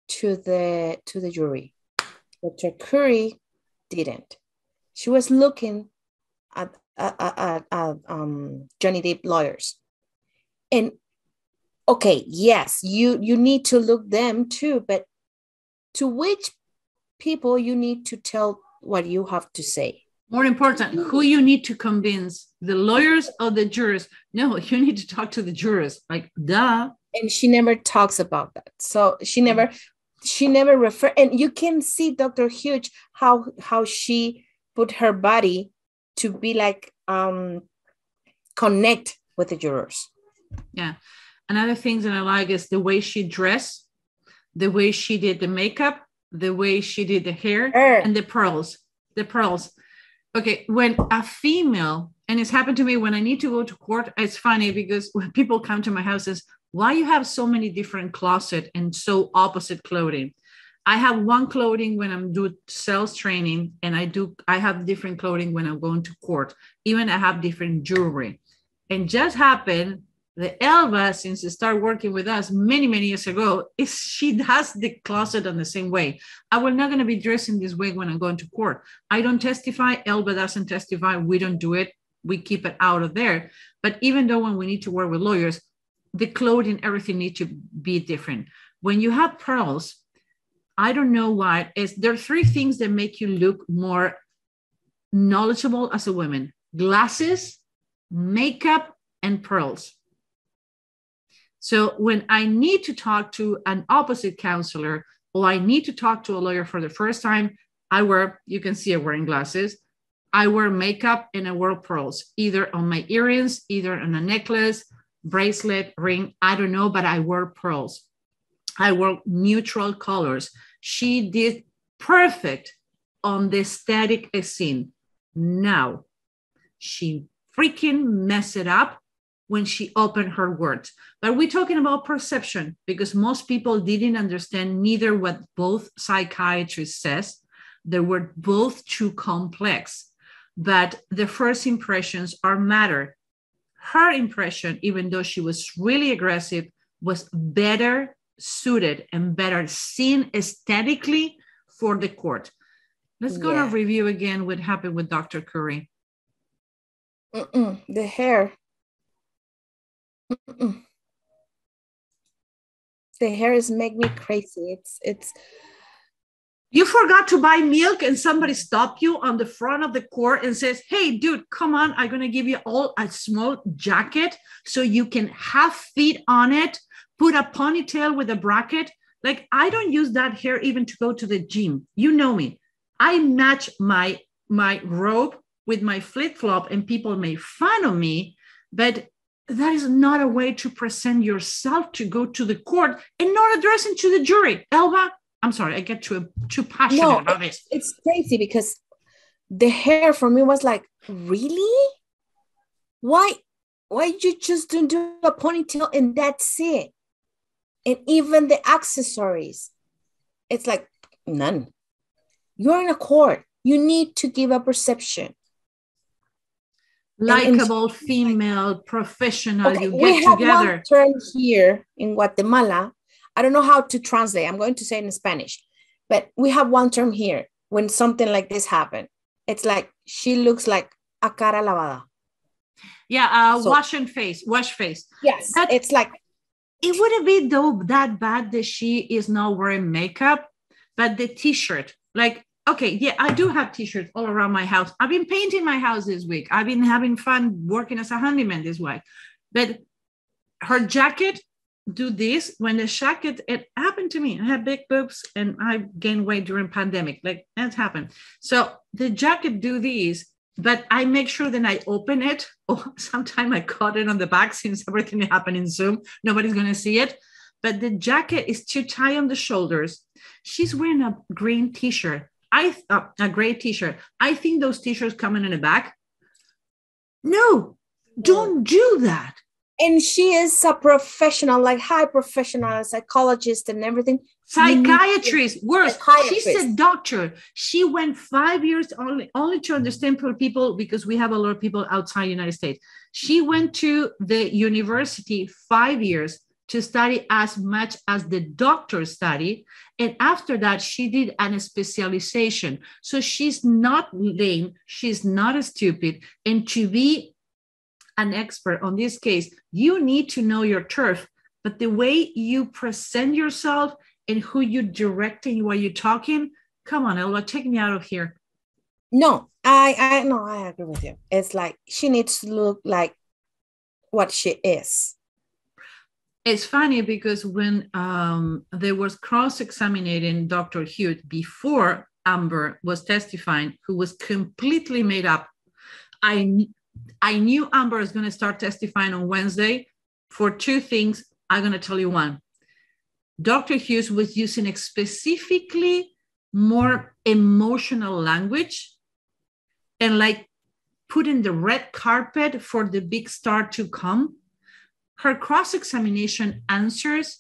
to the jury. Dr. Curry didn't. She was looking at Johnny Depp lawyers. And okay, yes, you need to look them too, but to which people you need to tell what you have to say. More important, who you need to convince, the lawyers or the jurors? No, you need to talk to the jurors, like, duh. And she never talks about that. So she never refer. And you can see Dr. Hughes, how she put her body to be like, connect with the jurors. Yeah. Another thing that I like is the way she dressed, the way she did the makeup, the way she did the hair, and the pearls. Okay, when a female, and it's happened to me when I need to go to court, it's funny because when people come to my house, is why you have so many different closets and so opposite clothing. I have one clothing when I'm doing sales training, and I have different clothing when I'm going to court. Even I have different jewelry. And just happened, the Elva, since she started working with us many, many years ago, she does the closet in the same way. I will not going to be dressed in this way when I'm going to court. I don't testify. Elva doesn't testify. We don't do it. We keep it out of there. But even though when we need to work with lawyers, the clothing, everything needs to be different. When you have pearls, I don't know why. There are three things that make you look more knowledgeable as a woman: glasses, makeup, and pearls. So when I need to talk to an opposite counselor, or I need to talk to a lawyer for the first time, you can see I'm wearing glasses. I wear makeup and I wear pearls, either on my earrings, either on a necklace, bracelet, ring, I don't know, but I wear pearls. I wear neutral colors. She did perfect on the static scene. Now, she freaking messed it up when she opened her words. But we're talking about perception, because most people didn't understand neither what both psychiatrists says. They were both too complex. But the first impressions are matter. Her impression, even though she was really aggressive, was better suited and better seen aesthetically for the court. Let's go to review again what happened with Dr. Curry. The hair. The hair is making me crazy. It's. You forgot to buy milk and somebody stopped you on the front of the court and says, hey, dude, come on. I'm going to give you all a small jacket so you can have feet on it, put a ponytail with a bracket. Like, I don't use that hair even to go to the gym. You know me. I match my robe with my flip-flop and people make fun of me, but that is not a way to present yourself to go to the court and not addressing to the jury. Elva, I'm sorry, I get too passionate about this. It's crazy because the hair for me was like, really? Why you just don't do a ponytail and that's it? And even the accessories, it's like none. You're in a court. You need to give a perception. Likeable female professional. Okay, you we get have together. one term here in Guatemala. I don't know how to translate. I'm going to say it in Spanish, but we have one term here when something like this happens. It's like she looks like a cara lavada. Yeah, wash face. Yes, That, it's like it wouldn't be though that bad that she is not wearing makeup, but the t-shirt, like, okay, yeah, I do have t-shirts all around my house. I've been painting my house this week. I've been having fun working as a handyman this week. But her jacket do this. When the jacket, it happened to me. I had big boobs and I gained weight during pandemic. Like, that's happened. So the jacket do these, but I make sure that I open it. Oh, sometimes I cut it on the back since everything happened in Zoom. Nobody's going to see it. But the jacket is too tight on the shoulders. She's wearing a green t-shirt. A gray t-shirt. I think those t-shirts coming in the back. No, don't do that. And she is a professional, like high professional, psychologist and everything. Psychiatrist, worse. She's a doctor. She went 5 years only to understand people, because we have a lot of people outside the United States. She went to the university 5 years to study as much as the doctors study. And after that, she did a specialization. So she's not lame, she's not stupid. And to be an expert on this case, you need to know your turf. But the way you present yourself and who you're directing, while you're talking, come on, Elba, take me out of here. No, I agree with you. It's like she needs to look like what she is. It's funny because when there was cross-examining Dr. Hughes before Amber was testifying, who was completely made up. I knew Amber was going to start testifying on Wednesday for two things. I'm going to tell you one. Dr. Hughes was using a specifically more emotional language and like putting the red carpet for the big star to come. Her cross-examination answers,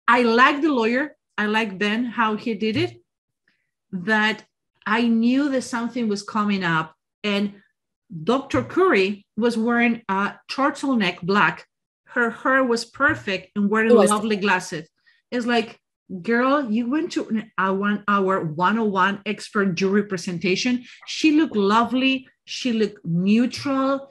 I like the lawyer, I like Ben, how he did it, that I knew that something was coming up. And Dr. Curry was wearing a turtleneck black. Her hair was perfect and wearing lovely glasses. It's like, girl, you went to our 101 expert jury presentation. She looked lovely. She looked neutral.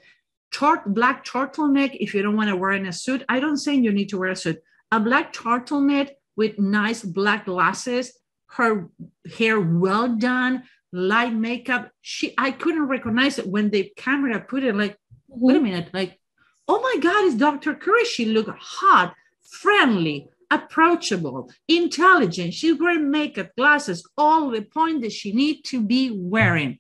Black turtleneck. If you don't want to wear in a suit, I don't say you need to wear a suit. A black turtleneck with nice black glasses, her hair well done, light makeup. I couldn't recognize it when the camera put it. Like, wait a minute, like, oh my God, it's Dr. Curry. She looked hot, friendly, approachable, intelligent. She's wearing makeup, glasses, all the point that she needs to be wearing.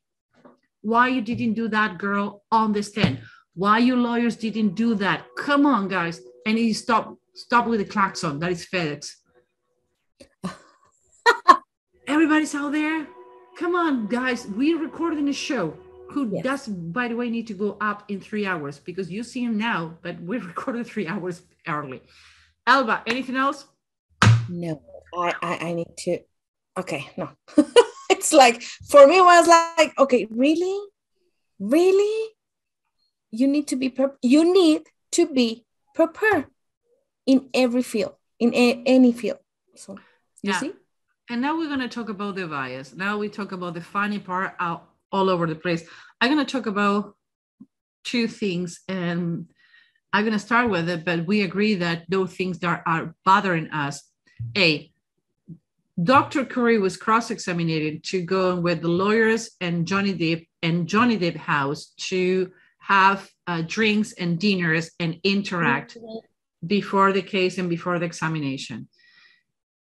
Why you didn't do that, girl, on the stand? Why you lawyers didn't do that? Come on, guys. And you stop with the klaxon. That is FedEx. Everybody's out there. Come on, guys. We're recording a show. Who does, by the way, need to go up in 3 hours, because you see him now, but we recorded 3 hours early. Alba, anything else? No, I need to. Okay, no. It's like, for me, it was like, okay, really? You need to be prepared in every field, in any field. So you see? And now we're going to talk about the bias. Now we talk about the funny part out all over the place. I'm going to talk about two things, and I'm going to start with it, but we agree that those things that are bothering us. Dr. Curry was cross-examined to go with the lawyers and Johnny Depp house to have drinks and dinners and interact before the case and before the examination.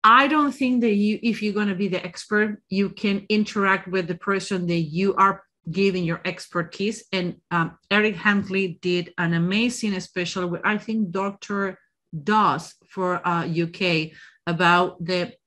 I don't think that if you're going to be the expert, you can interact with the person that you are giving your expertise. And Eric Hunley did an amazing special with, I think, Dr. Doss for UK about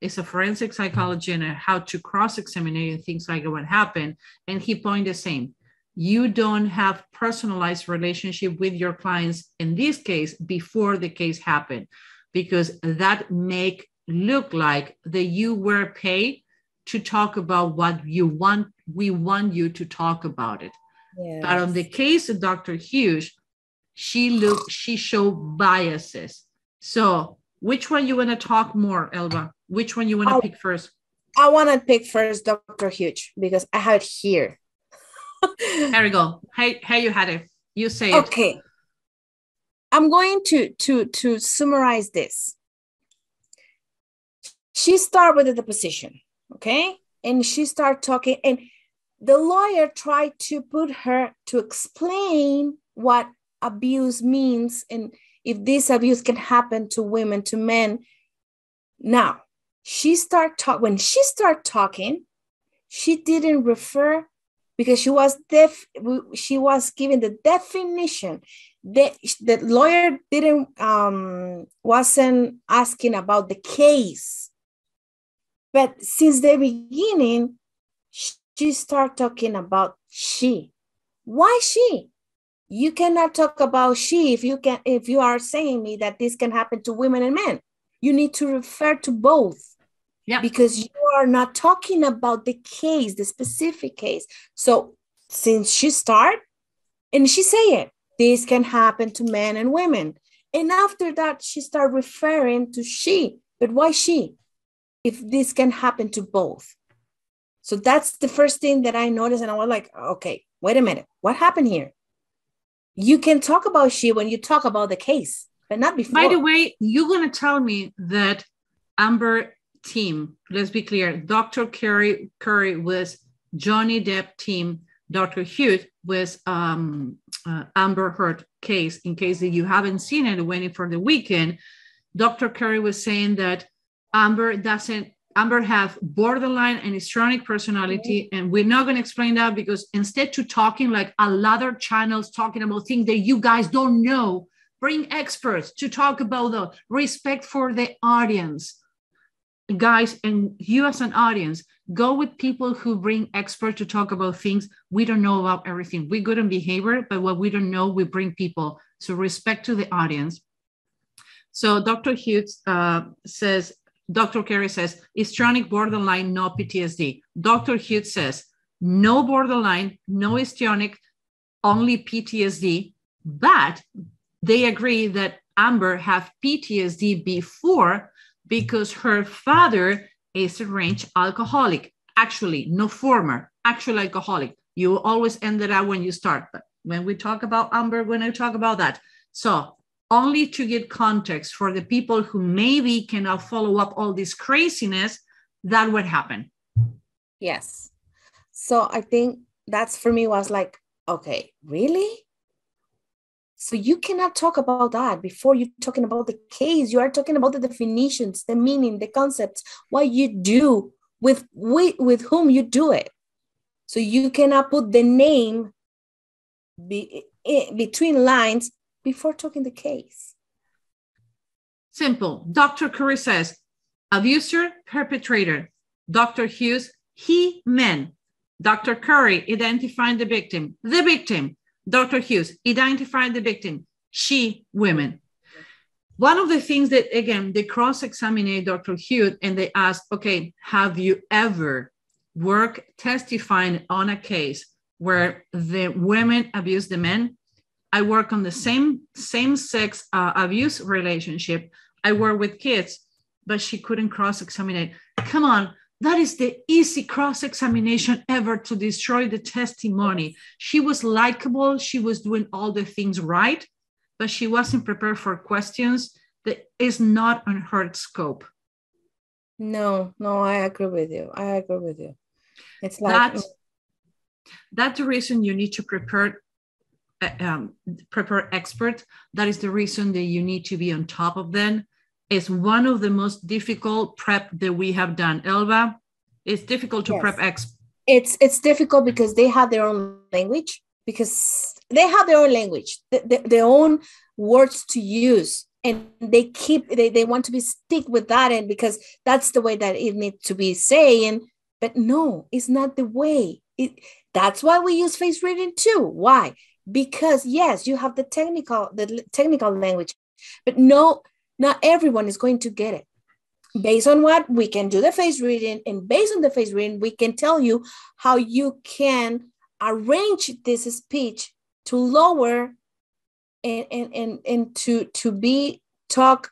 it's a forensic psychology and how to cross-examine and things like what happened. And he pointed the same. You don't have personalized relationship with your clients in this case before the case happened, because that make look like that you were paid to talk about what you want. We want you to talk about it. Yes. But on the case of Dr. Hughes, she showed biases. So which one you want to talk more, Elba? Which one you want to pick first? I want to pick first Dr. Hughes because I have it here. There we go. Hey, you had it. You say it. Okay. I'm going to summarize this. She started with the deposition, okay? And she started talking, and the lawyer tried to put her to explain what abuse means and if this abuse can happen to women, to men. Now, when she started talking, she didn't refer, because she was giving the definition. The lawyer wasn't asking about the case. But since the beginning, she started talking about she. Why she? You cannot talk about she if you are saying me that this can happen to women and men. You need to refer to both. Yeah. Because you are not talking about the case, the specific case. So since she started, and she said this can happen to men and women. And after that, she started referring to she. But why she? If this can happen to both. So that's the first thing that I noticed. And I was like, okay, wait a minute. What happened here? You can talk about she when you talk about the case, but not before. By the way, you're going to tell me that Amber team, let's be clear, Dr. Curry was Johnny Depp team, Dr. Hughes was Amber Heard case. In case that you haven't seen it, waiting for the weekend, Dr. Curry was saying that Amber have borderline and histrionic personality. Mm-hmm. And we're not going to explain that because instead to talking like a lot of channels talking about things that you guys don't know, bring experts to talk about the respect for the audience. Guys, and you as an audience, go with people who bring experts to talk about things. We don't know about everything. We're good in behavior, but what we don't know, we bring people. So respect to the audience. So Dr. Hughes says, Dr. Carey says, histrionic borderline, no PTSD. Dr. Hughes says, no borderline, no histrionic, only PTSD. But they agree that Amber have PTSD before because her father is a range alcoholic. Actually, no former, actual alcoholic. You always end it out when you start. But when we talk about Amber, when I talk about that. So only to get context for the people who maybe cannot follow up all this craziness, that would happen. Yes. So I think that's for me was like, okay, really? So you cannot talk about that before you're talking about the case. You are talking about the definitions, the meaning, the concepts, what you do with whom you do it. So you cannot put the name between lines before talking the case. Simple. Dr. Curry says, abuser, perpetrator. Dr. Hughes, he, men. Dr. Curry, identifying the victim. The victim. Dr. Hughes, identifying the victim. She, women. One of the things that, again, they cross-examined Dr. Hughes and they asked, okay, have you ever worked testifying on a case where the women abuse the men? I work on the same-sex abuse relationship. I work with kids, but she couldn't cross-examine. Come on, that is the easy cross-examination ever to destroy the testimony. She was likable. She was doing all the things right, but she wasn't prepared for questions that is not on her scope. No, I agree with you. It's like that's the reason you need to prepare expert. That is the reason that you need to be on top of them. It's one of the most difficult prep that we have done. Elba, it's difficult to prep experts. It's difficult because they have their own language, their own words to use, and they want to be stick with that, and because that's the way that it needs to be saying. But no, it's not the way. That's why we use face reading too. Why? Because yes, you have the technical language, but no, not everyone is going to get it. Based on what we can do the face reading, and based on the face reading, we can tell you how you can arrange this speech to lower and to be talk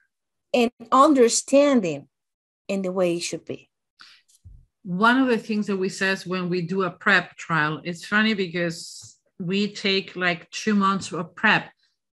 and understanding in the way it should be. One of the things that we says when we do a prep trial, it's funny because we take like 2 months of prep,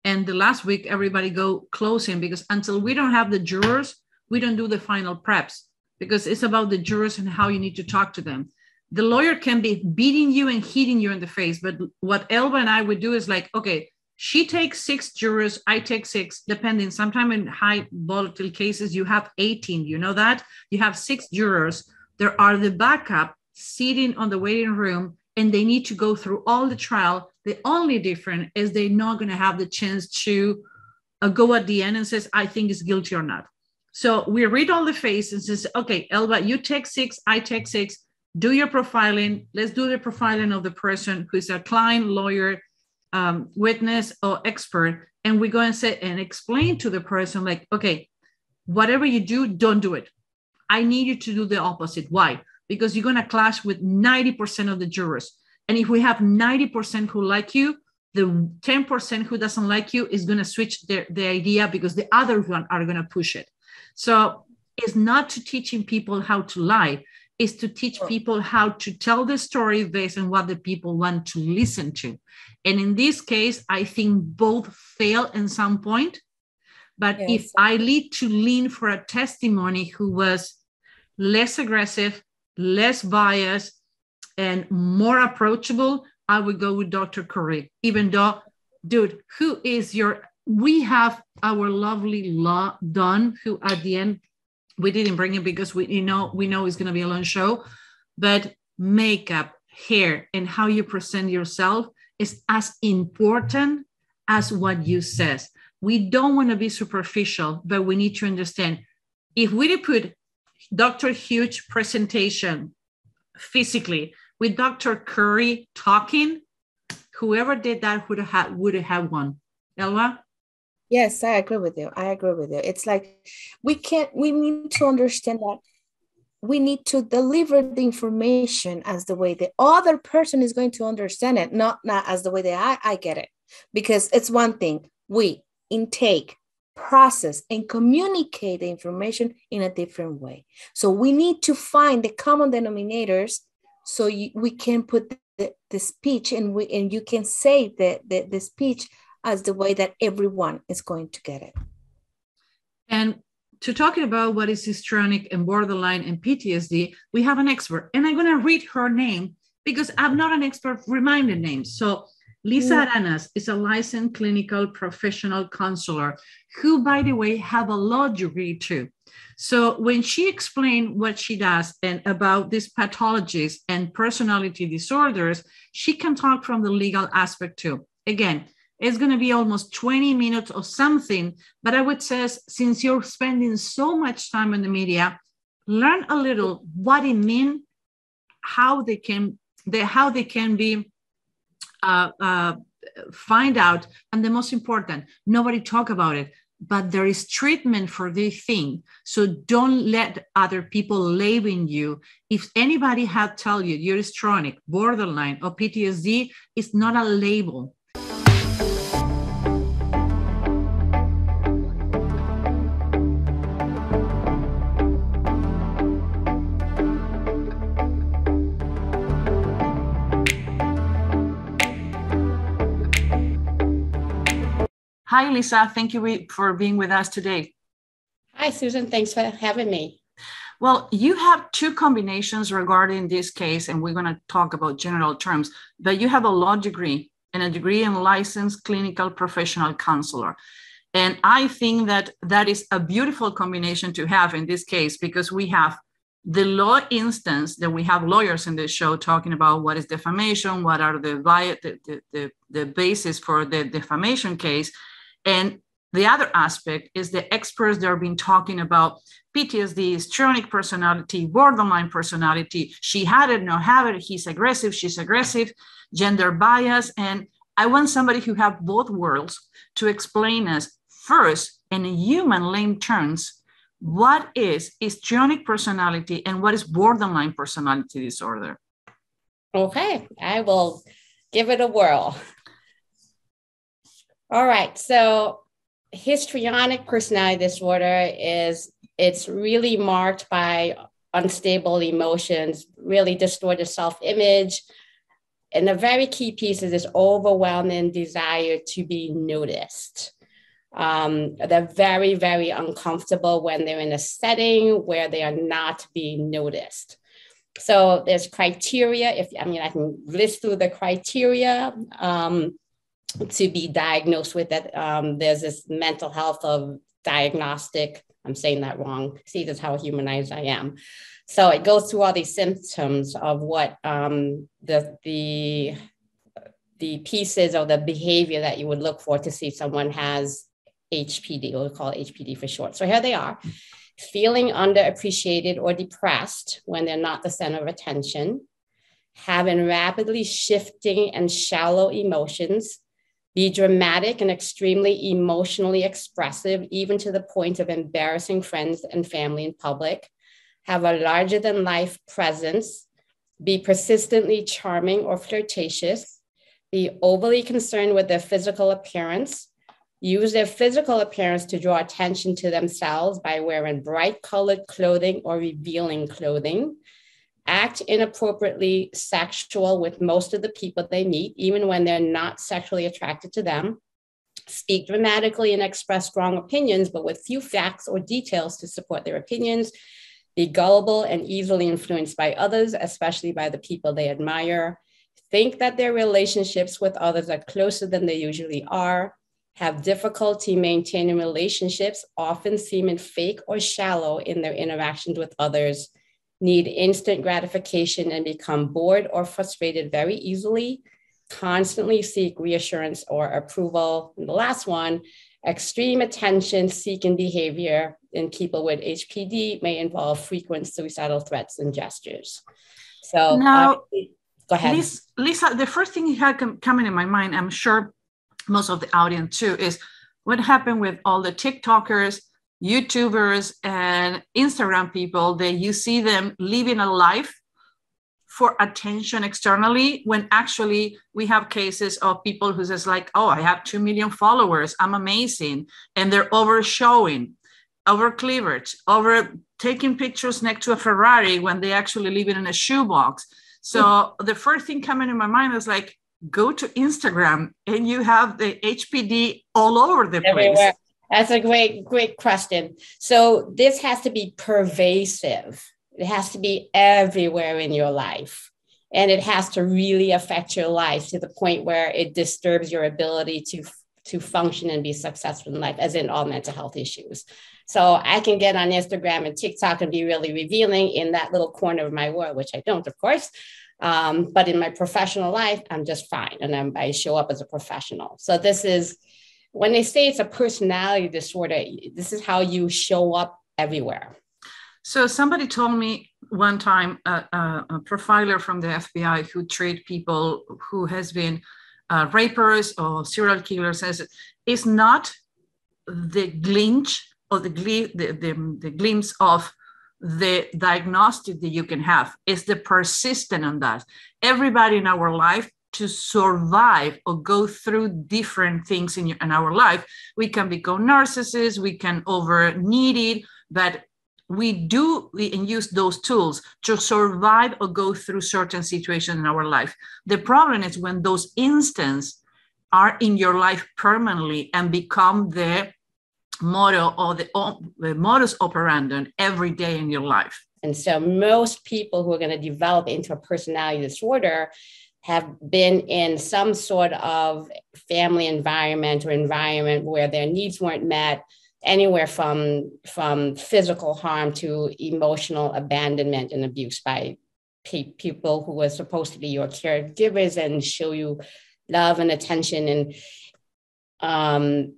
and the last week everybody go closing, because until we don't have the jurors, we don't do the final preps, because it's about the jurors and how you need to talk to them. The lawyer can be beating you and hitting you in the face, but what Elba and I would do is like, okay, she takes 6 jurors, I take 6, depending. Sometimes in high volatile cases, you have 18, you know that? You have 6 jurors. There are the backup sitting on the waiting room, and they need to go through all the trial. The only difference is they're not going to have the chance to go at the end and says, I think it's guilty or not. So we read all the faces and says, okay, Elba, you take 6, I take 6. Do your profiling. Let's do the profiling of the person who is a client, lawyer, witness, or expert. And we go and say and explain to the person, like, okay, whatever you do, don't do it. I need you to do the opposite. Why? Because you're going to clash with 90% of the jurors. And if we have 90% who like you, the 10% who doesn't like you is going to switch the idea, because the other one are going to push it. So it's not to teaching people how to lie. Is to teach people how to tell the story based on what the people want to listen to. And in this case, I think both fail at some point. But yes, if I need to lean for a testimony who was less aggressive, less biased, and more approachable, I would go with Dr. Curry. Even though, dude, we have our lovely Law Don, who at the end, we didn't bring it because we know it's going to be a long show, but makeup, hair, and how you present yourself is as important as what you says. We don't want to be superficial, but we need to understand, if we put Dr. Huge presentation physically with Dr. Curry talking, whoever did that would have won. Elba? Yes, I agree with you. It's like we need to understand that we need to deliver the information as the way the other person is going to understand it, not as the way that I get it. Because it's one thing, we intake, process, and communicate the information in a different way. So we need to find the common denominators so we can put the speech and you can say the speech as the way that everyone is going to get it. And to talking about what is histrionic and borderline and PTSD, we have an expert. And I'm going to read her name because I'm not an expert reminding names. So Lisa Aranas is a licensed clinical professional counselor who, by the way, have a law degree too. So when she explained what she does and about these pathologies and personality disorders, she can talk from the legal aspect too. Again, it's going to be almost 20 minutes or something, but I would say, since you're spending so much time in the media, learn a little what it means, how they can be find out, and the most important, nobody talk about it, but there is treatment for this thing. So don't let other people label you. If anybody had tell you you're histrionic, borderline, or PTSD, it's not a label. Hi, Lisa. Thank you for being with us today. Hi, Susan. Thanks for having me. Well, you have 2 combinations regarding this case, and we're going to talk about general terms, but you have a law degree and a degree in licensed clinical professional counselor. And I think that is a beautiful combination to have in this case, because we have the law instance that we have lawyers in this show talking about what is defamation, what are the basis for the defamation case. And the other aspect is the experts that are being talking about PTSD, histrionic personality, borderline personality. She had it, no have it. He's aggressive, she's aggressive, gender bias. And I want somebody who have both worlds to explain us first in human lame terms, what is histrionic personality and what is borderline personality disorder? Okay, I will give it a whirl. All right, so histrionic personality disorder it's really marked by unstable emotions, really distorted self-image. And the very key piece is this overwhelming desire to be noticed. They're very, very uncomfortable when they're in a setting where they are not being noticed. So there's criteria. I can list through the criteria to be diagnosed with it. There's this mental health of diagnostic. I'm saying that wrong. See, that's how humanized I am. So it goes through all these symptoms of what the pieces or the behavior that you would look for to see if someone has HPD, we'll call it HPD for short. So here they are: feeling underappreciated or depressed when they're not the center of attention, having rapidly shifting and shallow emotions, be dramatic and extremely emotionally expressive, even to the point of embarrassing friends and family in public, have a larger than life presence, be persistently charming or flirtatious, be overly concerned with their physical appearance, use their physical appearance to draw attention to themselves by wearing bright colored clothing or revealing clothing, act inappropriately sexual with most of the people they meet, even when they're not sexually attracted to them, speak dramatically and express strong opinions, but with few facts or details to support their opinions, be gullible and easily influenced by others, especially by the people they admire, think that their relationships with others are closer than they usually are, have difficulty maintaining relationships, often seeming fake or shallow in their interactions with others, need instant gratification and become bored or frustrated very easily, constantly seek reassurance or approval. And the last one, extreme attention seeking behavior in people with HPD may involve frequent suicidal threats and gestures. So now, go ahead. Lisa, the first thing you had coming in my mind, I'm sure most of the audience too, is what happened with all the TikTokers, YouTubers, and Instagram people that you see them living a life for attention externally, when actually we have cases of people who says like, oh, I have 2 million followers, I'm amazing. And they're over showing, over cleavage, over taking pictures next to a Ferrari when they actually live in a shoebox. So the first thing coming in my mind is like, go to Instagram and you have the HPD all over the everywhere. place. That's a great question. So this has to be pervasive. It has to be everywhere in your life. And it has to really affect your life to the point where it disturbs your ability to function and be successful in life, as in all mental health issues. So I can get on Instagram and TikTok and be really revealing in that little corner of my world, which I don't, of course. But in my professional life, I'm just fine. And I show up as a professional. So this is, when they say it's a personality disorder, this is how you show up everywhere. So somebody told me one time, a profiler from the FBI who treat people who has been rapers or serial killers, says it's not the glimpse or the glimpse of the diagnostic that you can have. It's the persistent on that. Everybody in our life, to survive or go through different things in our life, we can become narcissists, we can over need it, but we use those tools to survive or go through certain situations in our life. The problem is when those instances are in your life permanently and become the motto or the modus operandi every day in your life. And so most people who are going to develop into a personality disorder have been in some sort of family environment or environment where their needs weren't met, anywhere from physical harm to emotional abandonment and abuse by people who were supposed to be your caregivers and show you love and attention, and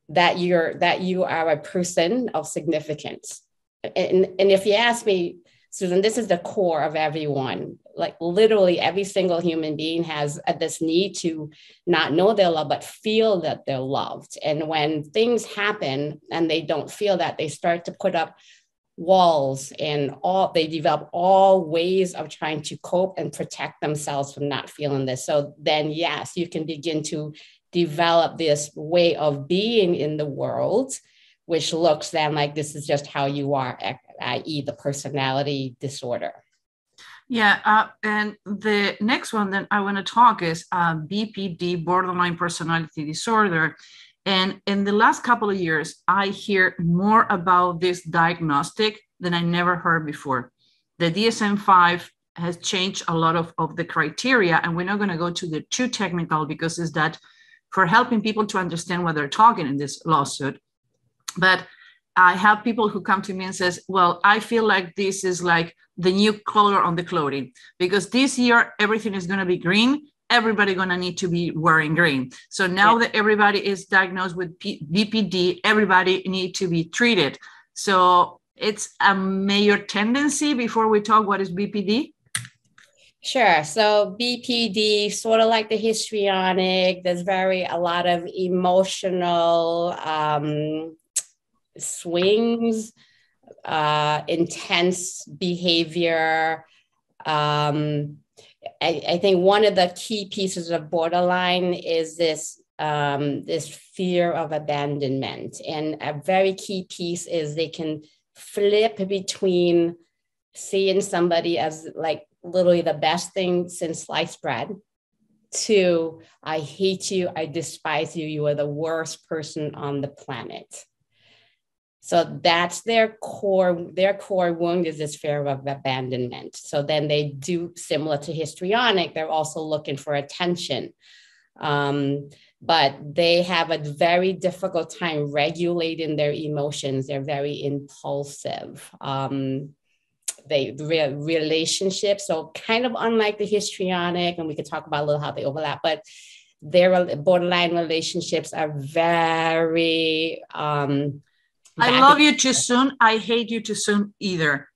that you are a person of significance. And if you ask me, Susan, this is the core of everyone. Like literally every single human being has this need to not know they're loved, but feel that they're loved. And when things happen and they don't feel that, they start to put up walls and they develop all ways of trying to cope and protect themselves from not feeling this. So then, yes, you can begin to develop this way of being in the world, which looks then like this is just how you are, i.e. the personality disorder. Yeah, and the next one that I want to talk is BPD, borderline personality disorder. And in the last couple of years, I hear more about this diagnostic than I never heard before. The DSM-5 has changed a lot of the criteria, and we're not going to go to the too technical because it's that for helping people to understand what they're talking in this lawsuit. But I have people who come to me and says, well, I feel like this is like the new color on the clothing, because this year everything is going to be green. Everybody going to need to be wearing green. So now that everybody is diagnosed with BPD, everybody need to be treated. So it's a major tendency before we talk what is BPD. Sure. So BPD, sort of like the histrionic, there's a lot of emotional swings, intense behavior. I think one of the key pieces of borderline is this fear of abandonment. And a very key piece is they can flip between seeing somebody as like literally the best thing since sliced bread to I hate you, I despise you, you are the worst person on the planet. So that's their core wound is this fear of abandonment. So then they do, similar to histrionic, they're also looking for attention. But they have a very difficult time regulating their emotions. They're very impulsive. Relationships, so kind of unlike the histrionic, and we could talk about a little how they overlap, but their borderline relationships are very I love you too soon. I hate you too soon either.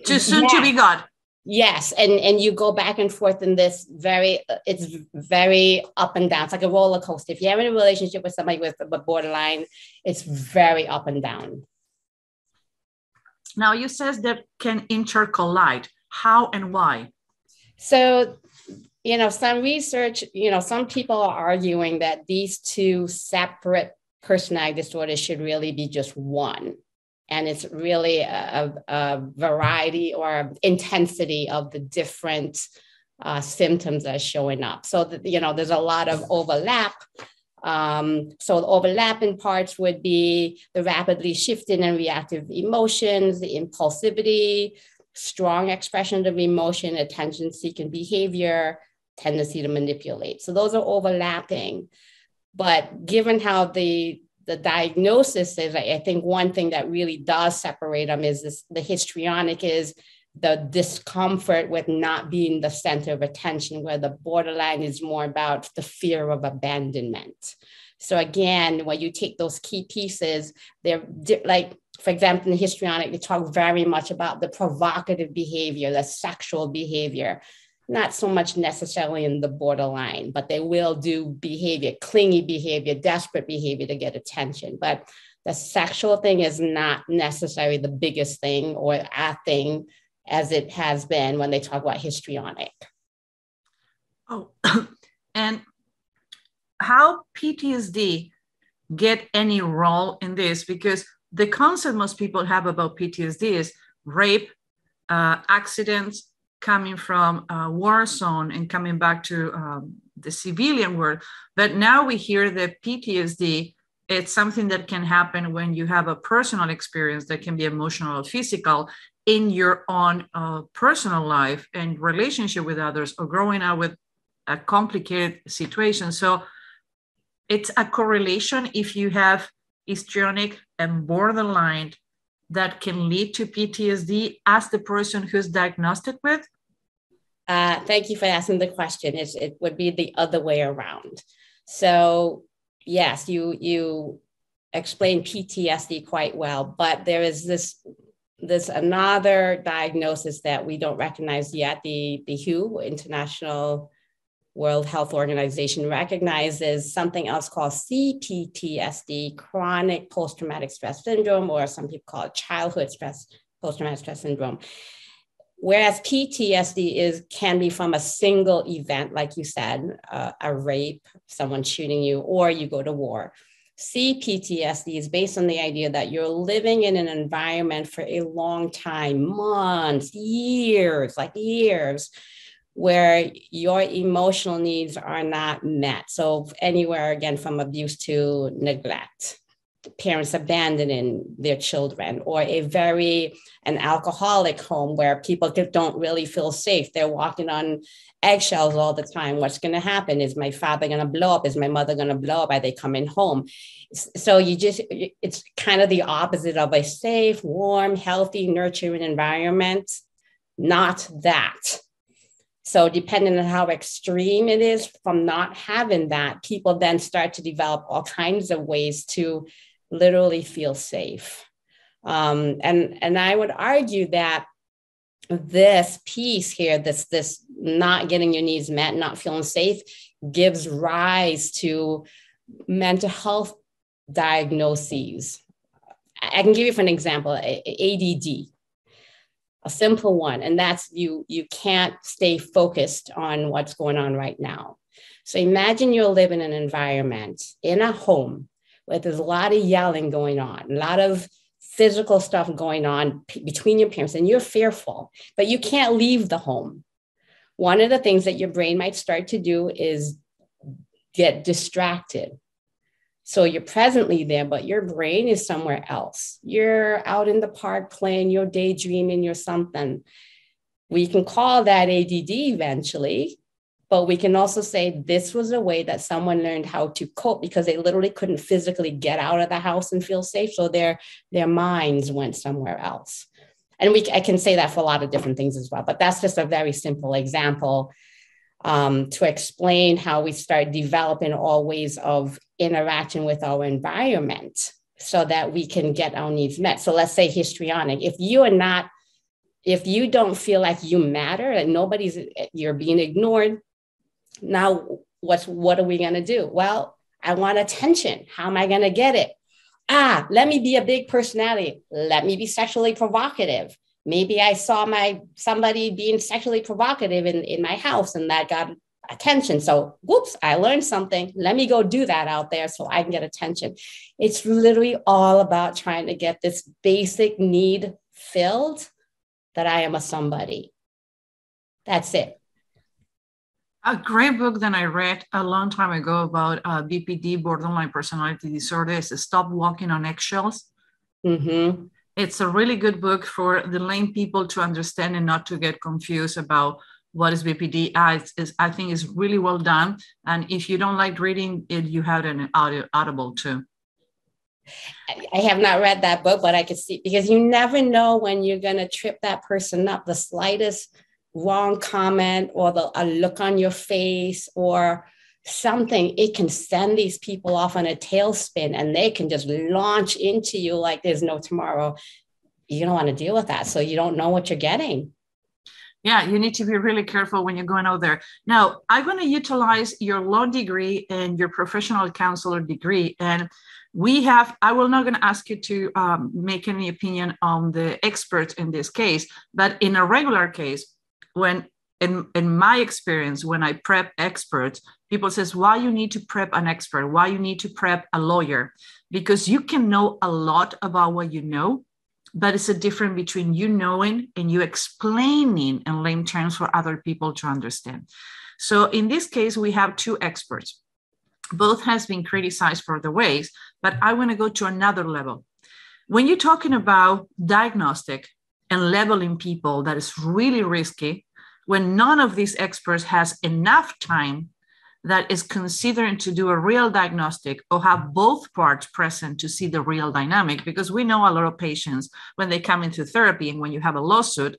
Too soon to be God. Yes. And you go back and forth in this it's very up and down. It's like a roller coaster. If you have a relationship with somebody with a borderline, it's very up and down. Now you says that can intercollide. How and why? So, some research, some people are arguing that these two separate personality disorders should really be just one. And it's really a variety or intensity of the different symptoms that are showing up. So, there's a lot of overlap. So the overlapping parts would be the rapidly shifting and reactive emotions, the impulsivity, strong expression of emotion, attention-seeking behavior, tendency to manipulate. So those are overlapping. But given how the diagnosis is, I think one thing that really does separate them is the histrionic is the discomfort with not being the center of attention, where the borderline is more about the fear of abandonment. So again, when you take those key pieces, they're like, for example, in the histrionic, they talk very much about the provocative behavior, the sexual behavior, not so much necessarily in the borderline, but they will do behavior, clingy behavior, desperate behavior to get attention. But the sexual thing is not necessarily the biggest thing or a thing as it has been when they talk about histrionic. Oh, and how PTSD get any role in this? Because the concept most people have about PTSD is rape, accidents, coming from a war zone and coming back to the civilian world. But now we hear that PTSD, it's something that can happen when you have a personal experience that can be emotional or physical in your own personal life and relationship with others, or growing up with a complicated situation. So it's a correlation if you have histrionic and borderline that can lead to PTSD as the person who's diagnosed with? Thank you for asking the question. It would be the other way around. So yes, you explained PTSD quite well, but there is this another diagnosis that we don't recognize yet. The WHO, International World Health Organization, recognizes something else called CPTSD, chronic post-traumatic stress syndrome, or some people call it childhood stress post-traumatic stress syndrome. Whereas PTSD can be from a single event, like you said, a rape, someone shooting you, or you go to war. CPTSD is based on the idea that you're living in an environment for a long time, months, years, where your emotional needs are not met. So anywhere, again, from abuse to neglect, parents abandoning their children, or an alcoholic home where people don't really feel safe. They're walking on eggshells all the time. What's going to happen? Is my father going to blow up? Is my mother going to blow up? Are they coming home? So it's kind of the opposite of a safe, warm, healthy, nurturing environment. Not that. So depending on how extreme it is from not having that, people then start to develop all kinds of ways to literally feel safe. And I would argue that this piece here, this not getting your needs met, not feeling safe, gives rise to mental health diagnoses. I can give you for an example, ADD, a simple one, and that's you can't stay focused on what's going on right now. So imagine you're living in an environment, in a home, where there's a lot of yelling going on, a lot of physical stuff going on between your parents, and you're fearful, but you can't leave the home. One of the things that your brain might start to do is get distracted. So you're presently there, but your brain is somewhere else. You're out in the park playing, you're daydreaming, you're something. We can call that ADD eventually, but we can also say this was a way that someone learned how to cope because they literally couldn't physically get out of the house and feel safe. So their minds went somewhere else. And I can say that for a lot of different things as well, but that's just a very simple example to explain how we start developing all ways of interaction with our environment so that we can get our needs met. So let's say histrionic. If you don't feel like you matter, that you're being ignored, now what are we going to do? Well, I want attention. How am I going to get it? Let me be a big personality. Let me be sexually provocative. Maybe I saw somebody being sexually provocative in my house and that got attention. So, whoops, I learned something. Let me go do that out there so I can get attention. It's literally all about trying to get this basic need filled that I am a somebody. That's it. A great book that I read a long time ago about BPD, borderline personality disorder, is Stop Walking on Eggshells. Mm-hmm. It's a really good book for the lay people to understand and not to get confused about what is BPD. I think it's really well done. And if you don't like reading it, you have an Audible too. I have not read that book, but I could see, because you never know when you're going to trip that person up. The slightest wrong comment or a look on your face or something, it can send these people off on a tailspin and they can just launch into you like there's no tomorrow. You don't want to deal with that. So you don't know what you're getting. Yeah, you need to be really careful when you're going out there. Now, I'm going to utilize your law degree and your professional counselor degree. And I will not going to ask you to make any opinion on the experts in this case, but in a regular case, when in my experience, when I prep experts, people says, why you need to prep an expert? Why you need to prep a lawyer? Because you can know a lot about what you know, but it's a difference between you knowing and you explaining in lame terms for other people to understand. So in this case, we have two experts. Both has been criticized for the ways, but I want to go to another level. When you're talking about diagnostic and labeling people, that is really risky when none of these experts has enough time that is considering to do a real diagnostic or have both parts present to see the real dynamic. Because we know a lot of patients, when they come into therapy and when you have a lawsuit,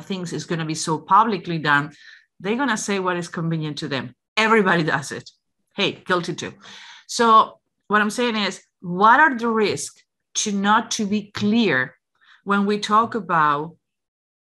things is going to be so publicly done, they're going to say what is convenient to them. Everybody does it. Hey, guilty too. So what I'm saying is, what are the risks to be clear when we talk about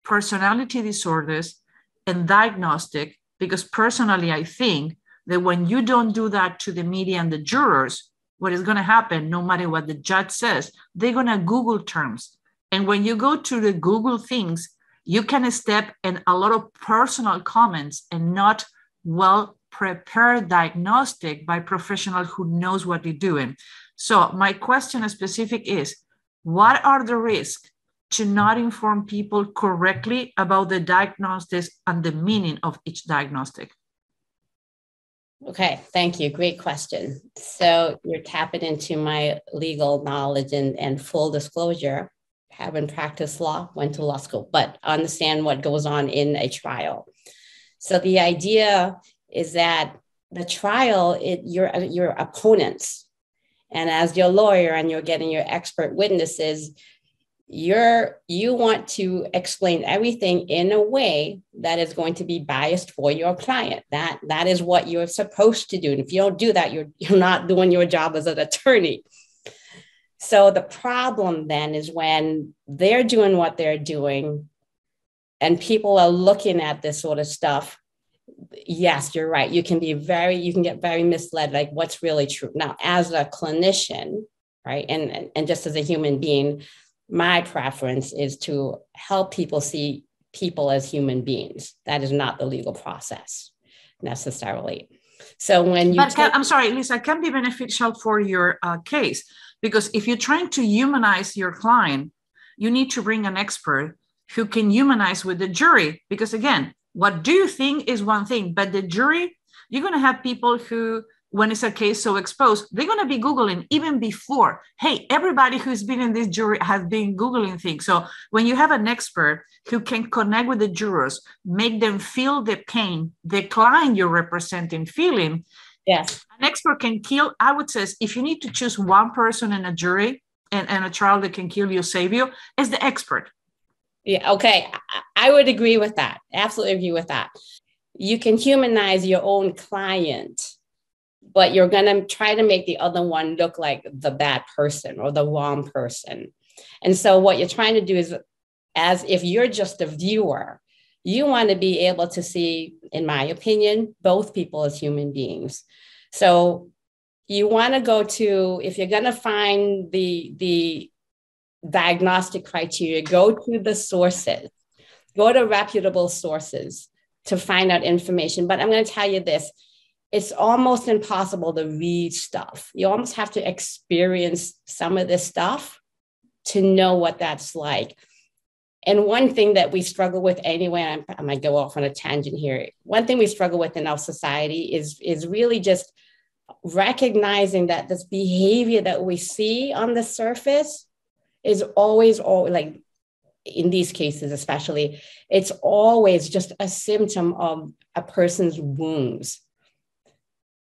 personality disorders and diagnostic? Because personally, I think that when you don't do that to the media and the jurors, what is going to happen, no matter what the judge says, they're going to Google terms And when you go to the Google things, you can step in a lot of personal comments and not well-prepared diagnostic by professional who knows what they're doing. So my question specific is, what are the risks to not inform people correctly about the diagnosis and the meaning of each diagnostic? Okay, thank you. Great question. So you're tapping into my legal knowledge and full disclosure. Haven't practiced law, went to law school, but understand what goes on in a trial. So the idea is that the trial, your opponents, and as your lawyer and you're getting your expert witnesses, you want to explain everything in a way that is going to be biased for your client. That is what you're supposed to do. And if you don't do that, you're not doing your job as an attorney. So the problem then is when they're doing what they're doing and people are looking at this sort of stuff. Yes, you're right. You can get very misled, like what's really true. Now, as a clinician, right, and just as a human being, my preference is to help people see people as human beings. That is not the legal process necessarily. So when you I'm sorry, Lisa, it can be beneficial for your case, because if you're trying to humanize your client, you need to bring an expert who can humanize with the jury. Because again, what do you think is one thing, but the jury, you're going to have people who, when it's a case so exposed, they're going to be Googling even before. Hey, everybody who's been in this jury has been Googling things. So when you have an expert who can connect with the jurors, make them feel the pain the client you're representing feeling, yes, an expert can kill. I would say, if you need to choose one person in a jury and a trial that can kill you, save you, is the expert. Yeah, okay. I would agree with that. Absolutely agree with that. You can humanize your own client, but you're going to try to make the other one look like the bad person or the wrong person. And so what you're trying to do is, as if you're just a viewer, you want to be able to see, in my opinion, both people as human beings. So you want to go to, if you're going to find the diagnostic criteria, go to the sources, go to reputable sources to find out information. But I'm going to tell you this, it's almost impossible to read stuff. You almost have to experience some of this stuff to know what that's like. And one thing that we struggle with anyway, I might go off on a tangent here. One thing we struggle with in our society is really just recognizing that this behavior that we see on the surface is always like, in these cases especially, it's always just a symptom of a person's wounds.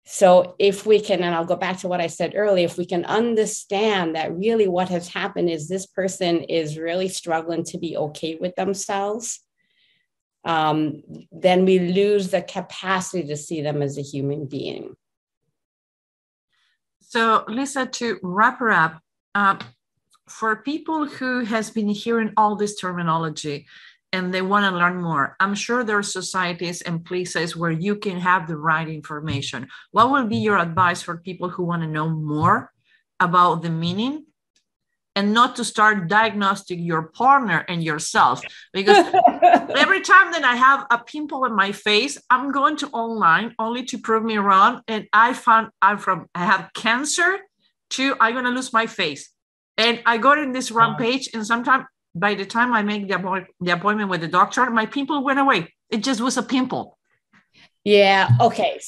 So if we can, and I'll go back to what I said earlier, if we can understand that really what has happened is this person is really struggling to be okay with themselves, then we lose the capacity to see them as a human being. So Lisa, to wrap her up, for people who has been hearing all this terminology and they want to learn more, I'm sure there are societies and places where you can have the right information. What will be your advice for people who want to know more about the meaning and not to start diagnosing your partner and yourself? Because every time that I have a pimple in my face, I'm going to online only to prove me wrong. And I have cancer to I'm going to lose my face. And I got in this rampage, and sometimes by the time I make the appointment with the doctor, my pimple went away. It just was a pimple. Yeah. Okay.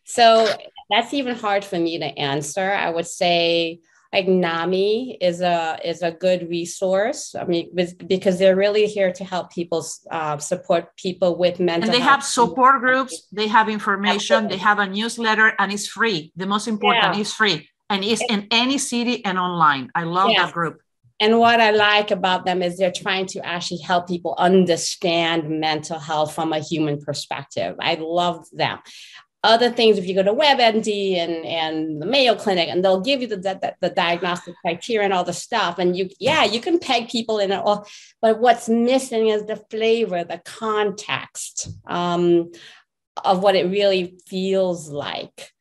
So that's even hard for me to answer. I would say like NAMI is a good resource. I mean, because they're really here to help people support people with mental health. And they have support groups. They have information. Absolutely. They have a newsletter, and it's free. The most important is free. And it's in any city and online. I love that group. And what I like about them is they're trying to actually help people understand mental health from a human perspective. I love them. Other things, if you go to WebMD and the Mayo Clinic, and they'll give you the diagnostic criteria and all the stuff. And you can peg people in it all. But what's missing is the flavor, the context of what it really feels like.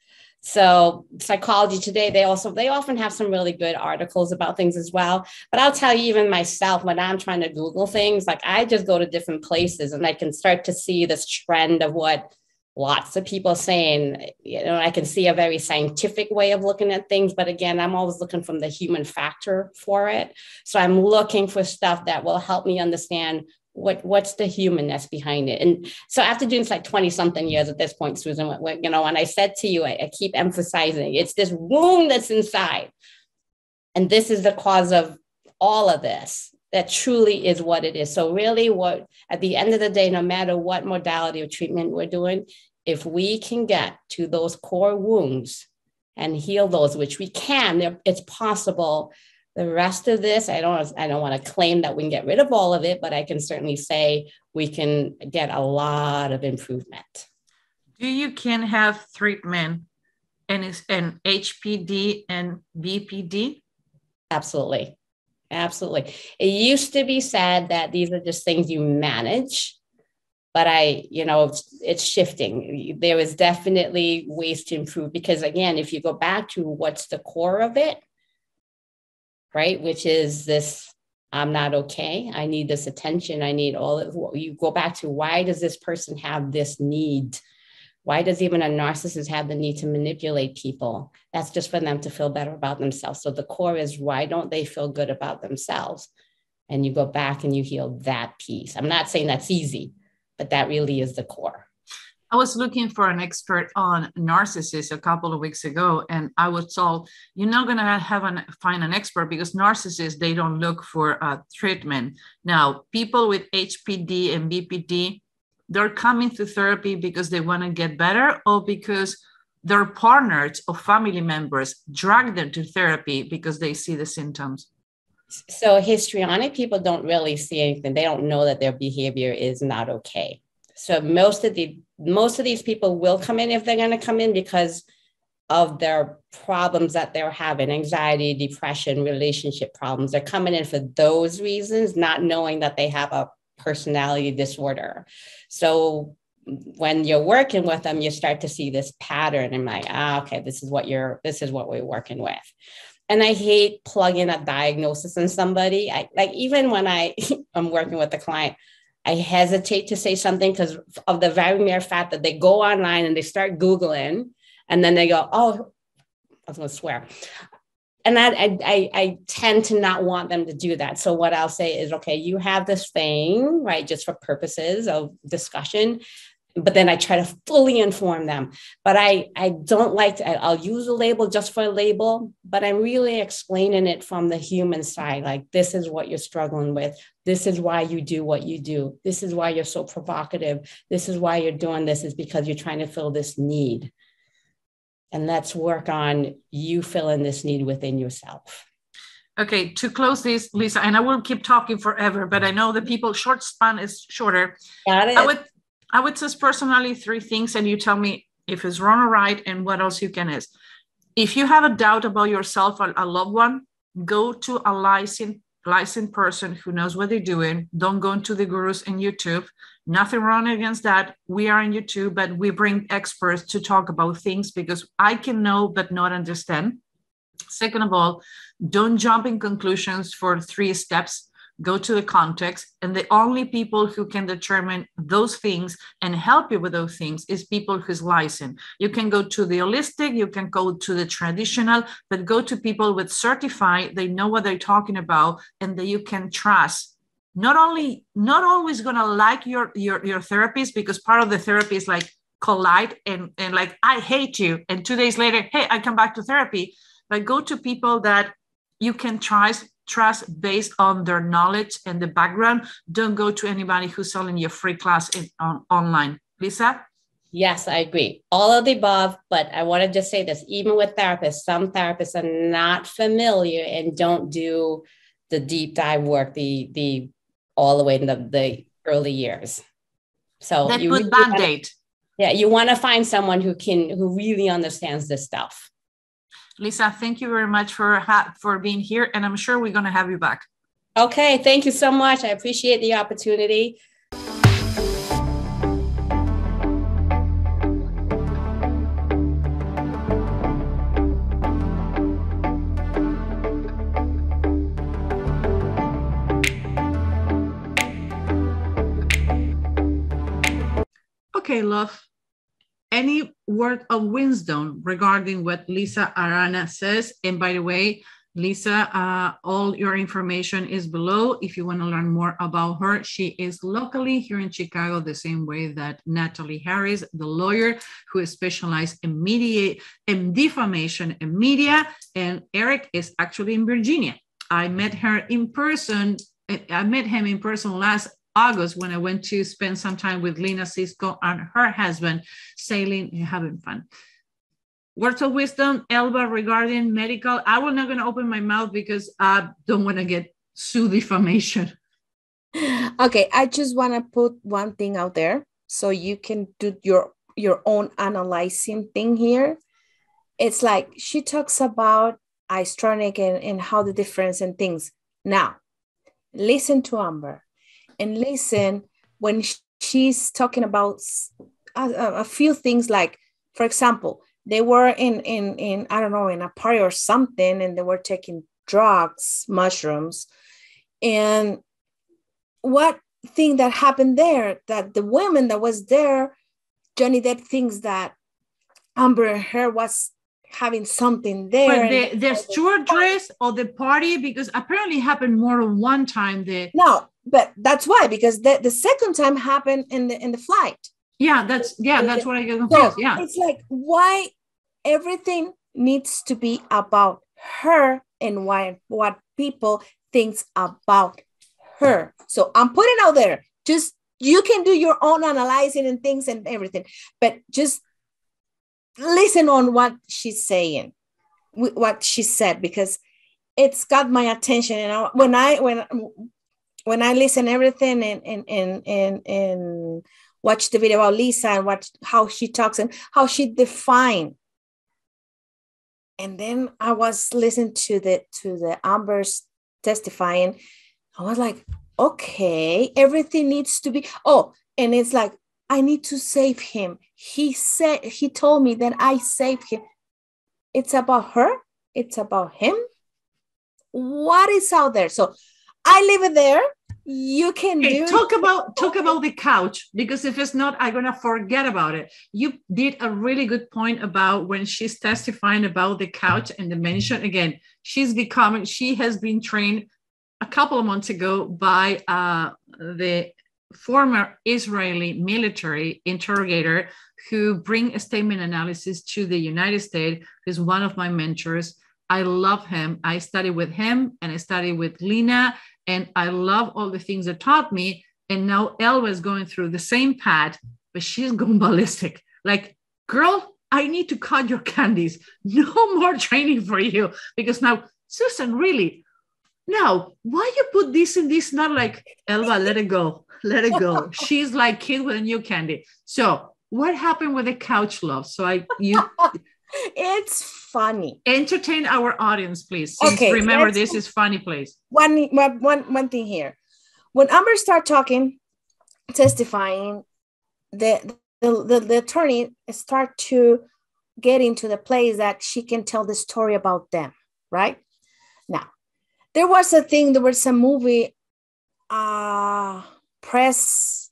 So Psychology Today, they often have some really good articles about things as well. But I'll tell you, even myself, when I'm trying to Google things, like I just go to different places and I can start to see this trend of what lots of people are saying. I can see a very scientific way of looking at things. But again, I'm always looking from the human factor for it. So I'm looking for stuff that will help me understand what's the humanness behind it. And so after doing this like 20 something years at this point, Susan, when I said to you, I keep emphasizing it's this wound that's inside. And this is the cause of all of this. That truly is what it is. So really at the end of the day, no matter what modality of treatment we're doing, if we can get to those core wounds and heal those, which we can, it's possible. The rest of this, I don't want to claim that we can get rid of all of it, but I can certainly say we can get a lot of improvement. Do you can have treatment and HPD and BPD? Absolutely. Absolutely. It used to be said that these are just things you manage, but it's shifting. There is definitely ways to improve because again, if you go back to what's the core of it, right? Which is this, I'm not okay. I need this attention. I need all of what you go back to. Why does this person have this need? Why does even a narcissist have the need to manipulate people? That's just for them to feel better about themselves. So the core is, why don't they feel good about themselves? And you go back and you heal that piece. I'm not saying that's easy, but that really is the core. I was looking for an expert on narcissists a couple of weeks ago, and I was told, you're not going to find an expert because narcissists, they don't look for treatment. Now, people with HPD and BPD, they're coming to therapy because they want to get better or because their partners or family members drag them to therapy because they see the symptoms. So histrionic people don't really see anything. They don't know that their behavior is not okay. So most of these people will come in if they're going to come in because of their problems that they're having, anxiety, depression, relationship problems. They're coming in for those reasons, not knowing that they have a personality disorder. So when you're working with them, you start to see this pattern and like, okay, this is what we're working with. And I hate plugging a diagnosis in somebody. Even when I'm working with a client, I hesitate to say something because of the very mere fact that they go online and they start Googling and then they go, oh, I was going to swear. And I tend to not want them to do that. So what I'll say is, okay, you have this thing, right, just for purposes of discussion. But then I try to fully inform them. But I don't like to, I'll use a label just for a label, but I'm really explaining it from the human side. Like, this is what you're struggling with. This is why you do what you do. This is why you're so provocative. This is why you're doing this, is because you're trying to fill this need. And let's work on you filling this need within yourself. Okay, to close this, Lisa, and I will keep talking forever, but I know the people short span is shorter. Got it. I would say personally 3 things, and you tell me if it's wrong or right, and what else you can is. If you have a doubt about yourself or a loved one, go to a licensed person who knows what they're doing. Don't go into the gurus in YouTube. Nothing wrong against that. We are on YouTube, but we bring experts to talk about things because I can know but not understand. Second of all, don't jump in conclusions for 3 steps. Go to the context, and the only people who can determine those things and help you with those things is people who's licensed. You can go to the holistic, you can go to the traditional, but go to people with certified, they know what they're talking about, and that you can trust. Not always gonna like your therapist, because part of the therapy is like collide and like, I hate you, and 2 days later, hey, I come back to therapy. But go to people that you can trust based on their knowledge and the background. Don't go to anybody who's selling you a free class online. Lisa? Yes, I agree. All of the above, but I want to just say this, even with therapists, some therapists are not familiar and don't do the deep dive work, the all the way in the early years. So that put Band-Aid. You want to find someone who really understands this stuff. Lisa, thank you very much for being here, and I'm sure we're going to have you back. Okay, thank you so much. I appreciate the opportunity. Okay, love. Any word of wisdom regarding what Lisa Aranas says? And by the way, Lisa, all your information is below. If you want to learn more about her, she is locally here in Chicago, the same way that Natalie Harris, the lawyer who specializes in defamation and media. And Eric is actually in Virginia. I met her in person. I met him in person last August when I went to spend some time with Lena Cisco and her husband sailing and having fun. Words of wisdom, Elba, regarding medical. I will not going to open my mouth because I don't want to get sued defamation. Okay, I just want to put one thing out there so you can do your own analyzing thing here. It's like she talks about Istronic and how the difference and things. Now, listen to Amber and listen when she's talking about a few things like, for example, they were in I don't know, in a party or something, and they were taking drugs, mushrooms. And what thing that happened there, that the woman that was there, Johnny Depp thinks that Amber and her was having something there. But the stewardess or the party, because apparently it happened more than one time. No, but that's why, because the second time happened in the flight. Yeah, that's what I get confused. So it's like, why everything needs to be about her and what people thinks about her. So I'm putting out there, just you can do your own analyzing and things and everything, but just listen on what she's saying, what she said, because it's got my attention. And when I listen everything and watch the video about Lisa and watch how she talks and how she defined. And then I was listening to the Amber's testifying. I was like, okay, everything needs to be. Oh, and it's like, I need to save him. He told me that I saved him. It's about her. It's about him. What is out there? So I leave it there. You can talk about the couch, because if it's not, I'm gonna forget about it. You did a really good point about when she's testifying about the couch and the mention again. She has been trained a couple of months ago by the former Israeli military interrogator who bring a statement analysis to the United States. He's one of my mentors. I love him. I studied with him and I studied with Lena, and I love all the things that taught me. And now Elba is going through the same path, but she's going ballistic. Like, girl, I need to cut your candies. No more training for you. Because now, Susan, really, now, why you put this and this? Not like, Elba, let it go. Let it go. She's like kid with a new candy. So what happened with the couch, love? So it's funny. Entertain our audience, please. Okay, remember, this is funny place. One thing here. When Amber started talking, testifying, the attorney start to get into the place that she can tell the story about them, right? Now, there was a movie, press,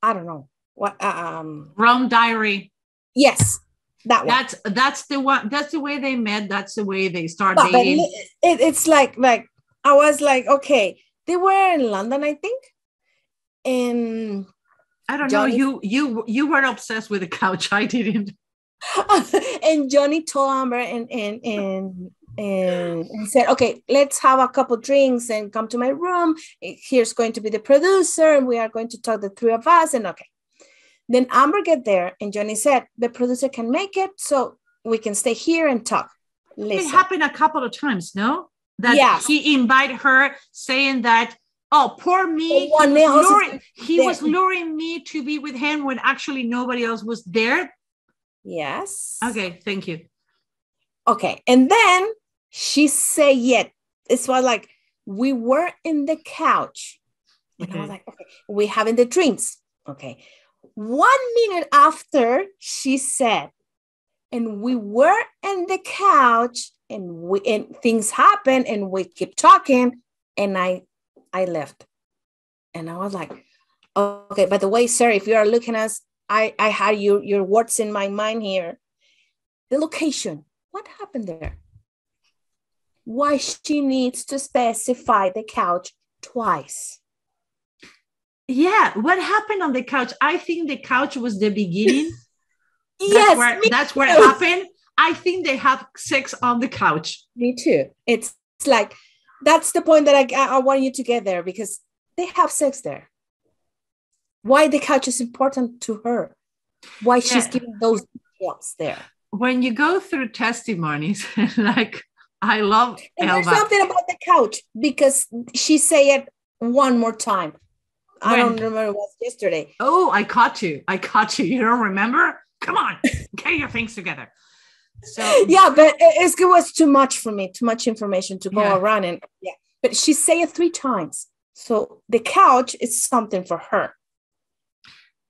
I don't know what, Rome Diary. Yes. That one. That's the one. That's the way they met. That's the way they started dating. It's like I was like, okay, they were in London, I think. And I don't know. You were obsessed with the couch. I didn't. And Johnny told Amber and said, okay, let's have a couple drinks and come to my room. Here's going to be the producer, and we are going to talk, the three of us. And okay. Then Amber get there, and Johnny said, the producer can make it, so we can stay here and talk. Listen. It happened a couple of times, no? That he invited her, saying that, oh, poor me. He was luring me to be with him when actually nobody else was there. Yes. Okay, thank you. Okay, and then she said, yeah, it was like, we were in the couch. And I was like, okay, we having the drinks. Okay. 1 minute after, she said, and we were in the couch, and things happened, and we keep talking, and I left. And I was like, okay, by the way, sir, if you are looking at us, I had your words in my mind here. The location. What happened there? Why she needs to specify the couch twice? Yeah, what happened on the couch? I think the couch was the beginning. That's where it happened. I think they have sex on the couch. Me too. It's like, that's the point that I want you to get there, because they have sex there. Why the couch is important to her? Why she's giving those details there? When you go through testimonies, like I love and Elba. There's something about the couch, because she said it one more time. I don't remember, it was yesterday. Oh, I caught you. You don't remember? Come on, get your things together. So yeah, but it was too much for me, too much information to go around. And but she said it 3 times. So the couch is something for her.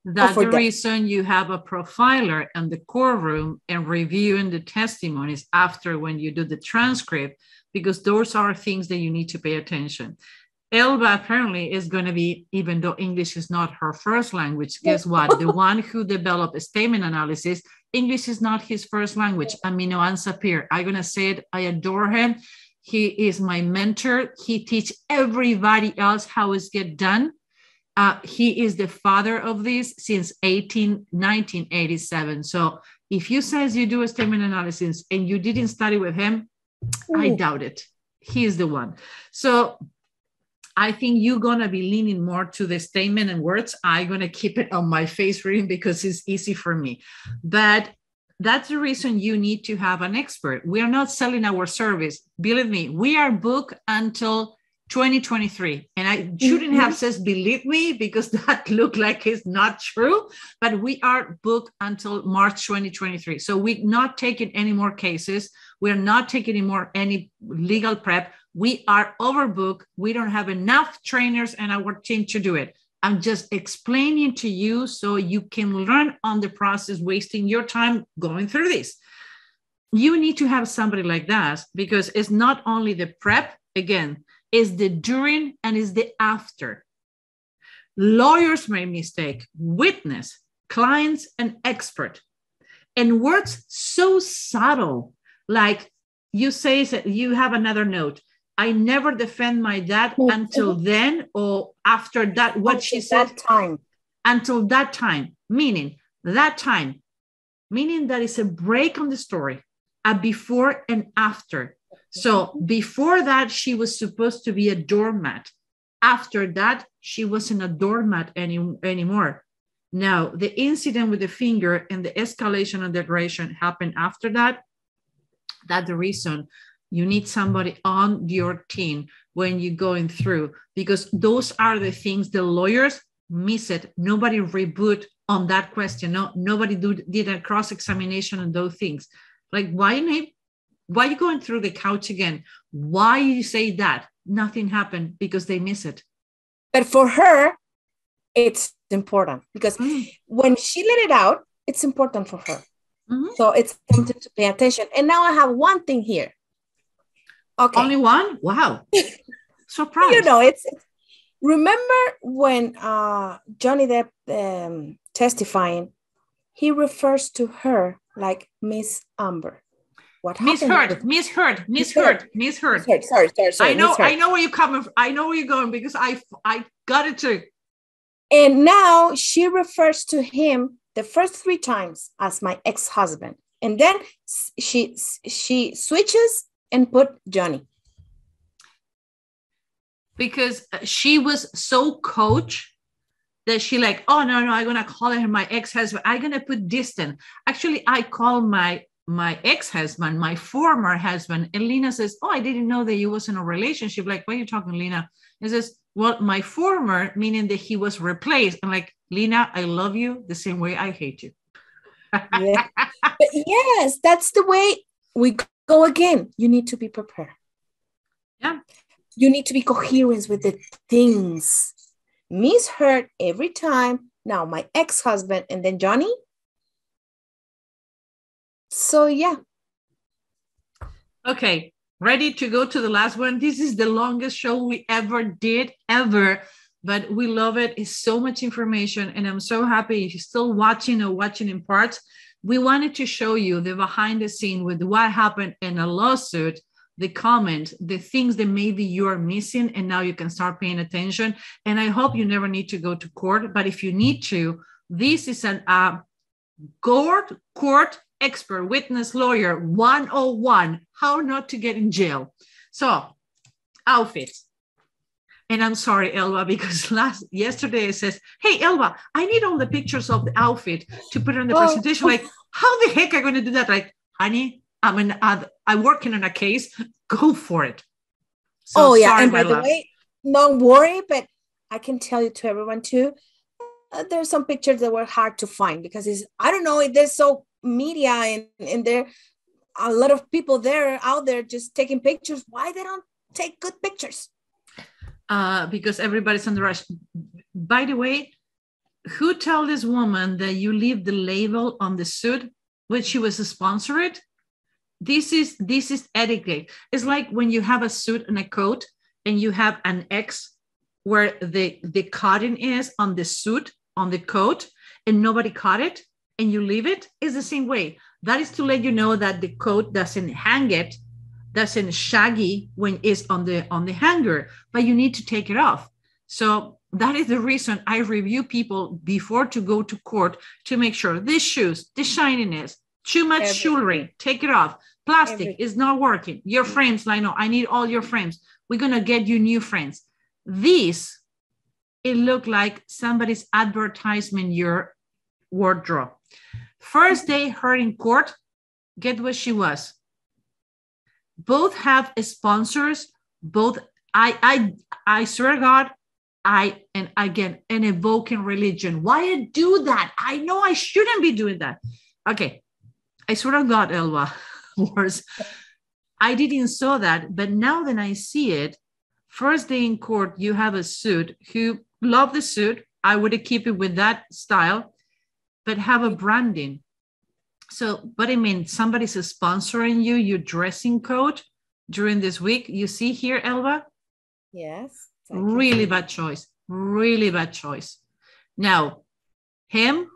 That's the reason you have a profiler in the courtroom and reviewing the testimonies after when you do the transcript, because those are things that you need to pay attention. Elba apparently is going to be, even though English is not her first language, guess what? The one who developed a statement analysis, English is not his first language. Amino Ansapir, I'm going to say it, I adore him. He is my mentor. He teaches everybody else how it's get done. He is the father of this since 1987. So if you says you do a statement analysis and you didn't study with him, I doubt it. He is the one. So I think you're going to be leaning more to the statement and words. I'm going to keep it on my face reading because it's easy for me. But that's the reason you need to have an expert. We are not selling our service. Believe me, we are booked until 2023. And I shouldn't have said, believe me, because that looked like it's not true. But we are booked until March 2023. So we're not taking any more cases. We're not taking any legal prep. We are overbooked. We don't have enough trainers and our team to do it. I'm just explaining to you so you can learn on the process, wasting your time going through this. You need to have somebody like that, because it's not only the prep, again, it's the during and it's the after. Lawyers make mistake, witness, clients, and expert. And words so subtle, like you say that you have another note. I never defend my dad until then, or after that, what she said. Until that time, meaning that it's a break on the story, a before and after. So before that, she was supposed to be a doormat. After that, she wasn't a doormat anymore. Now, the incident with the finger and the escalation of the aggression happened after that. That's the reason you need somebody on your team when you're going through, because those are the things the lawyers miss it. Nobody reboot on that question. No, nobody did a cross-examination on those things. Like, why are you going through the couch again? Why you say that? Nothing happened, because they miss it. But for her, it's important, because when she let it out, it's important for her. So it's something to pay attention. And now I have one thing here. Okay. Only one? Wow. Surprise. You know, it's remember when Johnny Depp testifying, he refers to her like Miss Amber. What happened? Miss Heard. Sorry. I know where you're coming from. I know where you're going, because I got it too. And now she refers to him the first 3 times as my ex-husband. And then she switches and put Johnny. Because she was so coach that she like, oh, no, I'm going to call him my ex-husband. I'm going to put distant. Actually, I call my ex-husband, my former husband. And Lena says, oh, I didn't know that you was in a relationship. Like, what are you talking, Lena? He says, well, my former, meaning that he was replaced. I'm like, Lena, I love you the same way I hate you. Yeah. But yes, that's the way we go again. You need to be prepared. Yeah. You need to be coherent with the things. Misheard every time. Now my ex-husband and then Johnny. So yeah. Okay. Ready to go to the last one. This is the longest show we ever did, ever. but we love it. It's so much information, and I'm so happy if you're still watching or watching in parts. We wanted to show you the behind the scene with what happened in a lawsuit, the comment, the things that maybe you are missing, and now you can start paying attention. And I hope you never need to go to court, but if you need to, this is an court expert witness lawyer 101, how not to get in jail. So outfits. And I'm sorry, Elba, because yesterday it says, hey, Elba, I need all the pictures of the outfit to put on the presentation. Like, how the heck am I going to do that? Like, honey, I'm working on a case. Go for it. So yeah. sorry, And by the way, don't worry, but I can tell you to everyone too, there's some pictures that were hard to find because I don't know, there's so media and there are a lot of people out there just taking pictures. Why they don't take good pictures? Because everybody's on the rush. By the way, who told this woman that you leave the label on the suit when she was sponsored? This is etiquette. It's like when you have a suit and a coat and you have an X where the cutting is on the suit, on the coat, and nobody cut it, and you leave it. It's the same way. That is to let you know that the coat doesn't hang it, doesn't shaggy when it's on the hanger, but you need to take it off. So that is the reason I review people before to go to court to make sure these shoes, the shininess, too much jewelry, take it off. Plastic is not working. Your frames, Lino, I need all your frames. We're going to get you new frames. These, it looked like somebody's advertisement, your wardrobe. First day her in court, get what she was. Both have sponsors, both, I swear to God, and again, an evoking religion. Why I do that? I know I shouldn't be doing that. Okay, I swear to God, Elba, worse. I didn't saw that, but now that I see it, first day in court, you have a suit who love the suit. I would keep it with that style, but have a branding. So, but I mean, somebody's sponsoring you, your dressing code during this week. You see here, Elba? Yes. Really bad choice. Really bad choice. Now, him,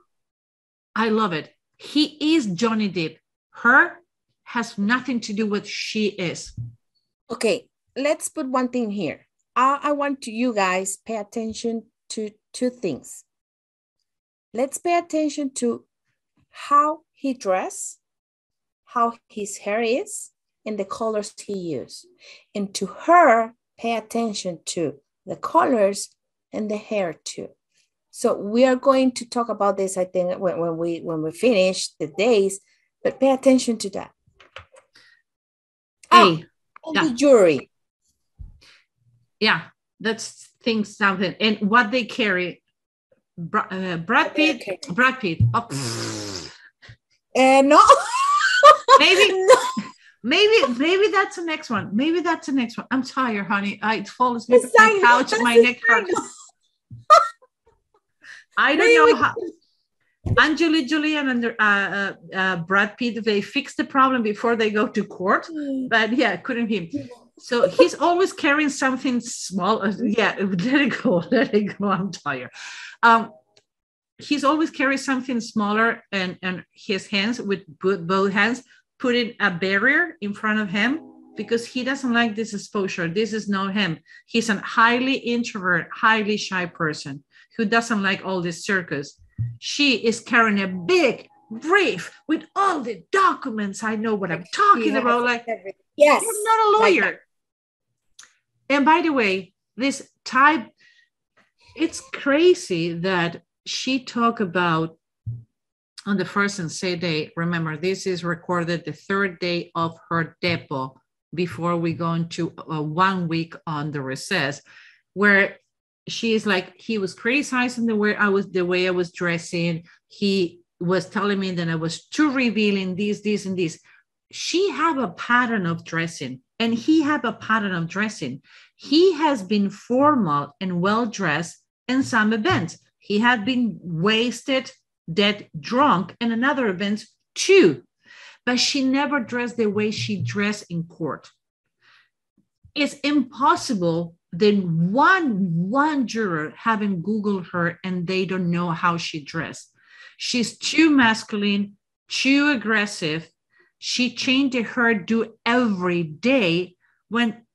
I love it. He is Johnny Depp. Her has nothing to do with she is. Okay, let's put one thing here. I want you guys pay attention to two things. Let's pay attention to how he dressed, how his hair is, and the colors he used. And to her, pay attention to the colors and the hair too. So we are going to talk about this, I think, when we finish the days, but pay attention to that. Hey, the jury. Yeah, that's things something. And what they carry, Brad Pitt. Oh, no. Maybe that's the next one. Maybe that's the next one. I'm tired, honey. I fall asleep on the couch. My neck hurts. I don't know how. Angelina Jolie and Brad Pitt, they fixed the problem before they go to court. But yeah, couldn't him. So he's always carrying something small. Yeah, let it go. Let it go. I'm tired. He's always carrying something smaller and his hands with both hands, putting a barrier in front of him because he doesn't like this exposure. This is not him. He's a highly introvert, highly shy person who doesn't like all this circus. She is carrying a big brief with all the documents. I know what I'm talking about. Like, yes, you're not a lawyer. Like, and by the way, this type, it's crazy that she talked about on the first and second day. Remember, this is recorded the third day of her depot before we go into 1 week on the recess, where she is like, he was criticizing the way I was dressing. He was telling me that I was too revealing, this, and this. She have a pattern of dressing, and he have a pattern of dressing. He has been formal and well-dressed in some events. He had been wasted, dead drunk in another event too. But she never dressed the way she dressed in court. It's impossible then one juror haven't Googled her and they don't know how she dressed. She's too masculine, too aggressive. She changed her hairdo every day. When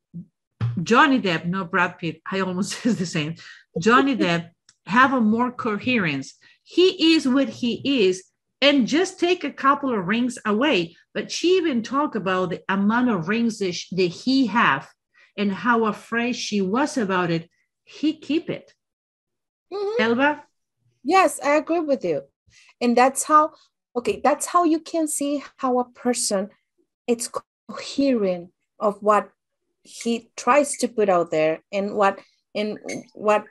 Johnny Depp, no Brad Pitt, I almost said the same. Johnny Depp have a more coherence. He is what he is, and just take a couple of rings away. But she even talked about the amount of rings that he have and how afraid she was about it. He keep it. Elba? Yes, I agree with you. And that's how you can see how a person it's coherent of what he tries to put out there and what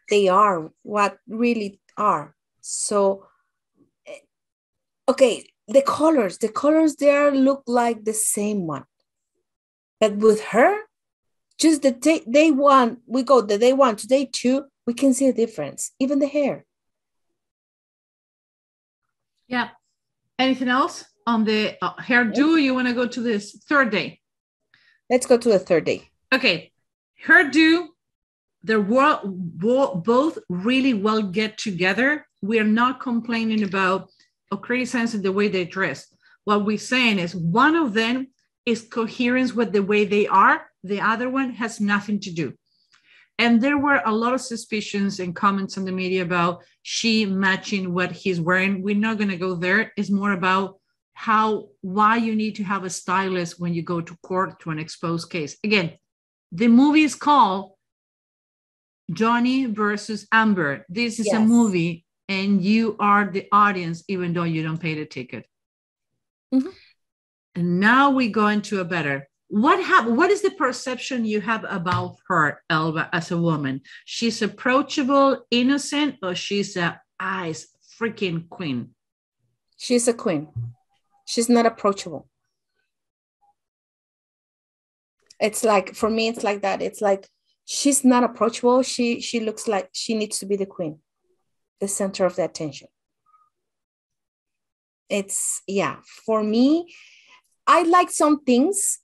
they are, what really are. So, okay, the colors there look like the same one. But with her, just the day one, we go the day one to day two, we can see a difference, even the hair. Yeah. Anything else on the hairdo? You want to go to this third day? Let's go to the third day. Okay. Hairdo, they're both really well get together. We are not complaining about or criticizing the way they dress. What we're saying is one of them is coherence with the way they are. The other one has nothing to do. And there were a lot of suspicions and comments on the media about she matching what he's wearing. We're not going to go there. It's more about why you need to have a stylist when you go to court to an exposed case. Again, the movie is called Johnny versus Amber. This is a movie and you are the audience, even though you don't pay the ticket. And now we go into a better. What is the perception you have about her, Elba, as a woman? She's approachable, innocent, or she's a ice freaking queen? She's a queen. She's not approachable. It's like, for me, it's like that. It's like, she's not approachable. She looks like she needs to be the queen, the center of the attention. It's, for me, I like some things,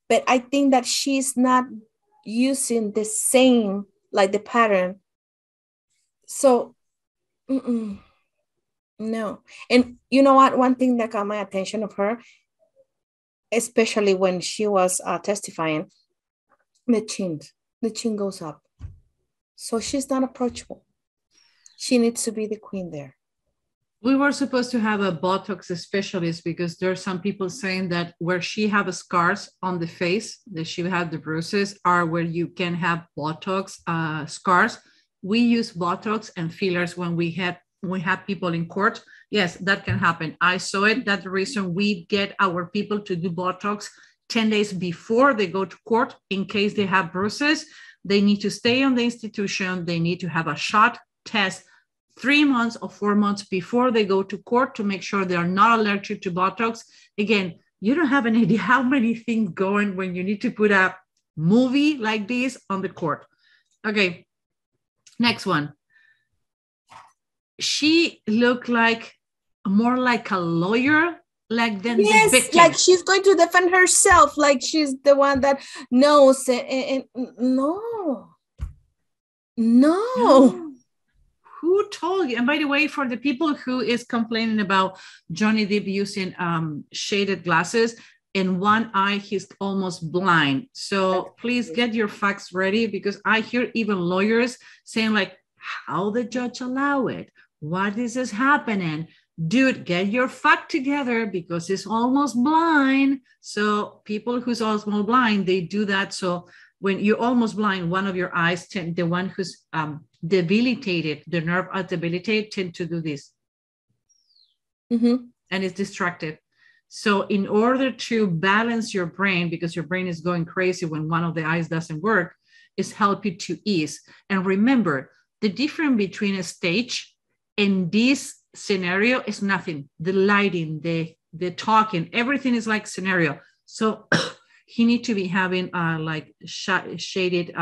but I think that she's not using the same, like the pattern. So, no. And you know what? One thing that got my attention of her, especially when she was testifying, the chin goes up. So she's not approachable. She needs to be the queen there. We were supposed to have a Botox specialist because there are some people saying that where she have scars on the face, that she have the bruises, are where you can have Botox scars. We use Botox and fillers when we have people in court. Yes, that can happen. I saw it. That's the reason we get our people to do Botox 10 days before they go to court in case they have bruises. They need to stay on the institution. They need to have a shot test 3 months or 4 months before they go to court to make sure they are not allergic to Botox. Again, you don't have an idea how many things going when you need to put a movie like this on the court. Okay, next one. She looked like more like a lawyer, like than the victim. Like she's going to defend herself, like she's the one that knows. And no. Who told you? And by the way, for the people who is complaining about Johnny Depp using shaded glasses, in one eye, he's almost blind. So please get your facts ready, because I hear even lawyers saying like, how the judge allow it? What is this happening? Dude, get your fact together because he's almost blind. So people who's almost blind, they do that. So when you're almost blind, one of your eyes, the one who's debilitated, the nerve are debilitated, tend to do this. And it's distracted. So in order to balance your brain, because your brain is going crazy when one of the eyes doesn't work, is help you to ease. And remember, the difference between a stage and this scenario is nothing. The lighting, the talking, everything is like scenario. So he need to be having like shaded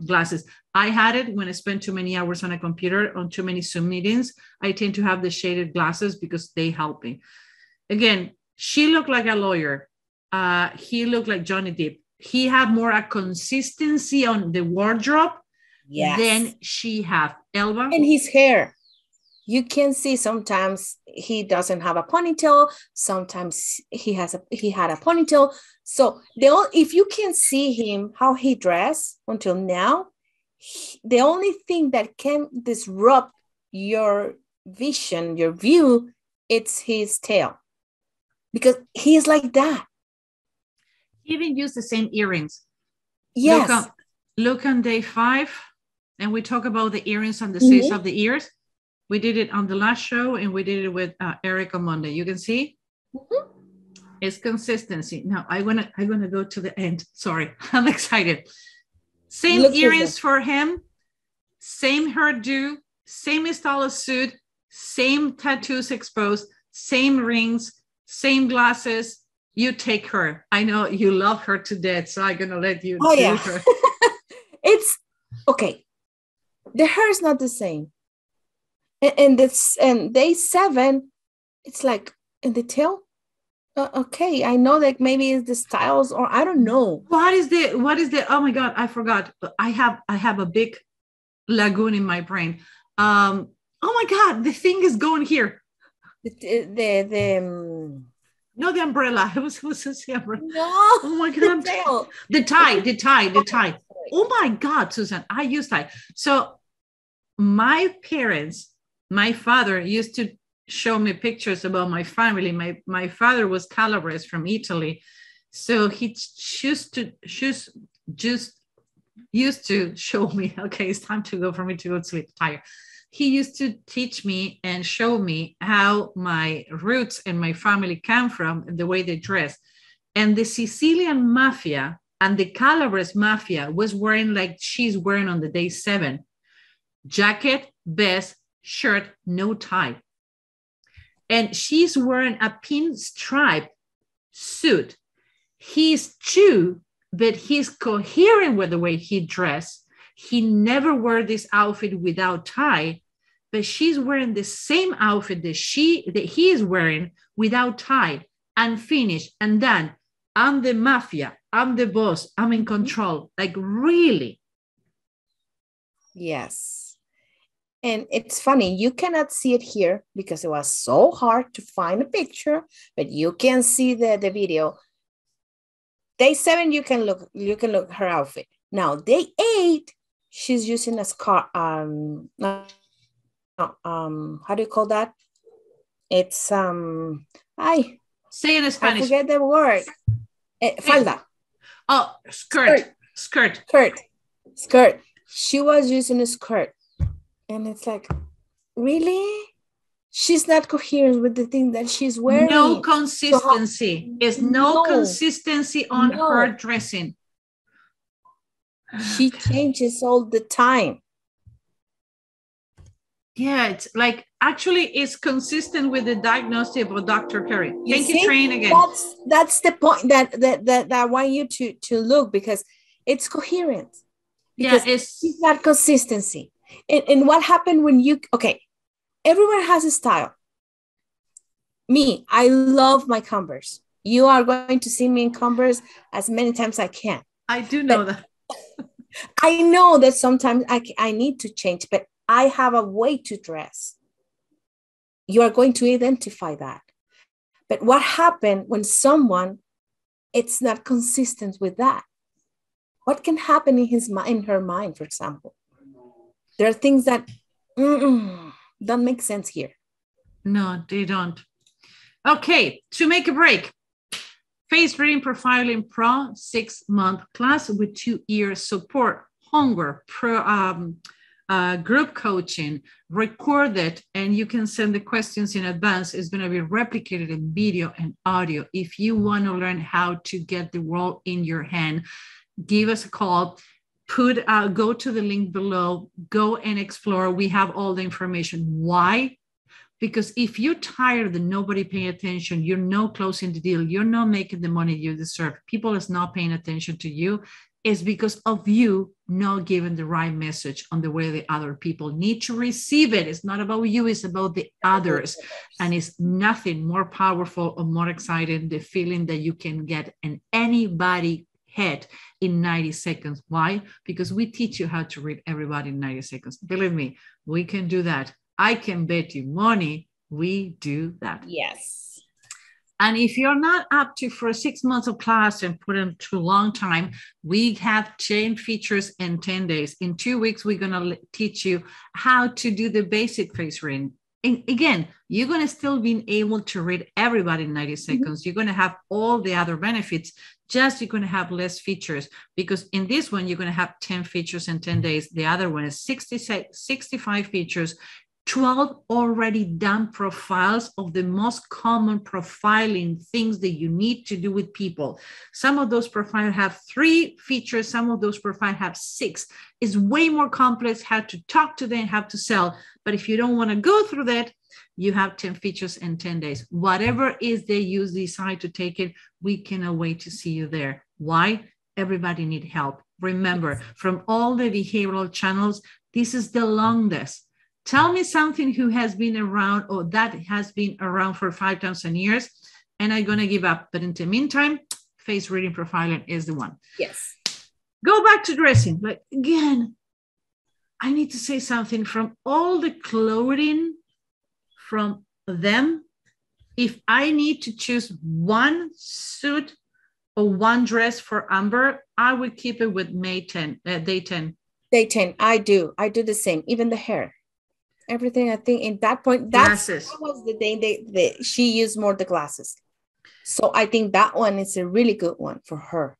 glasses. I had it when I spent too many hours on a computer on too many Zoom meetings. I tend to have the shaded glasses because they help me. Again, she looked like a lawyer. He looked like Johnny Depp. He had more a consistency on the wardrobe Yes. Then she have Elba. And his hair. You can see sometimes he doesn't have a ponytail. Sometimes he had a ponytail. So if you can see him, how he dressed until now, the only thing that can disrupt your vision, your view, it's his tail. Because he's like that. He even used the same earrings. Yes. Look on day 5, and we talk about the earrings on the sides of the ears. We did it on the last show, and we did it with Eric on Monday. You can see it's consistency. Now I'm gonna go to the end. Sorry, I'm excited. Same earrings for him, same hairdo, same style of suit, same tattoos exposed, same rings, same glasses. You take her. I know you love her to death, so I'm gonna let you do her. It's okay. The hair is not the same. And day 7, it's like in the tail. Okay, I know that maybe it's the styles, or I don't know. What is the? Oh my God, I forgot. I have a big lagoon in my brain. Oh my God, the thing is going here. No, the umbrella. It was the umbrella. No. Oh my God. The tie. Oh my God, Susan, I use tie. So my parents, my father used to show me pictures about my family. My father was Calabrese from Italy. So he used to show me, okay, it's time to go for me to go to sleep, tired. He used to teach me and show me how my roots and my family come from and the way they dress. And the Sicilian mafia and the Calabrese mafia was wearing like she's wearing on the day 7. Jacket, vest, shirt, no tie. And she's wearing a pinstripe suit. He's too, but he's coherent with the way he dressed. He never wore this outfit without tie, but she's wearing the same outfit that he is wearing without tie, and finished and done. I'm the mafia. I'm the boss. I'm in control. Like, really? Yes. And it's funny, you cannot see it here because it was so hard to find a picture, but you can see the video. Day 7, you can look her outfit. Now, day 8, she's using a scarf. How do you call that? It's say it in Spanish. I forget the word. Falda. Oh, skirt. She was using a skirt. And it's like, really? She's not coherent with the thing that she's wearing. No consistency. There's no consistency on her dressing. She changes all the time. Yeah, it's like, actually, it's consistent with the diagnosis of Dr. Perry. Thank you, Train, again. That's the point that I want you to look, because it's coherent. Because it's not consistency. And what happened when everyone has a style. Me, I love my Converse. You are going to see me in Converse as many times as I can. I do know that. I know that sometimes I need to change, but I have a way to dress. You are going to identify that. But what happened when someone, it's not consistent with that? What can happen in her mind, for example? There are things that don't make sense here. No, they don't. Okay, to make a break. Face Reading Profiling Pro 6-month class with 2 years support, homework, group coaching, recorded, and you can send the questions in advance. It's going to be replicated in video and audio. If you want to learn how to get the world in your hand, give us a call. Go to the link below, go and explore. We have all the information. Why? Because if you're tired of nobody paying attention, you're not closing the deal, you're not making the money you deserve, people is not paying attention to you, it's because of you not giving the right message on the way the other people need to receive it. It's not about you, it's about the others. And it's nothing more powerful or more exciting, the feeling that you can get and anybody head in 90 seconds. Why? Because we teach you how to read everybody in 90 seconds. Believe me, we can do that. I can bet you money we do that. Yes. And if you're not up to for 6 months of class and put in too long time, we have 10 features in 10 days. In 2 weeks, we're going to teach you how to do the basic face reading. And again, you're going to still be able to read everybody in 90 seconds. You're going to have all the other benefits, just you're going to have less features, because in this one, you're going to have 10 features in 10 days. The other one is 65 features, 12 already done profiles of the most common profiling things that you need to do with people. Some of those profiles have 3 features. Some of those profiles have 6. It's way more complex how to talk to them, how to sell. But if you don't want to go through that, you have 10 features in 10 days. Whatever is they use, decide to take it, we cannot wait to see you there. Why? Everybody need help. Remember, from all the behavioral channels, this is the longest. Tell me something who has been around or that has been around for 5,000 years, and I'm going to give up. But in the meantime, face reading profiling is the one. Yes. Go back to dressing. But again, I need to say something. From all the clothing from them, if I need to choose one suit or one dress for Amber, I would keep it with day 10. Day 10. I do the same. Even the hair. Everything, I think in that point, that was the day she used more the glasses. So I think that one is a really good one for her.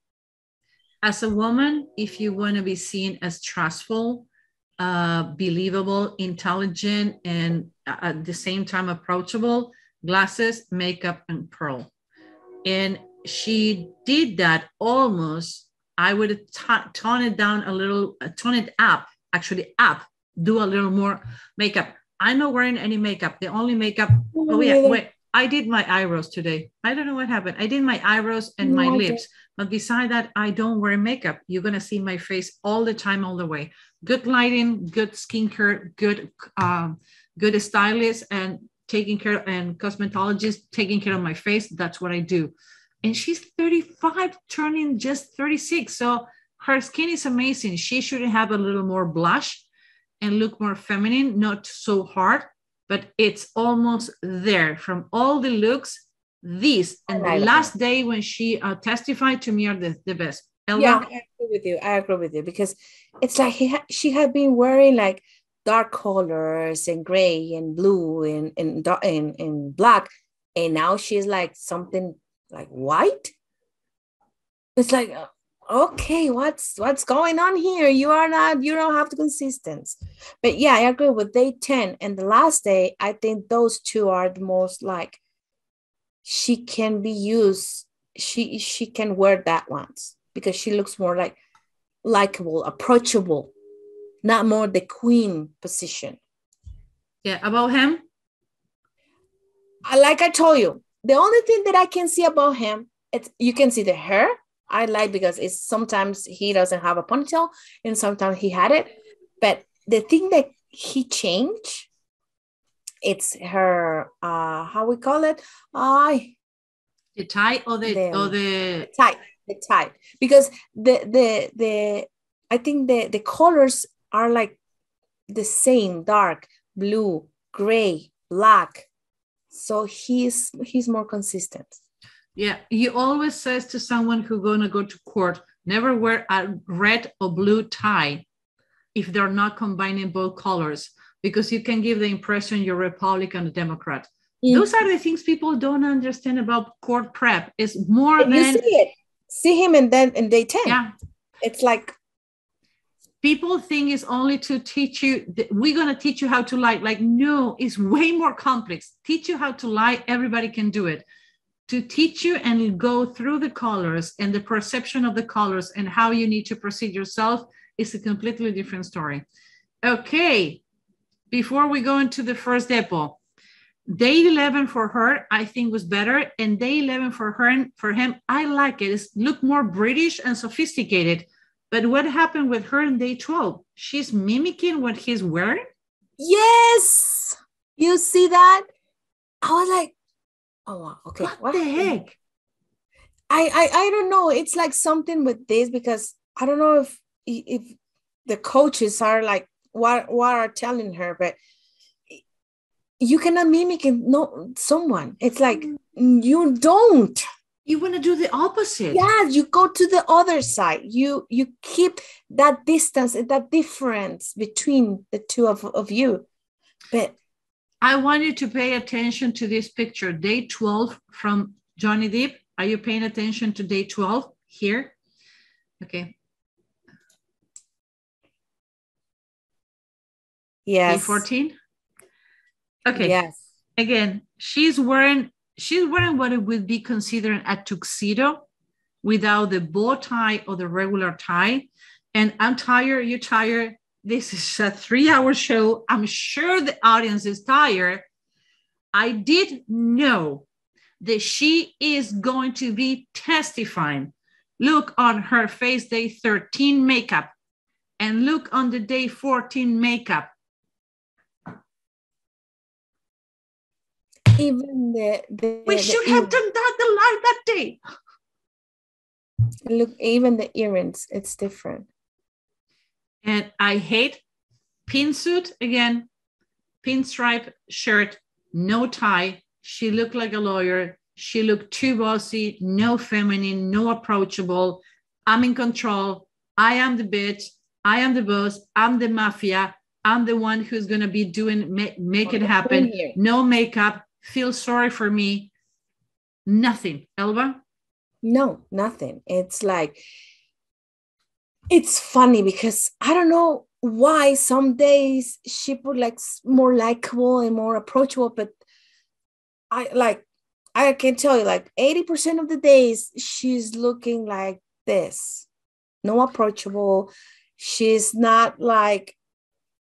As a woman, if you want to be seen as trustful, believable, intelligent, and at the same time approachable, glasses, makeup, and pearl. And she did that almost, I would tone it down a little, tone it up, actually up. Do a little more makeup. I'm not wearing any makeup. The only makeup, wait, I did my eyebrows today. I don't know what happened. I did my eyebrows and my lips. But beside that, I don't wear makeup. You're going to see my face all the time, all the way. Good lighting, good skincare, good stylist, and taking care, and cosmetologist taking care of my face. That's what I do. And she's 35, turning just 36. So her skin is amazing. She should have a little more blush and look more feminine, not so hard, but it's almost there. From all the looks, these and the last day when she testified to me are the best. Elva? Yeah, I agree with you because it's like she had been wearing like dark colors and gray and blue and black, and now she's like something like white. It's like, okay, what's going on here? You don't have the consistency. But yeah, I agree with day 10 and the last day. I think those two are the most like she can be used. She can wear that ones because she looks more like likable, approachable, not more the queen position. Yeah, about him? Like I told you, the only thing that I can see about him, you can see the hair. I like because it's sometimes he doesn't have a ponytail and sometimes he had it. But the thing that he changed, it's her, how we call it? The tie or the tie. The tie. Because the I think the colors are like the same, dark, blue, gray, black. So he's more consistent. Yeah, you always says to someone who's going to go to court, never wear a red or blue tie if they're not combining both colors, because you can give the impression you're Republican or Democrat. Mm-hmm. Those are the things people don't understand about court prep. It's more than... You see him and then in day 10. Yeah. It's like... People think it's only to teach you, we're going to teach you how to lie. Like, no, it's way more complex. Teach you how to lie, everybody can do it. To teach you and go through the colors and the perception of the colors and how you need to proceed yourself is a completely different story. Okay, before we go into the first depot, day 11 for her, I think was better. And day 11 for him, I like it. It looked more British and sophisticated. But what happened with her in day 12? She's mimicking what he's wearing? Yes! You see that? I was like, oh, wow. Okay. What the heck? I don't know. It's like something with this, because I don't know if the coaches are like what are telling her, but you cannot mimic someone. It's like you don't. You want to do the opposite. Yeah, you go to the other side. You keep that distance, that difference between the two of you. But I want you to pay attention to this picture, day 12 from Johnny Depp. Are you paying attention to day 12 here? Okay. Yes. Day 14. Okay. Yes. Again, she's wearing what it would be considered a tuxedo without the bow tie or the regular tie. And I'm tired, you're tired. This is a 3-hour show. I'm sure the audience is tired. I did know that she is going to be testifying. Look on her face, day 13 makeup, and look on the day 14 makeup. Even we should have done that the live that day. Look, even the earrings, it's different. And I hate pin suit again, pinstripe shirt, no tie. She looked like a lawyer. She looked too bossy, no feminine, no approachable. I'm in control. I am the bitch. I am the boss. I'm the mafia. I'm the one who's going to be doing, make it happen. No makeup. Feel sorry for me. Nothing. Elba? No, nothing. It's like, it's funny because I don't know why some days she put like more likable and more approachable, but I can tell you like 80% of the days she's looking like this. No approachable. She's not like,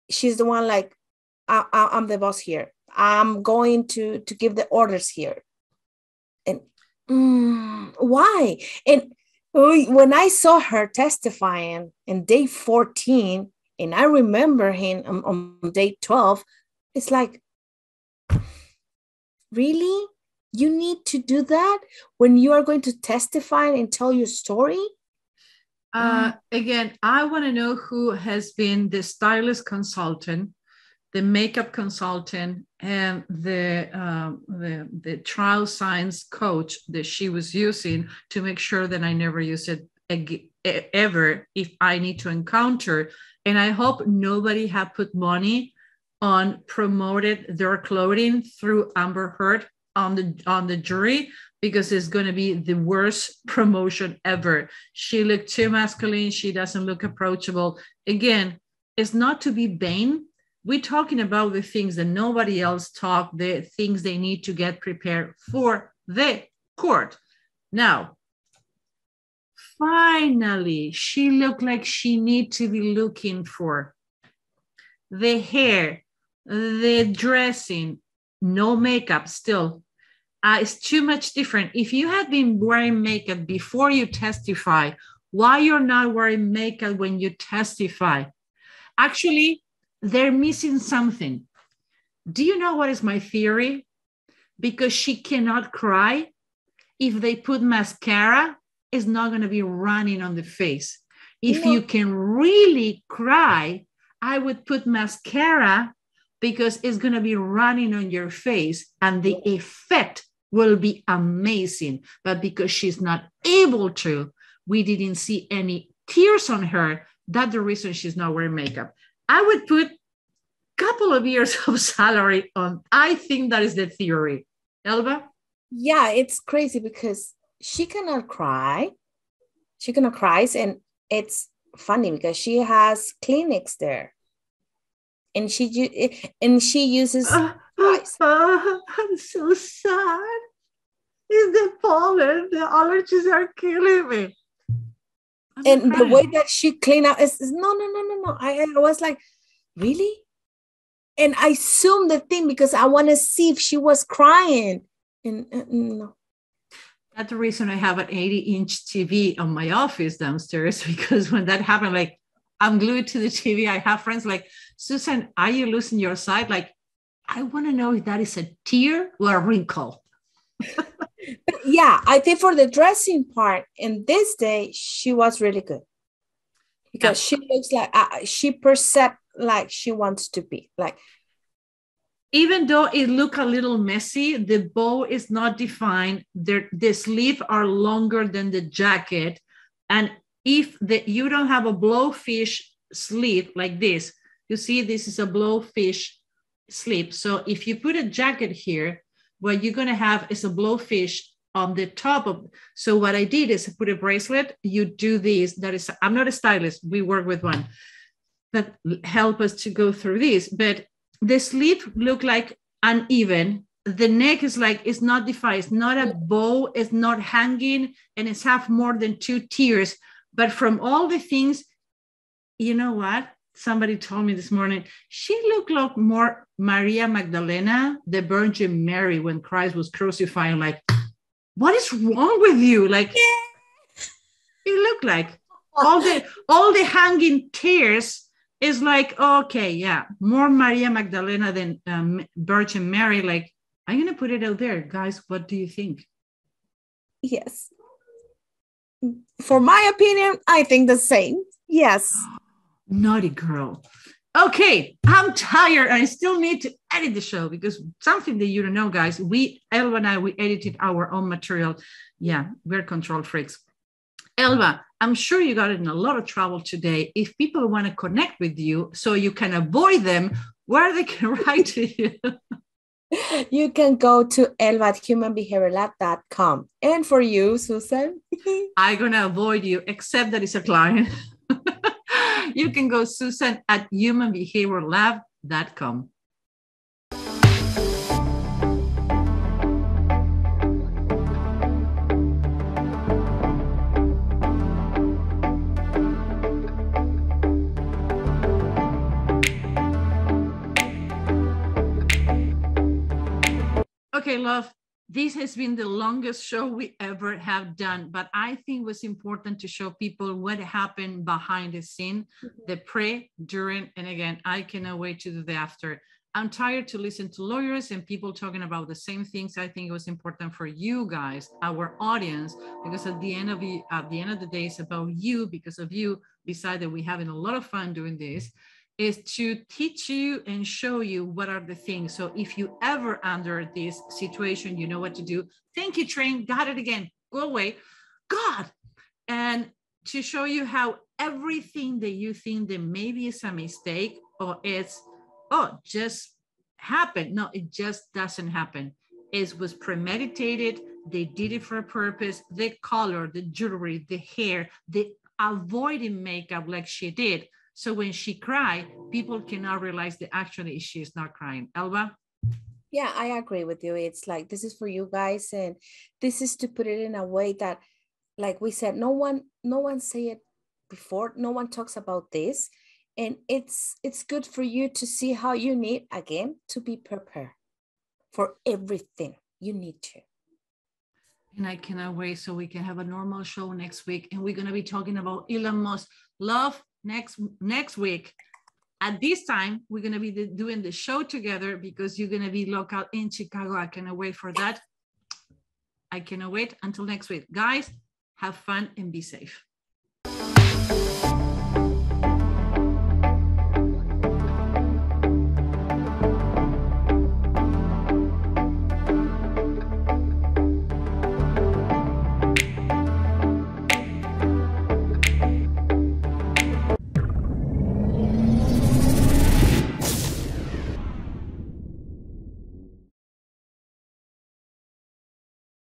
she's the one like, I'm the boss here. I'm going to give the orders here. And why? And when I saw her testifying in day 14, and I remember him on day 12, it's like, really? You need to do that when you are going to testify and tell your story? Again, I want to know who has been the stylist consultant, the makeup consultant, and the trial science coach that she was using to make sure that I never use it ever if I need to encounter. And I hope nobody have put money on promoted their clothing through Amber Heard on the jury, because it's going to be the worst promotion ever. She looked too masculine. She doesn't look approachable. Again, it's not to be vain. We're talking about the things that nobody else talk, the things they need to get prepared for the court. Now, finally, she looked like she need to be looking for. The hair, the dressing, no makeup still. It's too much different. If you had been wearing makeup before you testify, why you're not wearing makeup when you testify? Actually, they're missing something. Do you know what is my theory? Because she cannot cry. If they put mascara, it's not going to be running on the face. If you can really cry, I would put mascara because it's going to be running on your face and the effect will be amazing. But because she's not able to, we didn't see any tears on her. That's the reason she's not wearing makeup. I would put a couple of years of salary on. I think that is the theory. Elba? Yeah, it's crazy because she cannot cry. She cannot cry. And it's funny because she has clinics there. And she uses I'm so sad. It's the pollen. The allergies are killing me. And the way that she cleaned up is no. I was like, really? And I zoomed the thing because I want to see if she was crying. And no. That's the reason I have an 80-inch TV on my office downstairs, because when that happened, like, I'm glued to the TV. I have friends like, Susan, are you losing your sight? Like, I want to know if that is a tear or a wrinkle. Yeah, I think for the dressing part in this day, she was really good because she looks like she perceived like she wants to be like. Even though it look a little messy, the bow is not defined. The sleeves are longer than the jacket. And if you don't have a blowfish sleeve like this, you see this is a blowfish sleeve. So if you put a jacket here, what you're gonna have is a blowfish on the top of. So what I did is I put a bracelet. You do this. That is, I'm not a stylist. We work with one that help us to go through this, but the sleeve look like uneven. The neck is like, it's not defined. It's not a bow. It's not hanging, and it's have more than 2 tiers. But from all the things, you know what? Somebody told me this morning, she looked like more Maria Magdalena, the Virgin Mary, when Christ was crucified. Like, what is wrong with you? Like, you look like all the hanging tears is like, okay, yeah, more Maria Magdalena than Virgin Mary. Like, I'm gonna put it out there, guys. What do you think? Yes. For my opinion, I think the same. Yes. Naughty girl. Okay, I'm tired. I still need to edit the show because something that you don't know, guys, Elva and I, we edited our own material. Yeah, we're control freaks. Elva, I'm sure you got in a lot of trouble today. If people want to connect with you so you can avoid them, where they can write to you? You can go to elva@humanbehaviorlab.com. And for you, Susan? I'm going to avoid you, except that it's a client. You can go, Susan, at humanbehaviorlab.com. Okay, love, this has been the longest show we ever have done, but I think it was important to show people what happened behind the scene, the pre, during, and again, I cannot wait to do the after. I'm tired to listen to lawyers and people talking about the same things. I think it was important for you guys, our audience, because at the end of the day, it's about you. Because of you, besides that we're having a lot of fun doing this, is to teach you and show you what are the things. So if you ever under this situation, you know what to do. Thank you, Train. Got it again. Go away. God. And to show you how everything that you think that maybe is a mistake or it's, just happened. No, it just doesn't happen. It was premeditated. They did it for a purpose. The color, the jewelry, the hair, the avoiding makeup like she did. So when she cried, people cannot realize that actually she is not crying. Elva? Yeah, I agree with you. It's like, this is for you guys. And this is to put it in a way that, like we said, no one say it before. No one talks about this. And it's good for you to see how you need, again, to be prepared for everything you need to. And I cannot wait so we can have a normal show next week. And we're going to be talking about Elon Musk. Love, next week. At this time, we're going to be doing the show together because you're going to be local in Chicago. I cannot wait for that. I cannot wait until next week. Guys, have fun and be safe.